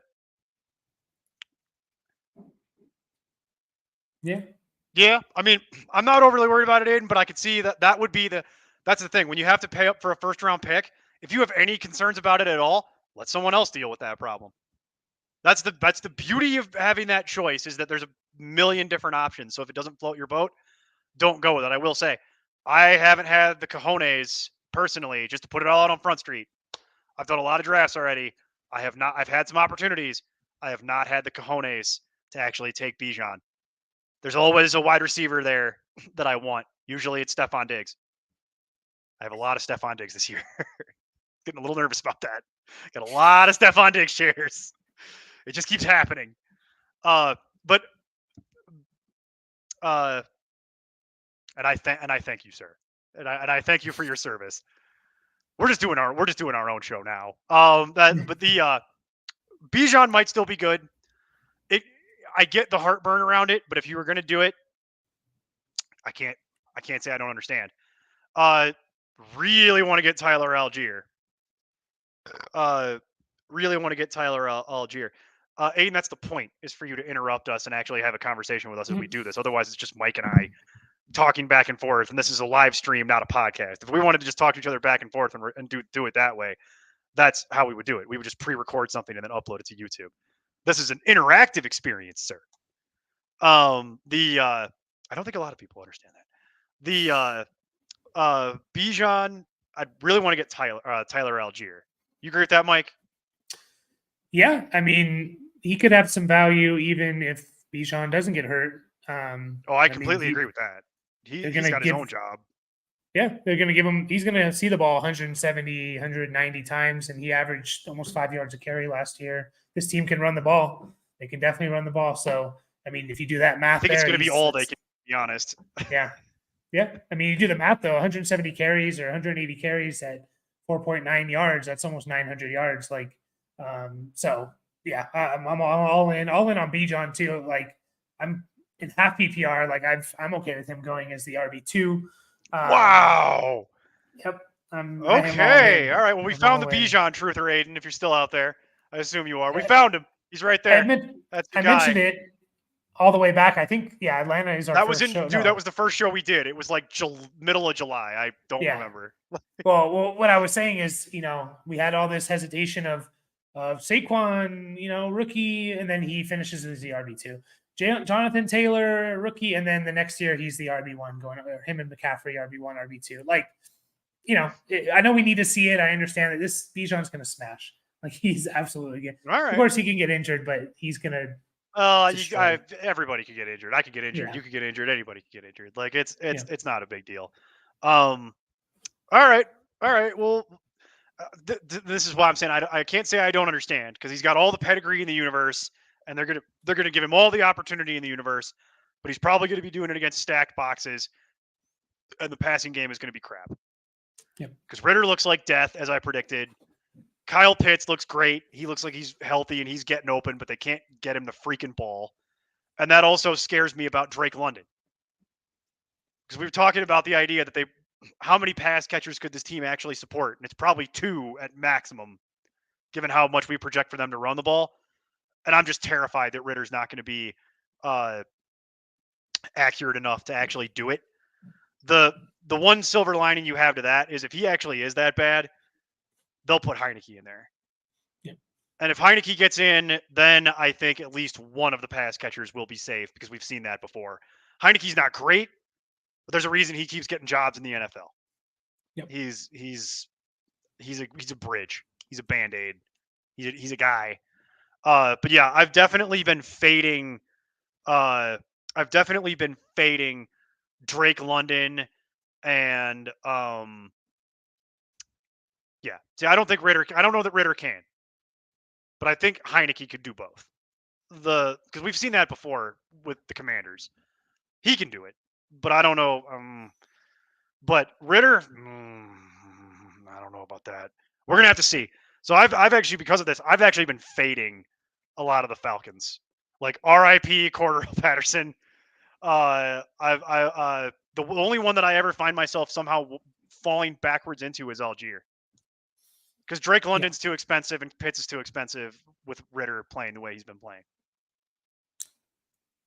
I mean, I'm not overly worried about it, Aiden, but I could see that would be that's the thing when you have to pay up for a first-round pick. If you have any concerns about it at all, let someone else deal with that problem. That's the beauty of having that choice is that there's a million different options. So if it doesn't float your boat, don't go with it. I will say, I haven't had the cojones personally just to put it all out on Front Street. I've done a lot of drafts already. I've had some opportunities. I have not had the cojones to actually take Bijan. There's always a wide receiver there that I want. Usually it's Stephon Diggs. I have a lot of Stephon Diggs this year. Getting a little nervous about that. Got a lot of Stephon Diggs shares. It just keeps happening. And I thank you, sir. And I thank you for your service. We're just doing our own show now. But the Bijan might still be good. I get the heartburn around it, but if you were going to do it, I can't say I don't understand. Really want to get Tyler Algier. Aiden, that's the point, is for you to interrupt us and actually have a conversation with us as we do this. Otherwise, it's just Mike and I talking back and forth, and this is a live stream, not a podcast. If we wanted to just talk to each other back and forth and do it that way, that's how we would do it. We would just pre-record something and then upload it to YouTube. This is an interactive experience, sir. I don't think a lot of people understand that. Bijan, I really want to get Tyler Algier. You agree with that, Mike? Yeah, I mean, he could have some value even if Bijan doesn't get hurt. Oh, I I mean, completely agree with that. they're He's gonna got his own give job. yeah, they're gonna give him. He's gonna see the ball 170, 190 times, and he averaged almost 5 yards a carry last year. This team can run the ball. They can definitely run the ball. So I mean, if you do that I math think it's there, going to be he's all they can. To be honest. yeah. Yeah. I mean, you do the math though, 170 carries or 180 carries at 4.9 yards, that's almost 900 yards. Like, so yeah, I'm all in on Bijan too. Like, I'm in half PPR. Like, I'm okay with him going as the RB2. Um, Wow. yep. I am all Okay. All in. right. Well, we I'm found the all in. Bijan truther, Aiden. If you're still out there, I assume you are. We Yeah, found him. He's right I, there. meant, That's the I guy. mentioned it all the way back. I think, yeah, Atlanta is our That was first in, show. dude. That No, was the first show we did. It was like middle of July. I don't yeah. remember. Well, what I was saying is, we had all this hesitation of Saquon, rookie, and then he finishes as the RB2. Jonathan Taylor, rookie, and then the next year he's the RB1 going, or him and McCaffrey RB1, RB2. Like, I know we need to see it. I understand that this Bijan's going to smash. Like, he's absolutely good. All Of right. course, he can get injured, but he's going to destroy. Everybody could get injured. I could get injured. Yeah, You could get injured. Anybody could get injured. Like yeah, it's not a big deal. Um. All right. All right. Well, this is why I'm saying I can't say I don't understand because he's got all the pedigree in the universe, and they're gonna give him all the opportunity in the universe, but he's probably gonna be doing it against stacked boxes, and the passing game is gonna be crap. yep, Because Ritter looks like death, as I predicted. Kyle Pitts looks great. He looks like he's healthy and he's getting open, but they can't get him the freaking ball. And that also scares me about Drake London. Because we were talking about the idea that how many pass catchers could this team actually support? And it's probably two at maximum, given how much we project for them to run the ball. And I'm just terrified that Ritter's not going to be uh, accurate enough to actually do it. The one silver lining you have to that is if he actually is that bad, they'll put Heineke in there. yep, And if Heineke gets in, then I think at least one of the pass catchers will be safe because we've seen that before. Heineke's not great, but there's a reason he keeps getting jobs in the NFL. yep. He's a bridge. He's a band-aid. He's a guy. But yeah, I've definitely been fading. I've definitely been fading Drake London and yeah. See, I don't think Ritter. I don't know that Ritter can, but I think Heineke could do both. Because we've seen that before with the Commanders. He can do it, but I don't know. But Ritter, I don't know about that. We're gonna have to see. So I've actually because of this, I've actually been fading a lot of the Falcons, like R.I.P. Cordero Patterson. The only one that I ever find myself somehow falling backwards into is Algier, because Drake Yeah. London's too expensive and Pitts is too expensive with Ritter playing the way he's been playing.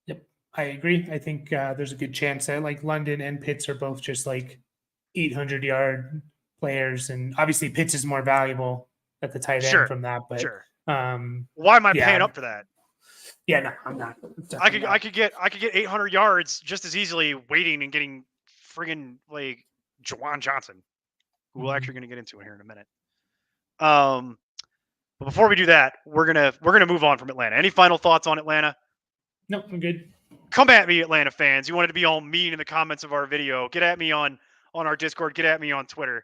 Yep, I agree. I think there's a good chance that like London and Pitts are both just like 800-yard players, and obviously Pitts is more valuable at the tight end Sure, from that. But sure. Why am I paying yeah, up for that? yeah, no, I'm not. I could get 800 yards just as easily waiting and getting friggin' like Jawan Johnson, who we're actually going to get into here in a minute. But before we do that, we're gonna move on from Atlanta. Any final thoughts on Atlanta? No, I'm good. Come at me, Atlanta fans. You wanted to be all mean in the comments of our video. Get at me on our Discord. Get at me on Twitter.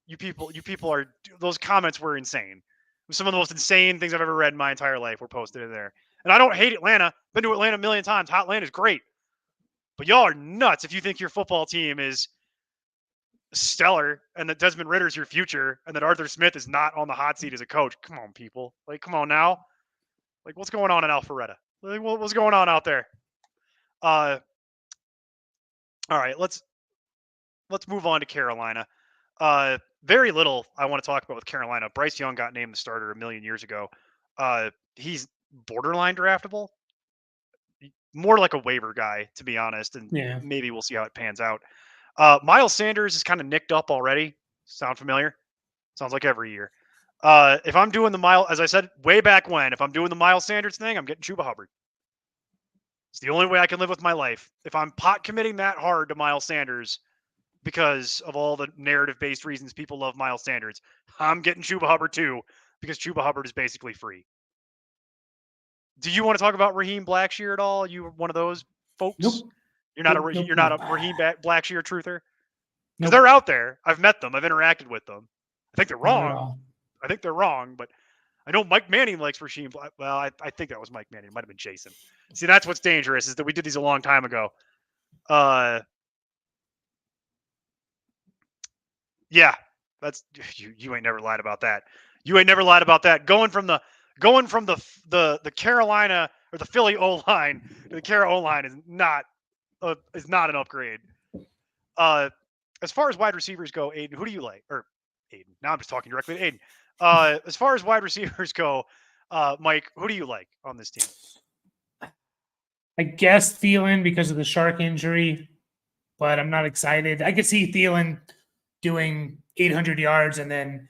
You people are those comments were insane. Some of the most insane things I've ever read in my entire life were posted in there. And I don't hate Atlanta. Been to Atlanta a million times. Hotland is great. But y'all are nuts if you think your football team is stellar and that Desmond Ritter is your future and that Arthur Smith is not on the hot seat as a coach. Come on, people. Like, come on now. Like, what's going on in Alpharetta? Like, what's going on out there? All right, let's move on to Carolina. Very little I want to talk about with Carolina. Bryce Young got named the starter a million years ago. He's borderline draftable, more like a waiver guy, to be honest, and Yeah, maybe we'll see how it pans out. Miles Sanders is kind of nicked up already. Sound familiar? Sounds like every year. If I'm doing as I said way back when, if I'm doing the Miles Sanders thing, I'm getting Chuba Hubbard. It's the only way I can live with my life. If I'm pot committing that hard to Miles Sanders because of all the narrative-based reasons people love Miles Sanders, I'm getting Chuba Hubbard too because Chuba Hubbard is basically free. Do you want to talk about Raheem Blackshear at all? You one of those folks? Nope. You're not Nope. you're Nope. not a Nope. Raheem Blackshear truther because they're Nope. out there. I've met them. I've interacted with them. I think they're Not at wrong. all. I think they're wrong, but I know Mike Manning likes Raheem. Well, I think that was Mike Manning. It might have been Jason. See, that's what's dangerous is that we did these a long time ago. Yeah, that's you ain't never lied about that. You ain't never lied about that. Going from the Carolina or the Philly O line to the Carolina O line is not an upgrade. As far as wide receivers go, Aiden, who do you like? Or Aiden, now I'm just talking directly to Aiden. As far as wide receivers go, Mike, who do you like on this team? I guess Thielen because of the shark injury, but I'm not excited. I could see Thielen doing 800 yards and then,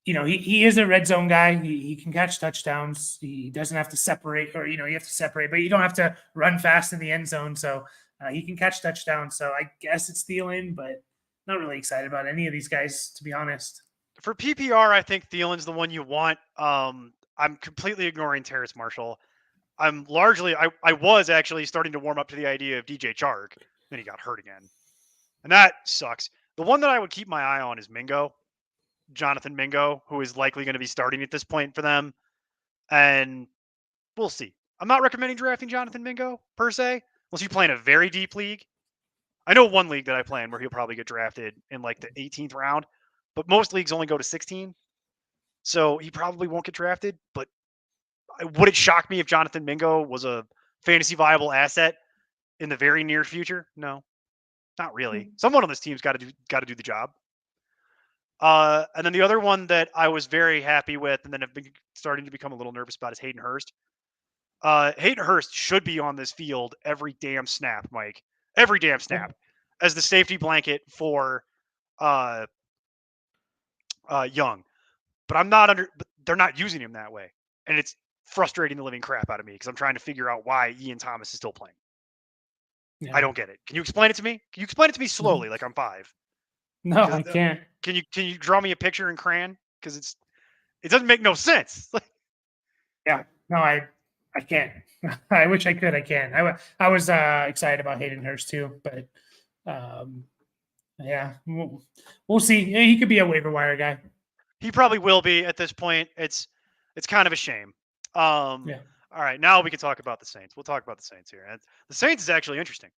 he is a red zone guy. He can catch touchdowns. He doesn't have to separate or, you have to separate, but you don't have to run fast in the end zone. So he can catch touchdowns. So I guess it's Thielen, but not really excited about any of these guys, to be honest. For PPR, I think Thielen's the one you want. I'm completely ignoring Terrace Marshall. I was actually starting to warm up to the idea of DJ Chark. Then he got hurt again. And that sucks. The one that I would keep my eye on is Mingo, Jonathan Mingo, who is likely going to be starting at this point for them. And we'll see. I'm not recommending drafting Jonathan Mingo per se, unless you play in a very deep league. I know one league that I play in where he'll probably get drafted in like the 18th round, but most leagues only go to 16. So he probably won't get drafted, but would it shock me if Jonathan Mingo was a fantasy viable asset in the very near future? No, not really. Someone on this team's got to do the job. And then the other one that I was very happy with, and then have been starting to become a little nervous about, is Hayden Hurst. Hayden Hurst should be on this field every damn snap, Mike. Every damn snap, as the safety blanket for Young. But but they're not using him that way, and it's frustrating the living crap out of me because I'm trying to figure out why Ian Thomas is still playing. Yeah. I don't get it. Can you explain it to me? Can you explain it to me slowly, like I'm 5? No, I can't. Can you draw me a picture in crayon? Because it doesn't make no sense. Yeah, no, I can't. I wish I could. I can't. I was excited about Hayden Hurst too, but yeah, we'll see. He could be a waiver wire guy. He probably will be at this point. It's kind of a shame. Yeah. All right, now we can talk about the Saints. We'll talk about the Saints here. And the Saints is actually interesting.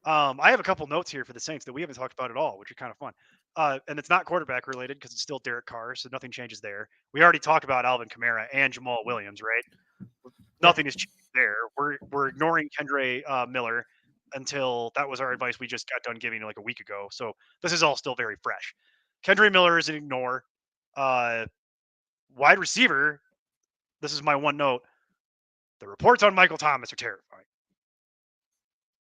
I have a couple notes here for the Saints that we haven't talked about at all, which are kind of fun. And it's not quarterback related because it's still Derek Carr, so nothing changes there. We already talked about Alvin Kamara and Jamal Williams, right? Nothing has changed there. We're ignoring Kendre Miller until that was our advice we just got done giving like a week ago. So this is all still very fresh. Kendre Miller is an ignore. Wide receiver, this is my one note. The reports on Michael Thomas are terrifying.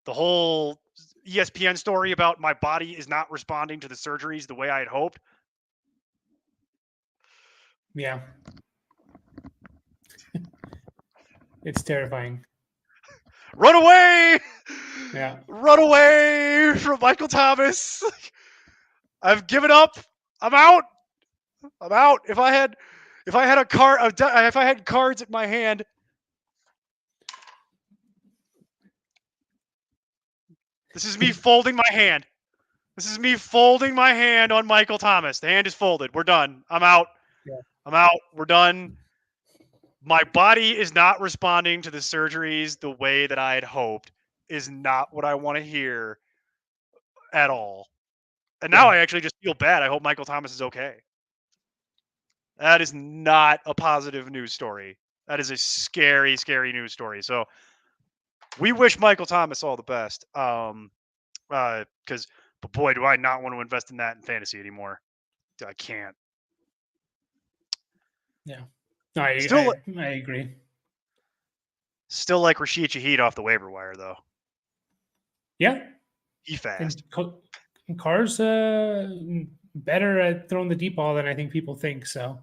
The whole ESPN story about my body is not responding to the surgeries the way I had hoped. Yeah. It's terrifying. Run away! Yeah. Run away from Michael Thomas. I've given up. I'm out. If I had cards at my hand, this is me folding my hand. This is me folding my hand on Michael Thomas. The hand is folded. We're done. I'm out. Yeah. I'm out. We're done. My body is not responding to the surgeries the way that I had hoped. Is not what I want to hear at all. And now I actually just feel bad. I hope Michael Thomas is okay. That is not a positive news story. That is a scary, scary news story. So we wish Michael Thomas all the best. But boy, do I not want to invest in that in fantasy anymore. I can't. Yeah. No, I agree. Still like Rashid Shaheed off the waiver wire, though. Yeah. He fast. And Carr's better at throwing the deep ball than I think people think. So,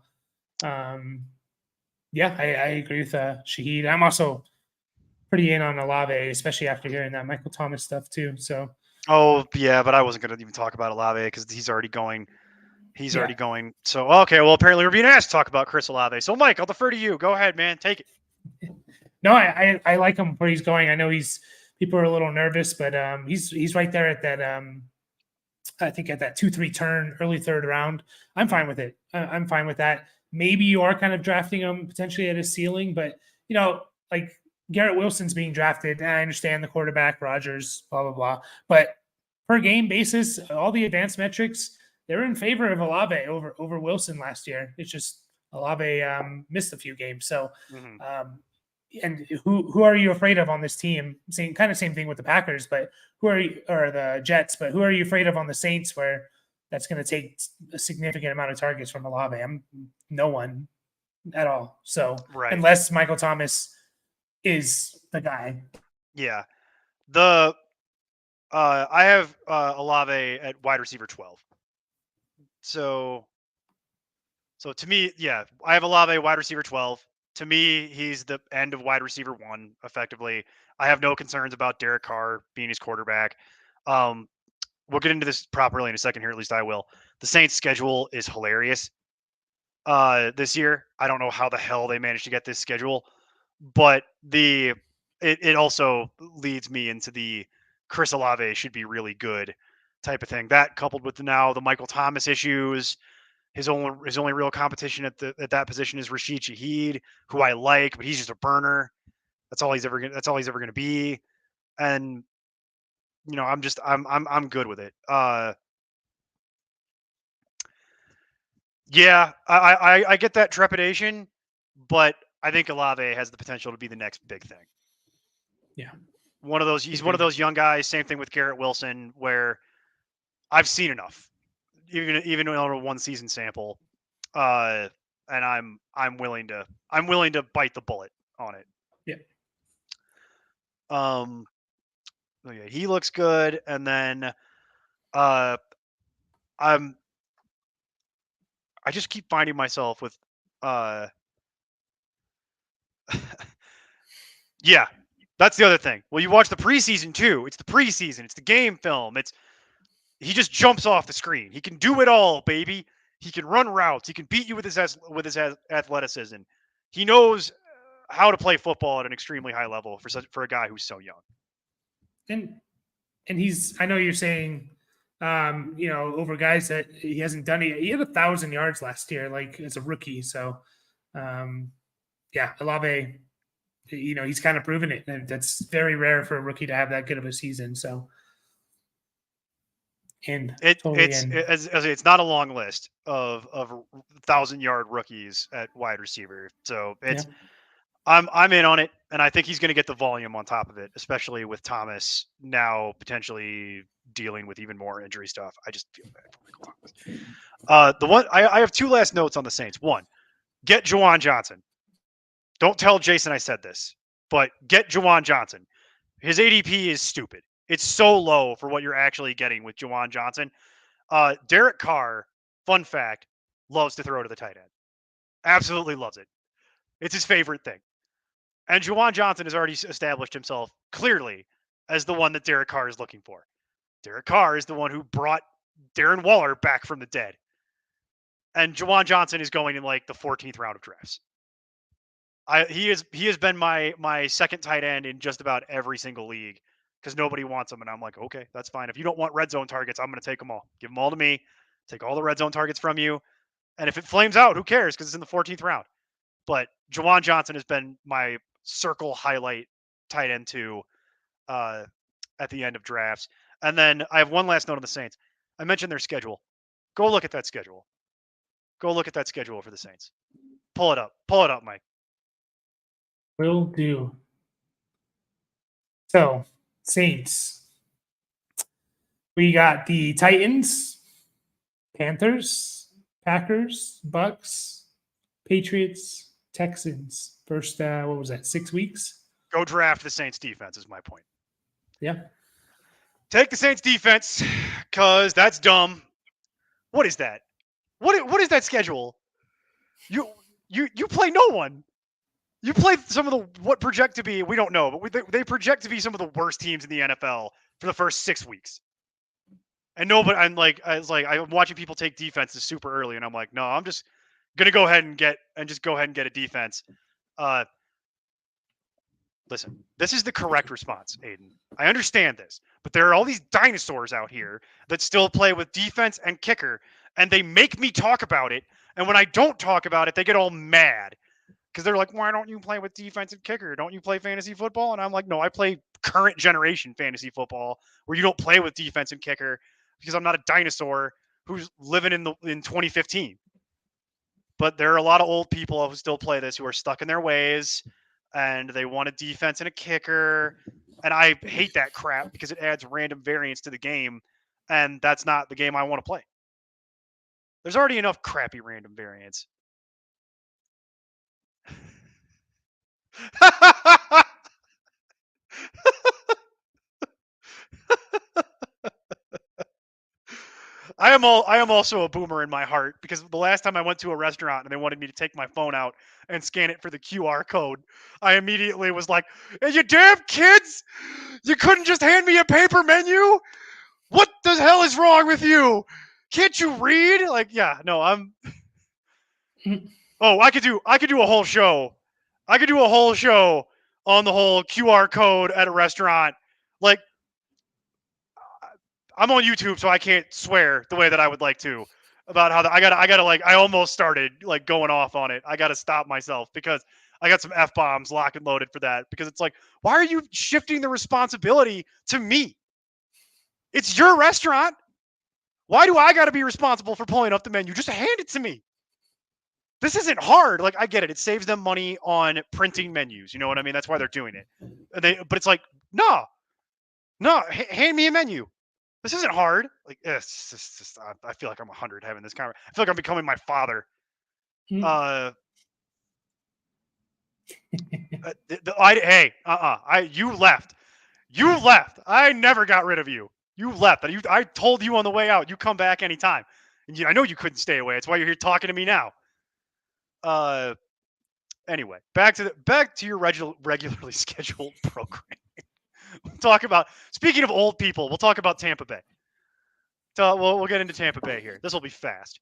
yeah, I agree with Shaheed. I'm also pretty in on Olave, especially after hearing that Michael Thomas stuff too. So. Oh yeah, but I wasn't going to even talk about Olave because he's already going. Already going. So okay, well apparently we're being asked to talk about Chris Olave. So Mike, I'll defer to you. Go ahead, man. Take it. No, I like him where he's going. I know people are a little nervous, but he's right there at that I think at that 2-3 turn, early third round. I'm fine with it. I'm fine with that. Maybe you are kind of drafting him potentially at a ceiling, but like Garrett Wilson's being drafted. And I understand the quarterback, Rodgers, blah blah blah. But per game basis, all the advanced metrics, they're in favor of Olave over Wilson last year. It's just Olave missed a few games. So Mm-hmm. and who are you afraid of on this team? Same thing with the Packers, but who are you, or the Jets? But who are you afraid of on the Saints? Where that's going to take a significant amount of targets from Olave. I'm no one at all. So Right. unless Michael Thomas is the guy. Yeah. The I have Olave at wide receiver 12. So to me, yeah, I have Olave wide receiver 12. To me, he's the end of wide receiver 1 effectively. I have no concerns about Derek Carr being his quarterback. Um, we'll get into this properly in a second here, at least I will. The Saints schedule is hilarious this year. I don't know how the hell they managed to get this schedule, but it also leads me into the Chris Olave should be really good type of thing. That coupled with now the Michael Thomas issues, his only real competition at that position is Rashid Shaheed, who I like, but he's just a burner. That's all he's ever gonna be. And I'm good with it. Yeah, I get that trepidation, but I think Olave has the potential to be the next big thing. Yeah, He's one of those young guys. Same thing with Garrett Wilson, where I've seen enough, even on a 1 season sample, and I'm willing to bite the bullet on it. yeah. Yeah, he looks good, and then uh, I'm I just keep finding myself with uh, yeah, that's the other thing. Well, you watch the preseason too. It's the preseason. It's the game film. He just jumps off the screen. He can do it all, baby. He can run routes. He can beat you with his athleticism. He knows how to play football at an extremely high level for a guy who's so young. And I know you're saying over guys that he hasn't done it. He had 1,000 yards last year, like as a rookie. So yeah, Olave, he's kind of proven it. And that's very rare for a rookie to have that good of a season. So it's not a long list of 1,000-yard rookies at wide receiver. So I'm in on it, and I think he's going to get the volume on top of it, especially with Thomas now potentially dealing with even more injury stuff. I just feel bad for Michael Thomas. The one I have 2 last notes on the Saints. One, get Juwan Johnson. Don't tell Jason I said this, but get Juwan Johnson. His ADP is stupid. It's so low for what you're actually getting with Juwan Johnson. Derek Carr, fun fact, loves to throw to the tight end. Absolutely loves it. It's his favorite thing. And Juwan Johnson has already established himself clearly as the one that Derek Carr is looking for. Derek Carr is the one who brought Darren Waller back from the dead. And Juwan Johnson is going in like the 14th round of drafts. He has been my second tight end in just about every single league because nobody wants him. And I'm like, okay, that's fine. If you don't want red zone targets, I'm going to take them all. Give them all to me. Take all the red zone targets from you. And if it flames out, who cares? Because it's in the 14th round. But Juwan Johnson has been my circle highlight tight end 2 at the end of drafts. And then I have one last note on the Saints. I mentioned their schedule. Go look at that schedule. Go look at that schedule for the Saints. Pull it up. Pull it up, Mike. Will do. So, Saints. We got the Titans, Panthers, Packers, Bucks, Patriots, Texans. First, what was that, 6 weeks? Go draft the Saints defense is my point. Yeah. Take the Saints defense because that's dumb. What is that? What is that schedule? You play no one. You play some of the what project to be, we don't know, but they project to be some of the worst teams in the NFL for the first 6 weeks. And nobody, I'm watching people take defenses super early, and I'm like, no, I'm just gonna go ahead and get a defense. listen, this is the correct response, Aiden. I understand this, but there are all these dinosaurs out here that still play with defense and kicker, and they make me talk about it. And when I don't talk about it, they get all mad because they're like, why don't you play with defense and kicker? Don't you play fantasy football? And I'm like, no, I play current generation fantasy football where you don't play with defense and kicker because I'm not a dinosaur who's living in 2015. But there are a lot of old people who still play this who are stuck in their ways and they want a defense and a kicker. And I hate that crap because it adds random variance to the game. And that's not the game I want to play. There's already enough crappy random variance. I am also a boomer in my heart because the last time I went to a restaurant and they wanted me to take my phone out and scan it for the QR code, I immediately was like, hey, you damn kids! You couldn't just hand me a paper menu? What the hell is wrong with you? Can't you read? Like, yeah, no, I'm Oh, I could do a whole show. I could do a whole show on the whole QR code at a restaurant. Like, I'm on YouTube, so I can't swear the way that I would like to about how I gotta like I almost started like going off on it. I gotta stop myself because I got some F-bombs locked and loaded for that because it's like, why are you shifting the responsibility to me? It's your restaurant. Why do I gotta be responsible for pulling up the menu? Just hand it to me. This isn't hard. Like, I get it. It saves them money on printing menus. You know what I mean? That's why they're doing it. But it's like, no, hand me a menu. This isn't hard. Like, it's just I feel like I'm 100 having this conversation. I feel like I'm becoming my father. You left. You left. I never got rid of you. You left. I told you on the way out, you come back anytime. And I know you couldn't stay away. That's why you're here talking to me now. Anyway, back to your regularly scheduled programming. We'll talk about, speaking of old people, we'll talk about Tampa Bay. So we'll get into Tampa Bay here. This will be fast.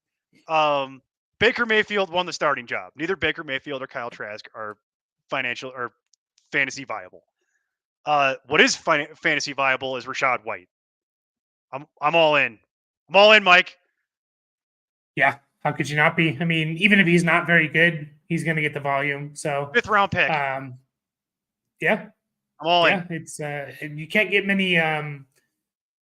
Baker Mayfield won the starting job. Neither Baker Mayfield or Kyle Trask are financial or fantasy viable. What is fantasy viable is Rachaad White. I'm all in. I'm all in, Mike. Yeah. How could you not be? I mean, even if he's not very good, he's going to get the volume. So 5th round pick. Yeah. I'm all in. It's you can't get many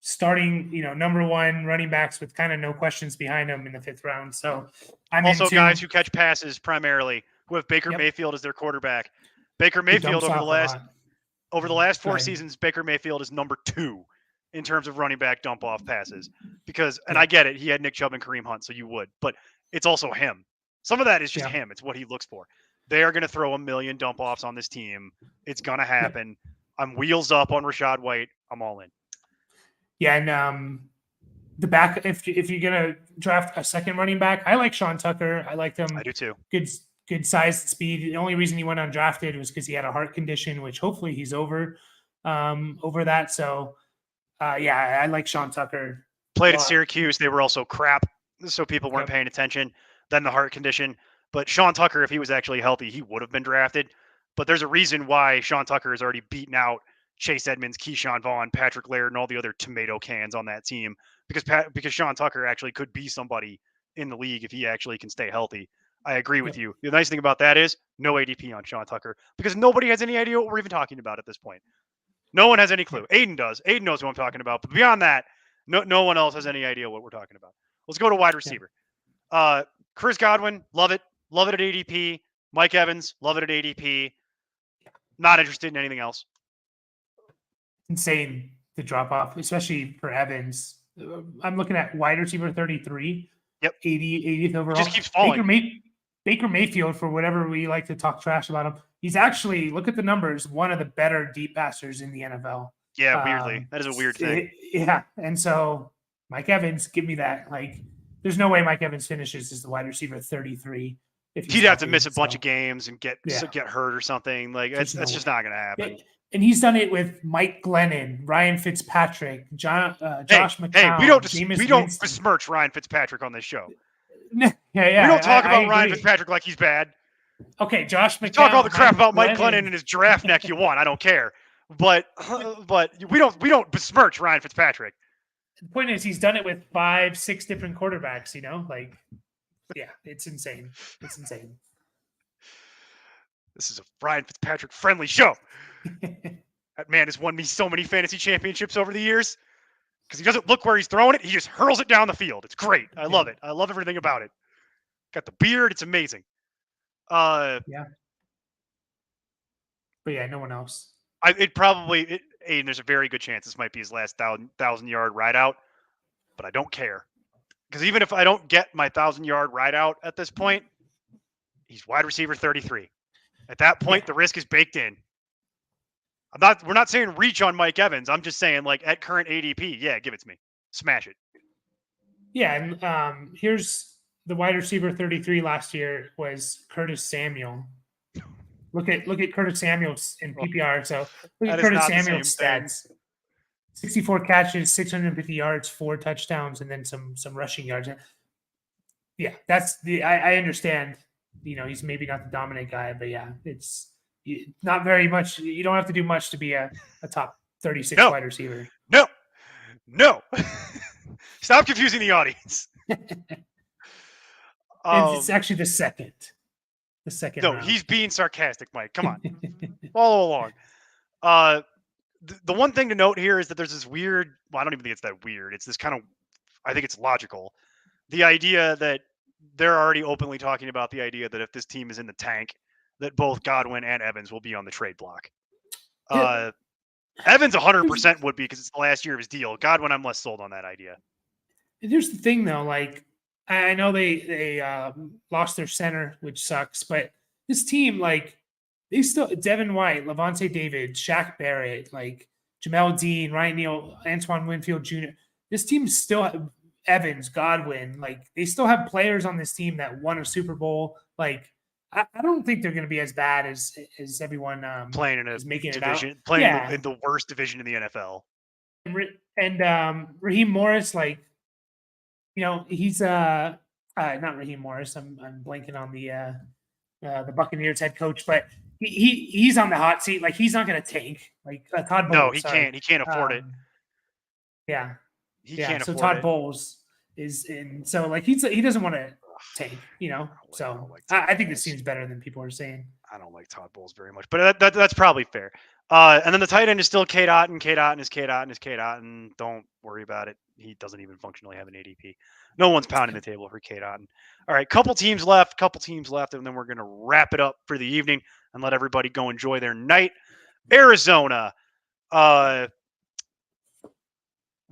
starting, number one running backs with kind of no questions behind them in the 5th round. So I'm also guys who catch passes primarily, who have Baker Mayfield as their quarterback. Baker Mayfield over the last 4 seasons, Baker Mayfield is number 2 in terms of running back dump off passes because, and I get it, he had Nick Chubb and Kareem Hunt, so you would, but it's also him. Some of that is just him. It's what he looks for. They are going to throw a million dump offs on this team. It's going to happen. I'm wheels up on Rachaad White. I'm all in. Yeah. And the back, if you're going to draft a second running back, I like Sean Tucker. I liked him. I do too. Good size and speed. The only reason he went undrafted was because he had a heart condition, which hopefully he's over that. So I like Sean Tucker. Played at Syracuse. They were also crap, so people weren't paying attention. Then the heart condition. But Sean Tucker, if he was actually healthy, he would have been drafted. But there's a reason why Sean Tucker has already beaten out Chase Edmonds, Keyshawn Vaughn, Patrick Laird, and all the other tomato cans on that team because Sean Tucker actually could be somebody in the league if he actually can stay healthy. I agree with you. The nice thing about that is no ADP on Sean Tucker because nobody has any idea what we're even talking about at this point. No one has any clue. Aiden does. Aiden knows who I'm talking about. But beyond that, no one else has any idea what we're talking about. Let's go to wide receiver. Chris Godwin, love it. Love it at ADP. Mike Evans, love it at ADP. Not interested in anything else. Insane the drop off, especially for Evans. I'm looking at wide receiver 33. Yep. 80th overall. Just keeps falling. Baker Mayfield, for whatever we like to talk trash about him, he's actually, look at the numbers, one of the better deep passers in the NFL. Yeah, weirdly. That is a weird thing. Yeah. And so Mike Evans, give me that. Like, there's no way Mike Evans finishes as the wide receiver 33. He'd have to miss a bunch of games and get hurt or something. Like, that's just not going to happen. And he's done it with Mike Glennon, Ryan Fitzpatrick, Josh McCown. Hey, we don't besmirch Ryan Fitzpatrick on this show. Yeah. We don't talk about Ryan Fitzpatrick like he's bad. Okay, Josh You talk all the McCown, crap Mike about Mike Glennon Glennon. and his giraffe neck you want. I don't care. But we don't besmirch Ryan Fitzpatrick. The point is, he's done it with 5-6 different quarterbacks. Like, yeah, it's insane. It's insane. This is a Ryan Fitzpatrick friendly show. That man has won me so many fantasy championships over the years because he doesn't look where he's throwing it. He just hurls it down the field. It's great. I love it. I love everything about it. Got the beard. It's amazing. Yeah. But yeah, no one else. And there's a very good chance this might be his last 1,000-yard ride out, but I don't care. Because even if I don't get my 1,000-yard ride out at this point, he's wide receiver 33. At that point, the risk is baked in. We're not saying reach on Mike Evans. I'm just saying, like, at current ADP, yeah, give it to me. Smash it. Yeah, and here's the wide receiver 33 last year was Curtis Samuel. Look at Curtis Samuel in PPR. So look at Curtis Samuel's stats. 64 catches, 650 yards, 4 touchdowns, and then some rushing yards. Yeah, that's I understand. He's maybe not the dominant guy, but yeah, it's not very much. You don't have to do much to be a top 36 wide receiver. No. Stop confusing the audience. It's actually the second. The second. No, round. He's being sarcastic, Mike. Come on. Follow along. The one thing to note here is that there's this weird, well, I don't even think it's that weird. It's this kind of, I think it's logical. The idea that they're already openly talking about the idea that if this team is in the tank, that both Godwin and Evans will be on the trade block. Evans 100% would be because it's the last year of his deal. Godwin, I'm less sold on that idea. And here's the thing, though. Like, I know they lost their center, which sucks, but this team, like, they still Devin White, Levante David, Shaq Barrett, like Jamel Dean, Ryan Neal, Antoine Winfield Jr. This team still Evans, Godwin, like they still have players on this team that won a Super Bowl. Like, I don't think they're going to be as bad as everyone playing in a is making division, it out. playing in the worst division in the NFL. And Raheem Morris, like, he's not Raheem Morris. I'm blanking on the Buccaneers head coach, but he's on the hot seat. Like, he's not going to tank. Like Todd Bowles. No, he can't. He can't afford it. Yeah, he can't afford it. So Todd it. Bowles is in. So like he doesn't want to tank. So I think this seems better than people are saying. I don't like Todd Bowles very much, but that's probably fair. And then the tight end is still K. Otten. K. Otten is K. Otten is K. Otten. Don't worry about it. He doesn't even functionally have an ADP. No one's pounding the table for K. Otten. All right, couple teams left, and then we're going to wrap it up for the evening and let everybody go enjoy their night. Arizona. We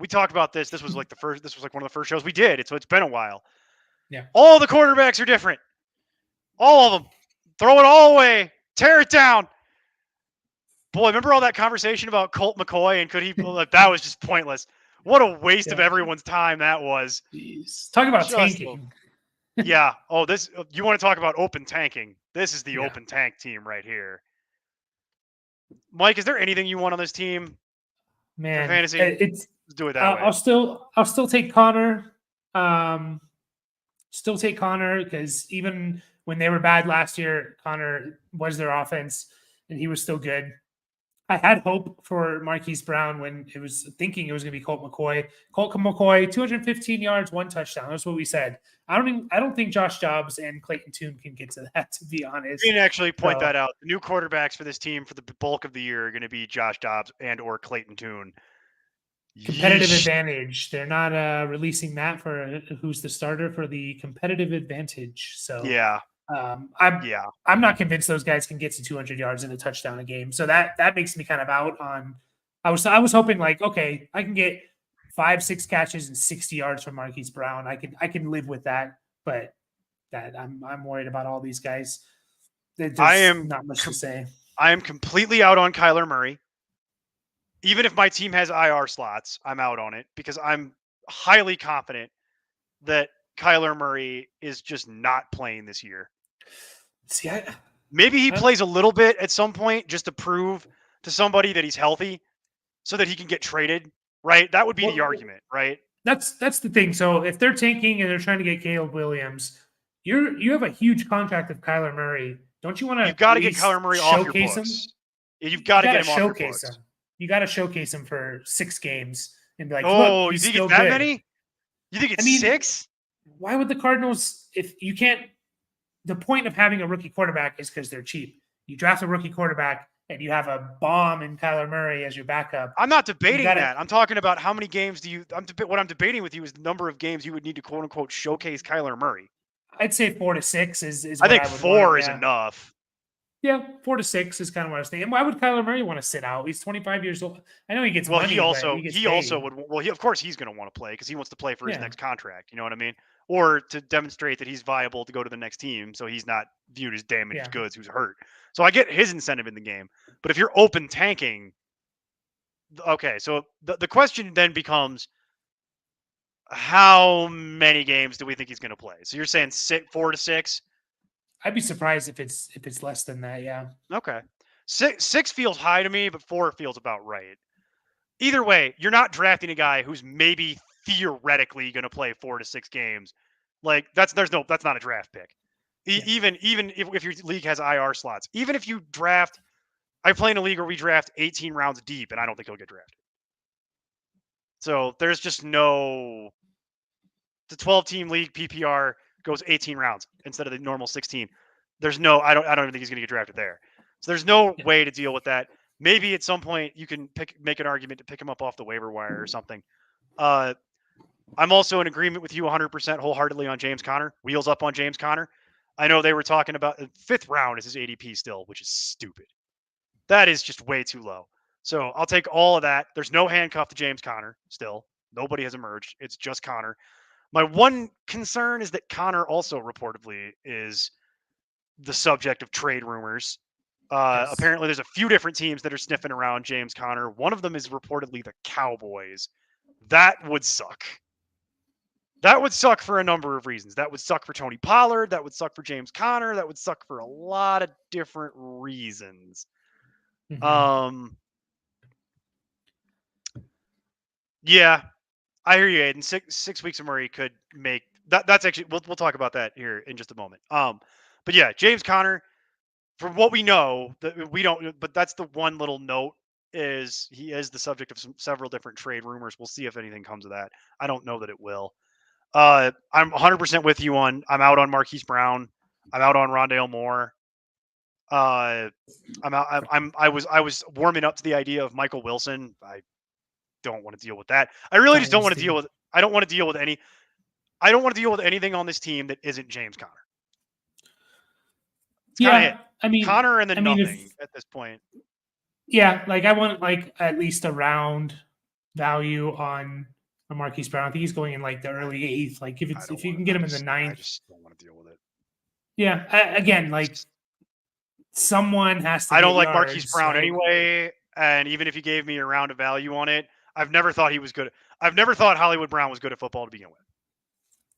talked about this. This was like one of the first shows we did. It's been a while. Yeah. All the quarterbacks are different. All of them. Throw it all away. Tear it down. Boy, remember all that conversation about Colt McCoy and could he? That was just pointless. What a waste of everyone's time that was. Jeez. Talk about tanking. Yeah. Oh, you want to talk about open tanking? This is the open tank team right here. Mike, is there anything you want on this team? Man, for fantasy? Let's do it that way. I'll still take Connor. Still take Connor because even when they were bad last year, Connor was their offense and he was still good. I had hope for Marquise Brown when it was thinking it was going to be Colt McCoy. Colt McCoy, 215 yards, 1 touchdown. That's what we said. I don't think Josh Dobbs and Clayton Tune can get to that, to be honest. You can actually point that out. The new quarterbacks for this team for the bulk of the year are going to be Josh Dobbs and or Clayton Tune. Competitive advantage. They're not releasing that for who's the starter for the competitive advantage. So yeah. I'm not convinced those guys can get to 200 yards and a touchdown a game. So that makes me kind of out on. I was hoping like, okay, I can get 5-6 catches and 60 yards from Marquise Brown. I can live with that, but that I'm worried about all these guys. I am not much to say. I am completely out on Kyler Murray. Even if my team has IR slots, I'm out on it because I'm highly confident that Kyler Murray is just not playing this year. See, maybe he plays a little bit at some point just to prove to somebody that he's healthy so that he can get traded, right? That would be the argument, right? That's the thing. So if they're tanking and they're trying to get Caleb Williams, you have a huge contract of Kyler Murray Don't you want to You've got at to get least Kyler Murray off your showcase him? books. You've got to get him off your Showcase books. him. You got to showcase him for 6 games and be like, Oh, look, you he's think still it's that good. many? You think it's I mean, 6? Why would the Cardinals, if you can't, the point of having a rookie quarterback is because they're cheap. You draft a rookie quarterback and you have a bomb in Kyler Murray as your backup. I'm not debating that. I'm talking about how many games do you, what I'm debating with you is the number of games you would need to quote unquote showcase Kyler Murray. I'd say 4 to 6 is I what think I would 4 want. is enough. Yeah, 4 to 6 is kind of what I was thinking. And why would Kyler Murray want to sit out? He's 25 years old. I know he gets money, but he gets paid. Of course he's going to want to play because he wants to play for his next contract. You know what I mean? Or to demonstrate that he's viable to go to the next team, so he's not viewed as damaged goods who's hurt. So I get his incentive in the game. But if you're open tanking, okay, so the question then becomes, how many games do we think he's going to play? So you're saying 4 to 6? I'd be surprised if it's less than that. Yeah. Okay. 6 feels high to me, but 4 feels about right. Either way, you're not drafting a guy who's maybe theoretically going to play 4 to 6 games. Like that's not a draft pick. Even if your league has IR slots, even if you draft, I play in a league where we draft 18 rounds deep, and I don't think he'll get drafted. So there's just no. The 12-team league PPR goes 18 rounds instead of the normal 16. There's no. I don't even think he's going to get drafted there. So there's no way to deal with that. Maybe at some point you can make an argument to pick him up off the waiver wire or something. I'm also in agreement with you 100% wholeheartedly on James Conner. Wheels up on James Conner. I know they were talking about the 5th round is his ADP still, which is stupid. That is just way too low. So I'll take all of that. There's no handcuff to James Conner still. Nobody has emerged. It's just Conner. My one concern is that Conner also reportedly is the subject of trade rumors. Apparently, there's a few different teams that are sniffing around James Conner. One of them is reportedly the Cowboys. That would suck. That would suck for a number of reasons. That would suck for Tony Pollard. That would suck for James Conner. That would suck for a lot of different reasons. Mm-hmm. Yeah, I hear you, Aiden. 6 weeks of Murray could make that. That's actually we'll talk about that here in just a moment. But yeah, James Conner. From what we know, that we don't, but that's the one little note is he is the subject of several different trade rumors. We'll see if anything comes of that. I don't know that it will. I'm 100% with you on. I'm out on Marquise Brown. I'm out on Rondale Moore. I'm out. I was warming up to the idea of Michael Wilson. I don't want to deal with that. I really just don't want to deal with. I don't want to deal with any. I don't want to deal with anything on this team that isn't James Conner. Yeah, I mean Conner and then nothing at this point. Yeah, like I want like at least a round value on Marquise Brown. I think he's going in like the early 8th. Like if you can get him in the 9th, I just don't want to deal with it. Yeah, again, like someone has to. I don't like Marquise Brown anyway, and even if you gave me a round of value on it, I've never thought he was good. I've never thought Hollywood Brown was good at football to begin with.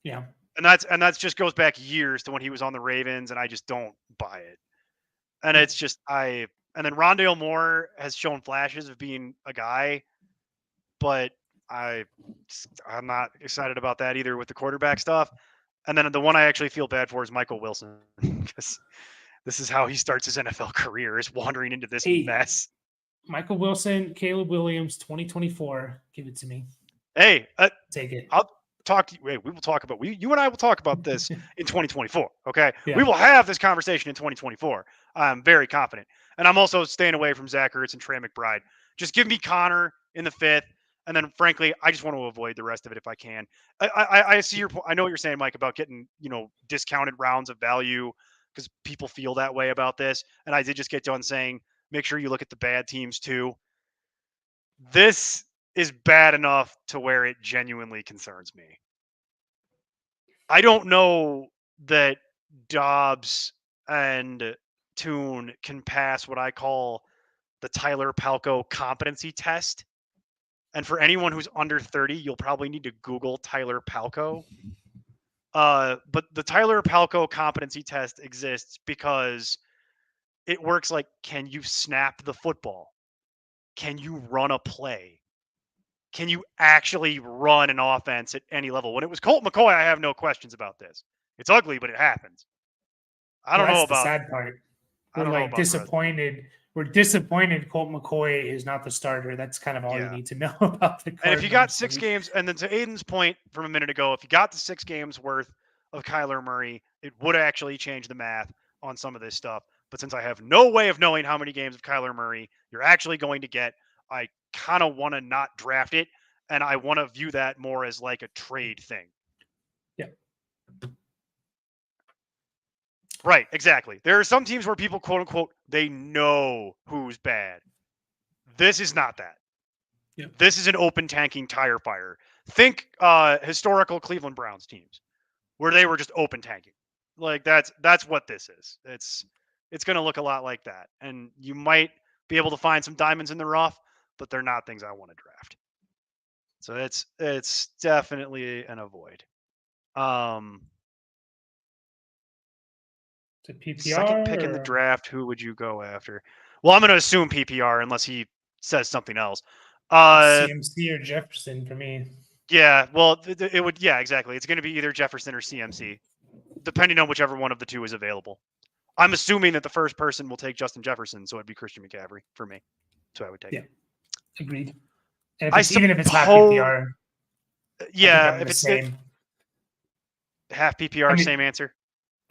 Yeah. And that's just goes back years to when he was on the Ravens, and I just don't buy it. And it's just and then Rondale Moore has shown flashes of being a guy, but I'm not excited about that either with the quarterback stuff. And then the one I actually feel bad for is Michael Wilson, because this is how he starts his NFL career, is wandering into this mess. Michael Wilson, Caleb Williams, 2024. Give it to me. Hey, take it. I'll talk to you. Hey, we will talk about you and I will talk about this in 2024. Okay, Yeah. We will have this conversation in 2024. I'm very confident, and I'm also staying away from Zach Ertz and Trey McBride. Just give me Conner in the 5th, and then frankly, I just want to avoid the rest of it if I can. I see your point. I know what you're saying, Mike, about getting discounted rounds of value because people feel that way about this, and I did just get done saying make sure you look at the bad teams too. This is bad enough to where it genuinely concerns me. I don't know that Dobbs and Toon can pass what I call the Tyler Palko competency test. And for anyone who's under 30, you'll probably need to Google Tyler Palko. But the Tyler Palko competency test exists because it works like, can you snap the football? Can you run a play? Can you actually run an offense at any level? When it was Colt McCoy, I have no questions about this. It's ugly, but it happens. I don't know about the sad part. I we're don't know like about disappointed. We're disappointed Colt McCoy is not the starter. That's kind of all you need to know about the Cardinals. And if you got 6 games, and then to Aiden's point from a minute ago, if you got the 6 games worth of Kyler Murray, it would actually change the math on some of this stuff. But since I have no way of knowing how many games of Kyler Murray you're actually going to get, I kind of want to not draft it, and I want to view that more as like a trade thing. Yeah. Right, exactly. There are some teams where people, quote unquote, they know who's bad. This is not that. Yep. This is an open tanking tire fire. Think historical Cleveland Browns teams where they were just open tanking. Like that's what this is. It's going to look a lot like that. And you might be able to find some diamonds in the rough, but they're not things I want to draft. So it's definitely an avoid. To PPR, second pick in the draft, who would you go after? Well, I'm going to assume PPR unless he says something else. CMC or Jefferson for me. Yeah, well, it would. Yeah, exactly. It's going to be either Jefferson or CMC, depending on whichever one of the two is available. I'm assuming that the first person will take Justin Jefferson, so it'd be Christian McCaffrey for me. So I would take it. Agreed. And even if it's half PPR, yeah, if it's half PPR, same answer.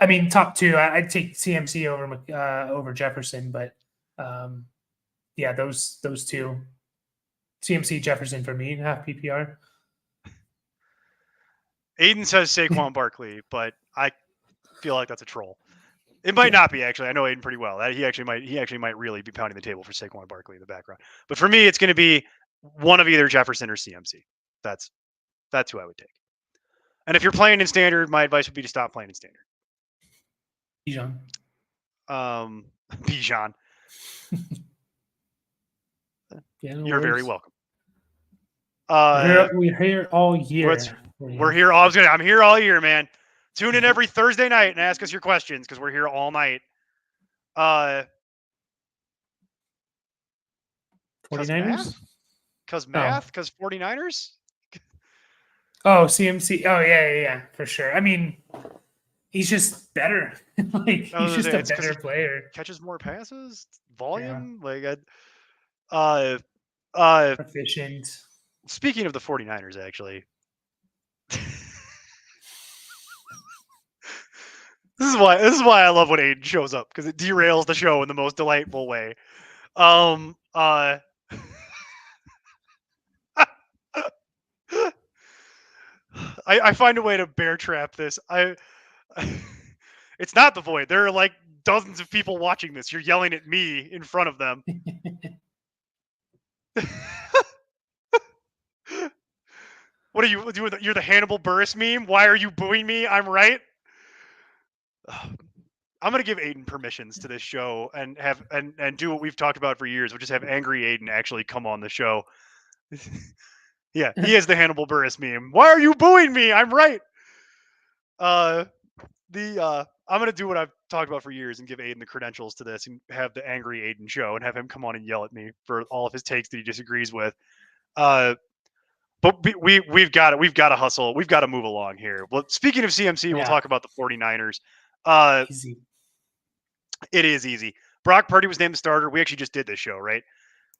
I mean, top 2, I'd take CMC over Jefferson, but yeah, those 2, CMC Jefferson for me, half PPR. Aiden says Saquon Barkley, but I feel like that's a troll. It might not be, actually. I know Aiden pretty well. He actually might really be pounding the table for Saquon Barkley in the background. But for me, it's going to be one of either Jefferson or CMC. That's who I would take. And if you're playing in standard, my advice would be to stop playing in standard. Bijan. Bijan. Yeah, you're very welcome. We're here all year. We're here. I'm here all year, man. Tune in every Thursday night and ask us your questions because we're here all night. 49ers? Because math? Because 49ers? Oh, CMC. Oh, yeah, for sure. I mean, he's just better. He's just a better player. Catches more passes, volume. Yeah. Efficient. Speaking of the 49ers, actually. This is why I love when Aiden shows up, because it derails the show in the most delightful way. I find a way to bear trap this. It's not the void. There are like dozens of people watching this. You're yelling at me in front of them. What are you doing? You're the Hannibal Buress meme. Why are you booing me? I'm right. I'm gonna give Aiden permissions to this show and have and do what we've talked about for years, which is have angry Aiden actually come on the show. Yeah, he is the Hannibal Buress meme. Why are you booing me? I'm right. I'm gonna do what I've talked about for years and give Aiden the credentials to this and have the angry Aiden show and have him come on and yell at me for all of his takes that he disagrees with. But we've got to hustle. We've got to move along here. Well, speaking of CMC, we'll talk about the 49ers. Easy. It is easy. Brock Purdy was named the starter. We actually just did this show, right?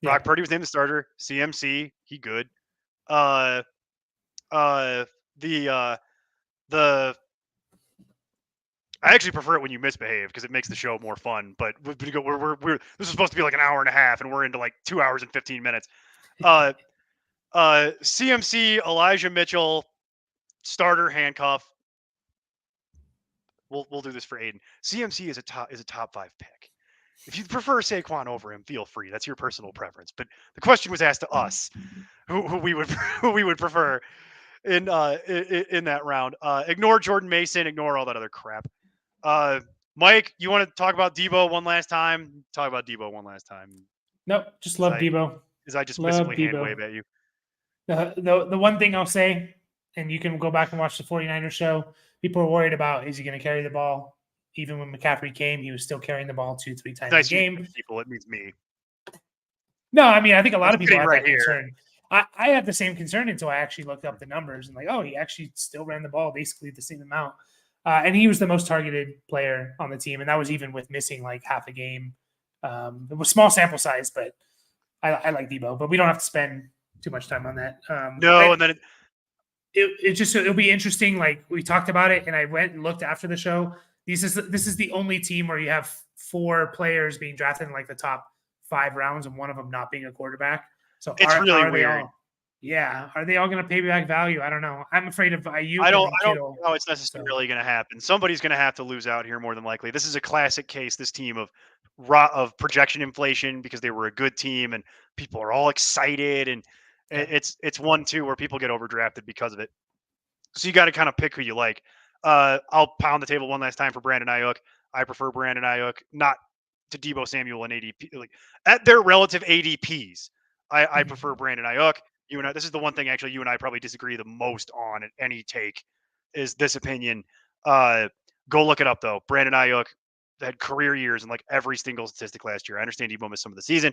Yeah. Brock Purdy was named the starter. CMC, he good. The I actually prefer it when you misbehave because it makes the show more fun. But we're this is supposed to be like an hour and a half, and we're into like 2 hours and 15 minutes. CMC, Elijah Mitchell, starter handcuff. We'll do this for Aiden. CMC is a top 5 pick. If you prefer Saquon over him, feel free. That's your personal preference. But the question was asked to us, who we would prefer in that round. Ignore Jordan Mason. Ignore all that other crap. Mike, you want to talk about Debo one last time? Talk about Debo one last time. Nope, just love Debo. Is I just physically hand wave at you? The one thing I'll say, and you can go back and watch the 49ers show, people are worried about, is he going to carry the ball? Even when McCaffrey came, he was still carrying the ball 2-3 times a game. People, it means me. No, I mean, I think a lot of people have that concern. I had the same concern until I actually looked up the numbers and like, oh, he actually still ran the ball basically the same amount. And he was the most targeted player on the team, and that was even with missing like half a game. It was small sample size, but I like Debo, but we don't have to spend too much time on that. No, and then It'll be interesting. Like we talked about it, and I went and looked after the show. This is the only team where you have 4 players being drafted in like the top 5 rounds, and one of them not being a quarterback. So it's really are they weird. all? Yeah, are they all going to pay back value? I don't know. I'm afraid of Ayuk. I don't and know Kittle. how it's necessarily going to happen. Somebody's going to have to lose out here more than likely. This is a classic case, this team of projection inflation because they were a good team and people are all excited, and Yeah. it's one too where people get overdrafted because of it. So you got to kind of pick who you like. I'll pound the table one last time for Brandon Ayuk. I prefer Brandon Ayuk, not to Debo Samuel and ADP. Like at their relative ADPs, I prefer Brandon Ayuk. You and I, this is the one thing actually you and I probably disagree the most on at any take is this opinion. Go look it up though. Brandon Ayuk had career years in like every single statistic last year. I understand Debo missed some of the season.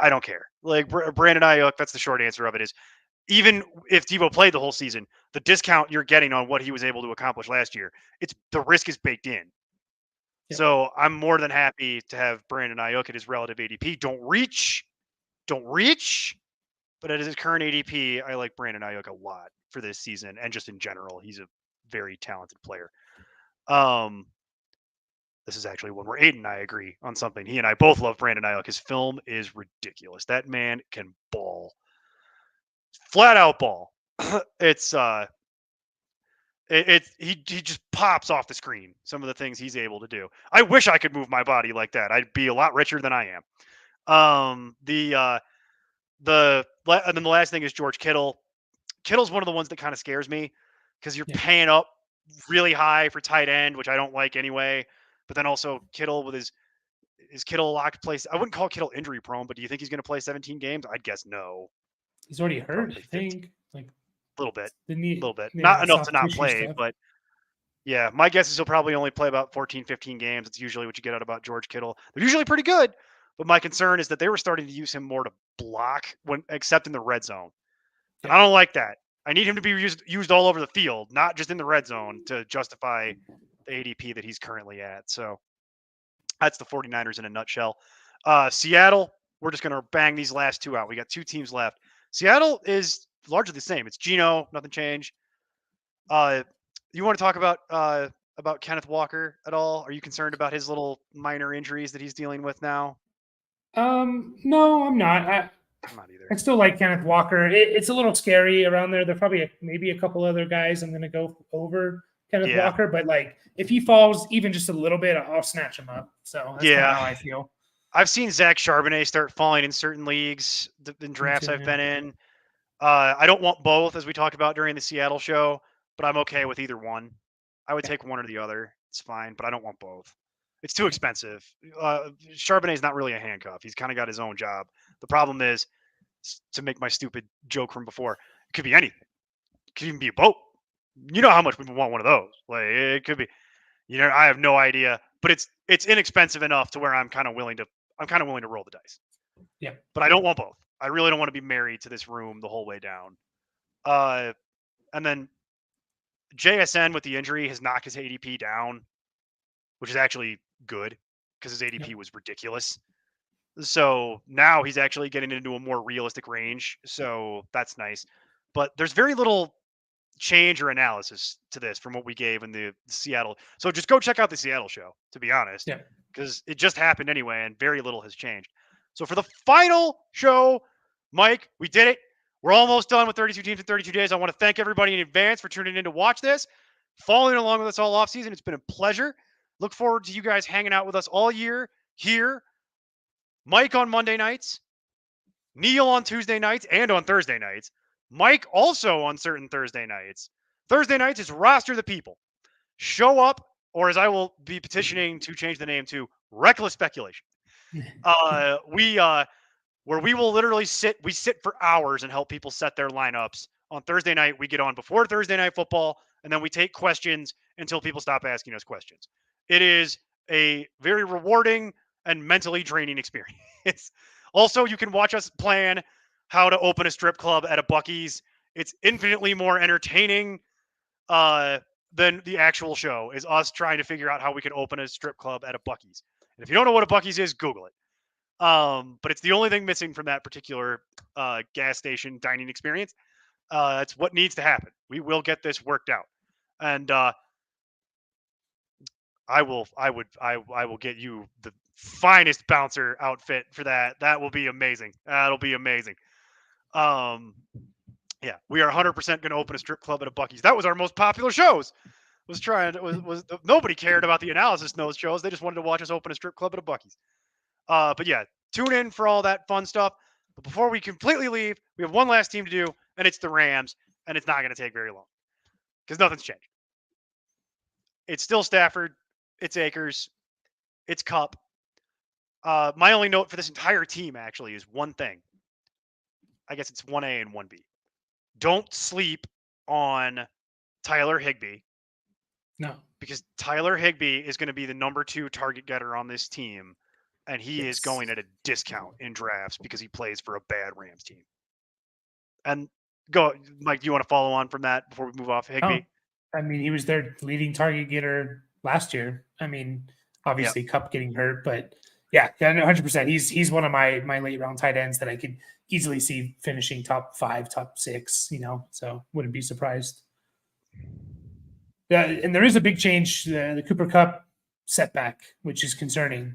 I don't care. Like Brandon Ayuk, that's the short answer of it is even if Debo played the whole season, the discount you're getting on what he was able to accomplish last year, it's the risk is baked in. Yeah. So I'm more than happy to have Brandon Ayuk at his relative ADP. Don't reach. But at his current ADP, I like Brandon Ayuk a lot for this season and just in general. He's a very talented player. This is actually one where Aiden and I agree on something. He and I both love Brandon Ayuk. His film is ridiculous. That man can ball. Flat out ball. It's he just pops off the screen. Some of the things he's able to do. I wish I could move my body like that. I'd be a lot richer than I am. And then the last thing is George Kittle. Kittle's one of the ones that kind of scares me because you're paying up really high for tight end, which I don't like anyway. But then also Kittle with is Kittle a locked place? I wouldn't call Kittle injury prone, but do you think he's going to play 17 games? I'd guess no. He's already hurt, Probably I 15. think. Like A little bit. Yeah, Not enough to soft not tissue play, stuff. but yeah, my guess is he'll probably only play about 14, 15 games. It's usually what you get out about George Kittle. They're usually pretty good, but my concern is that they were starting to use him more to block except in the red zone. And I don't like that. I need him to be used all over the field, not just in the red zone to justify the ADP that he's currently at. So that's the 49ers in a nutshell. Seattle, we're just going to bang these last 2 out. We got 2 teams left. Seattle is largely the same. It's Geno, nothing changed. You want to talk about Kenneth Walker at all? Are you concerned about his little minor injuries that he's dealing with now? No, I'm not. I'm not either. I still like Kenneth Walker. It's a little scary around there. There are probably maybe a couple other guys I'm going to go over Kenneth Walker, but like if he falls even just a little bit, I'll snatch him up. So that's kind of how I feel. I've seen Zach Charbonnet start falling in certain leagues, in drafts I've been in. I don't want both, as we talked about during the Seattle show, but I'm okay with either one. I would take one or the other. It's fine, but I don't want both. It's too expensive. Charbonnet's not really a handcuff. He's kind of got his own job. The problem is, to make my stupid joke from before, it could be anything. It could even be a boat. You know how much people want one of those. Like it could be. I have no idea, but it's inexpensive enough to where I'm kind of willing to roll the dice. Yeah. But I don't want both. I really don't want to be married to this room the whole way down. And then JSN with the injury has knocked his ADP down, which is actually good because his ADP was ridiculous. So now he's actually getting into a more realistic range. So that's nice. But there's very little change or analysis to this from what we gave in the Seattle. So just go check out the Seattle show, to be honest, because it just happened anyway and very little has changed. So for the final show, Mike, we did it. We're almost done with 32 teams in 32 days. I want to thank everybody in advance for tuning in to watch this, following along with us all off season. It's been a pleasure. Look forward to you guys hanging out with us all year here. Mike on Monday nights, Neil on Tuesday nights and on Thursday nights. Mike also on certain Thursday nights. Thursday nights is Roster the People. Show up, or as I will be petitioning to change the name to Reckless Speculation. Where we will literally sit for hours and help people set their lineups. On Thursday night, we get on before Thursday Night Football, and then we take questions until people stop asking us questions. It is a very rewarding and mentally draining experience. Also, you can watch us plan how to open a strip club at a Buc-ee's. It's infinitely more entertaining. than the actual show is us trying to figure out how we can open a strip club at a Buc-ee's. And if you don't know what a Buc-ee's is, Google it. But it's the only thing missing from that particular gas station dining experience. That's what needs to happen. We will get this worked out, and I will get you the finest bouncer outfit for that. That will be amazing. That'll be amazing. Yeah, we are 100% going to open a strip club at a Buc-ee's. That was our most popular shows. Nobody cared about the analysis in those shows. They just wanted to watch us open a strip club at a Buc-ee's. But yeah, tune in for all that fun stuff. But before we completely leave, we have one last team to do, and it's the Rams, and it's not going to take very long because nothing's changed. It's still Stafford, it's Akers, it's Cup. My only note for this entire team actually is one thing. I guess it's 1A and 1B. Don't sleep on Tyler Higbee. No. Because Tyler Higbee is going to be the number 2 target getter on this team, and he is going at a discount in drafts because he plays for a bad Rams team. And go, Mike, do you want to follow on from that before we move off Higbee? I mean, he was their leading target getter last year. I mean, obviously Cup getting hurt, but yeah, 100%. He's one of my late round tight ends that I could easily see finishing top 5, top 6, so wouldn't be surprised. Yeah, and there is a big change, the Cooper Cup setback, which is concerning.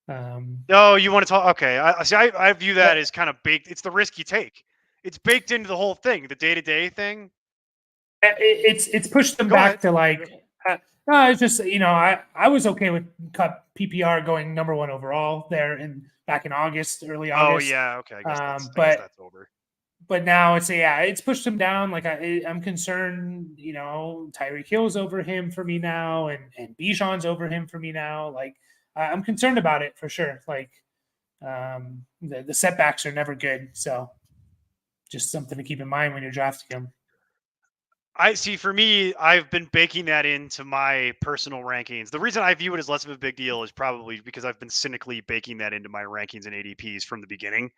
Oh, you want to talk? Okay, I view that as kind of baked. It's the risk you take. It's baked into the whole thing, the day-to-day thing. It's pushed them back to like. No, it's just I was okay with Cup PPR going number 1 overall there back in August, early August. Oh yeah, okay. I guess that's over. But now it's pushed him down. Like I'm concerned, Tyreek Hill's over him for me now, and Bijan's over him for me now. Like I'm concerned about it for sure. Like the setbacks are never good, so just something to keep in mind when you're drafting him. I see. For me, I've been baking that into my personal rankings. The reason I view it as less of a big deal is probably because I've been cynically baking that into my rankings and ADPs from the beginning.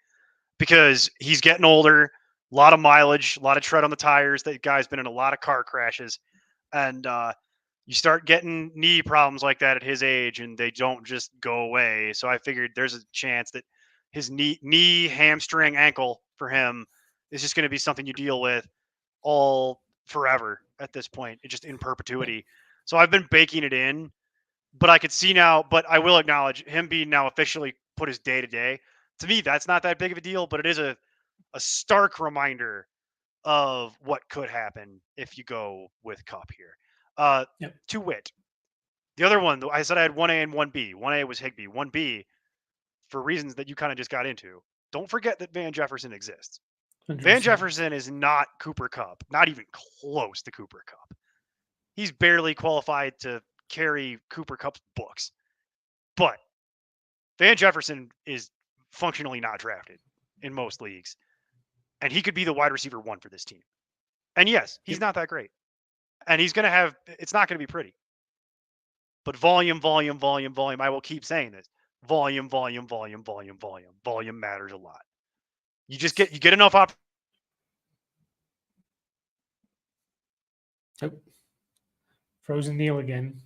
Because he's getting older, a lot of mileage, a lot of tread on the tires. That guy's been in a lot of car crashes, and you start getting knee problems like that at his age, and they don't just go away. So I figured there's a chance that his knee, hamstring, ankle for him is just going to be something you deal with all forever at this point. It's just in perpetuity. So I've been baking it in, but I could see now. But I will acknowledge him being now officially put his day to day. To me, that's not that big of a deal, but it is a stark reminder of what could happen if you go with Cup here. To wit, the other one, I said I had 1A and 1B. 1A was Higbee. 1B, for reasons that you kind of just got into, don't forget that Van Jefferson exists. 100%. Van Jefferson is not Cooper Cup, not even close to Cooper Cup. He's barely qualified to carry Cooper Cup's books. But Van Jefferson is functionally not drafted in most leagues, and he could be the wide receiver 1 for this team. And yes, he's not that great, and it's not going to be pretty, but volume. I will keep saying this: volume matters a lot. You get enough Frozen Neil again.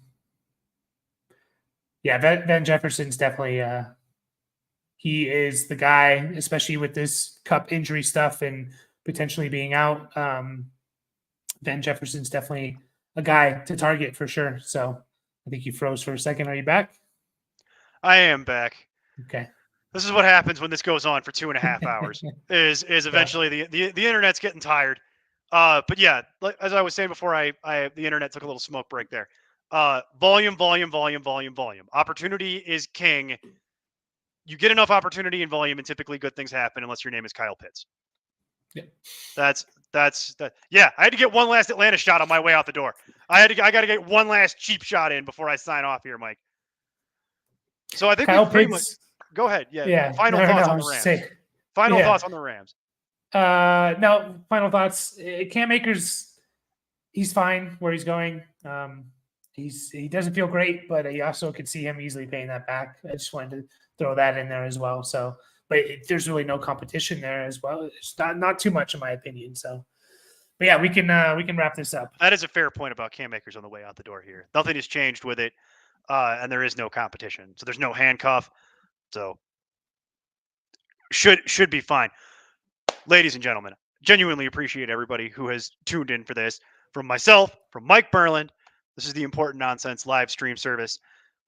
Yeah, Van Jefferson's definitely he is the guy, especially with this Cup injury stuff and potentially being out. Van Jefferson's definitely a guy to target for sure. So I think you froze for a second. Are you back? I am back. Okay. This is what happens when this goes on for 2.5 hours. is eventually the internet's getting tired. But yeah, as I was saying before, the internet took a little smoke break there. Volume. Opportunity is king. You get enough opportunity and volume, and typically good things happen unless your name is Kyle Pitts. Yeah. That's that. Yeah, I had to get one last Atlanta shot on my way out the door. I got to get one last cheap shot in before I sign off here, Mike. So I think Kyle Pitts. Go ahead. Yeah. Yeah. Final thoughts on the Rams. Thoughts on the Rams. No, final thoughts. Cam Akers, he's fine where he's going. He doesn't feel great, but you also could see him easily paying that back. I just wanted to throw that in there as well. So, but there's really no competition there as well. It's not too much in my opinion. So, But yeah, we can wrap this up. That is a fair point about Cam Akers on the way out the door here. Nothing has changed with it, and there is no competition. So there's no handcuff. So should be fine. Ladies and gentlemen, genuinely appreciate everybody who has tuned in for this. From myself, from Mike Burland, this is the Important Nonsense live stream service.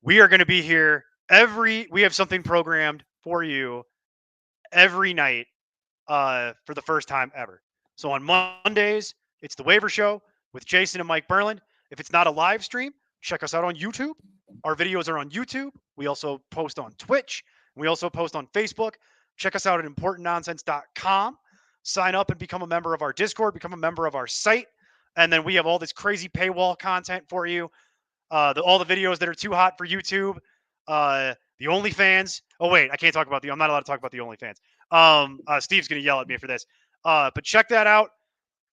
We are going to be here we have something programmed for you every night for the first time ever. So on Mondays, it's the Waiver Show with Jason and Mike Burland. If it's not a live stream, check us out on YouTube. Our videos are on YouTube. We also post on Twitch. We also post on Facebook. Check us out at importantnonsense.com. Sign up and become a member of our Discord, become a member of our site. And then we have all this crazy paywall content for you. All the videos that are too hot for YouTube. The OnlyFans. Oh, wait, I can't talk about I'm not allowed to talk about the OnlyFans. Steve's going to yell at me for this. But check that out.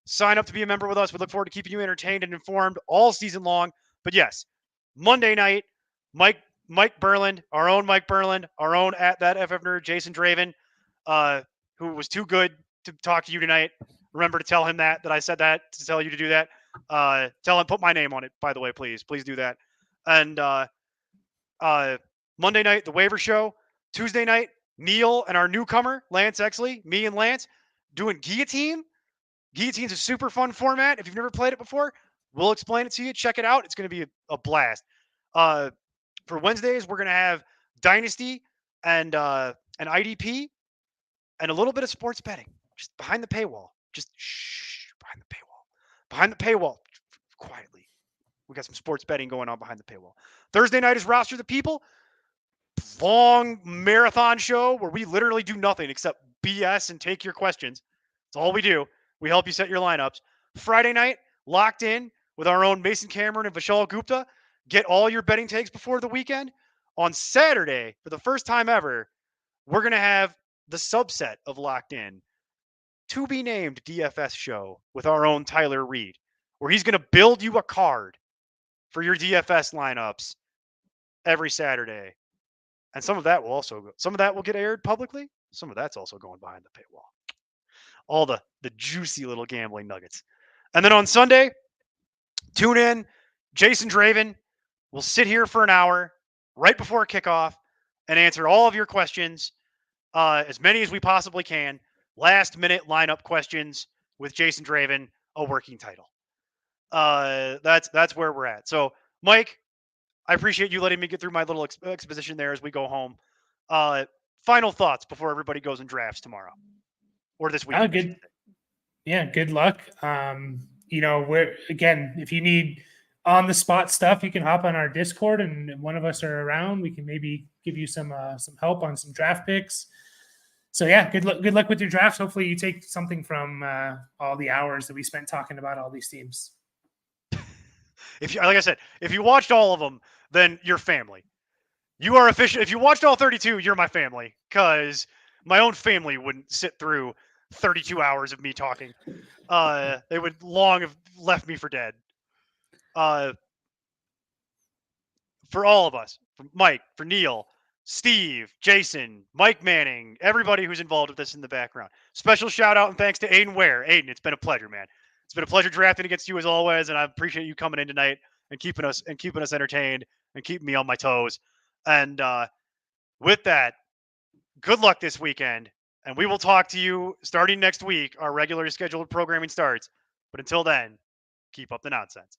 Sign up to be a member with us. We look forward to keeping you entertained and informed all season long. But yes, Monday night, Mike Burland, our own Mike Burland, our own at that FF nerd, Jason Draven, who was too good to talk to you tonight. Remember to tell him that I said that, to tell you to do that. Tell him, put my name on it, by the way, please do that. And Monday night, the Waiver Show. Tuesday night, Neil and our newcomer, Lance Exley, me and Lance, doing Guillotine. Guillotine's a super fun format. If you've never played it before, we'll explain it to you. Check it out. It's going to be a blast. For Wednesdays, we're going to have Dynasty and an IDP and a little bit of sports betting. Just behind the paywall. Just behind the paywall. Behind the paywall. Quietly. We got some sports betting going on behind the paywall. Thursday night is Roster the People. Long marathon show where we literally do nothing except BS and take your questions. That's all we do. We help you set your lineups. Friday night, Locked In with our own Mason Cameron and Vishal Gupta. Get all your betting takes before the weekend. On Saturday, for the first time ever, we're going to have the subset of Locked In, to be named DFS show with our own Tyler Reed, where he's going to build you a card for your DFS lineups every Saturday. And some of that will get aired publicly. Some of that's also going behind the paywall. All the juicy little gambling nuggets. And then on Sunday, tune in. Jason Draven will sit here for an hour right before kickoff and answer all of your questions, as many as we possibly can. Last minute lineup questions with Jason Draven, a working title. That's where we're at. So, Mike, I appreciate you letting me get through my little exposition there as we go home. Final thoughts before everybody goes and drafts tomorrow or this week. Good. Yeah, good luck. If you need on the spot stuff, you can hop on our Discord, and one of us are around. We can maybe give you some help on some draft picks. So yeah, good luck with your drafts. Hopefully you take something from all the hours that we spent talking about all these teams. Like I said, if you watched all of them, then you're family. You are official. If you watched all 32, you're my family, because my own family wouldn't sit through 32 hours of me talking. They would long have left me for dead. For all of us, for Mike, for Neil, Steve, Jason, Mike Manning, everybody who's involved with this in the background. Special shout out and thanks to Aiden Ware. Aiden, it's been a pleasure, man. It's been a pleasure drafting against you as always, and I appreciate you coming in tonight and keeping us entertained and keeping me on my toes. And with that, good luck this weekend, and we will talk to you starting next week. Our regularly scheduled programming starts. But until then, keep up the nonsense.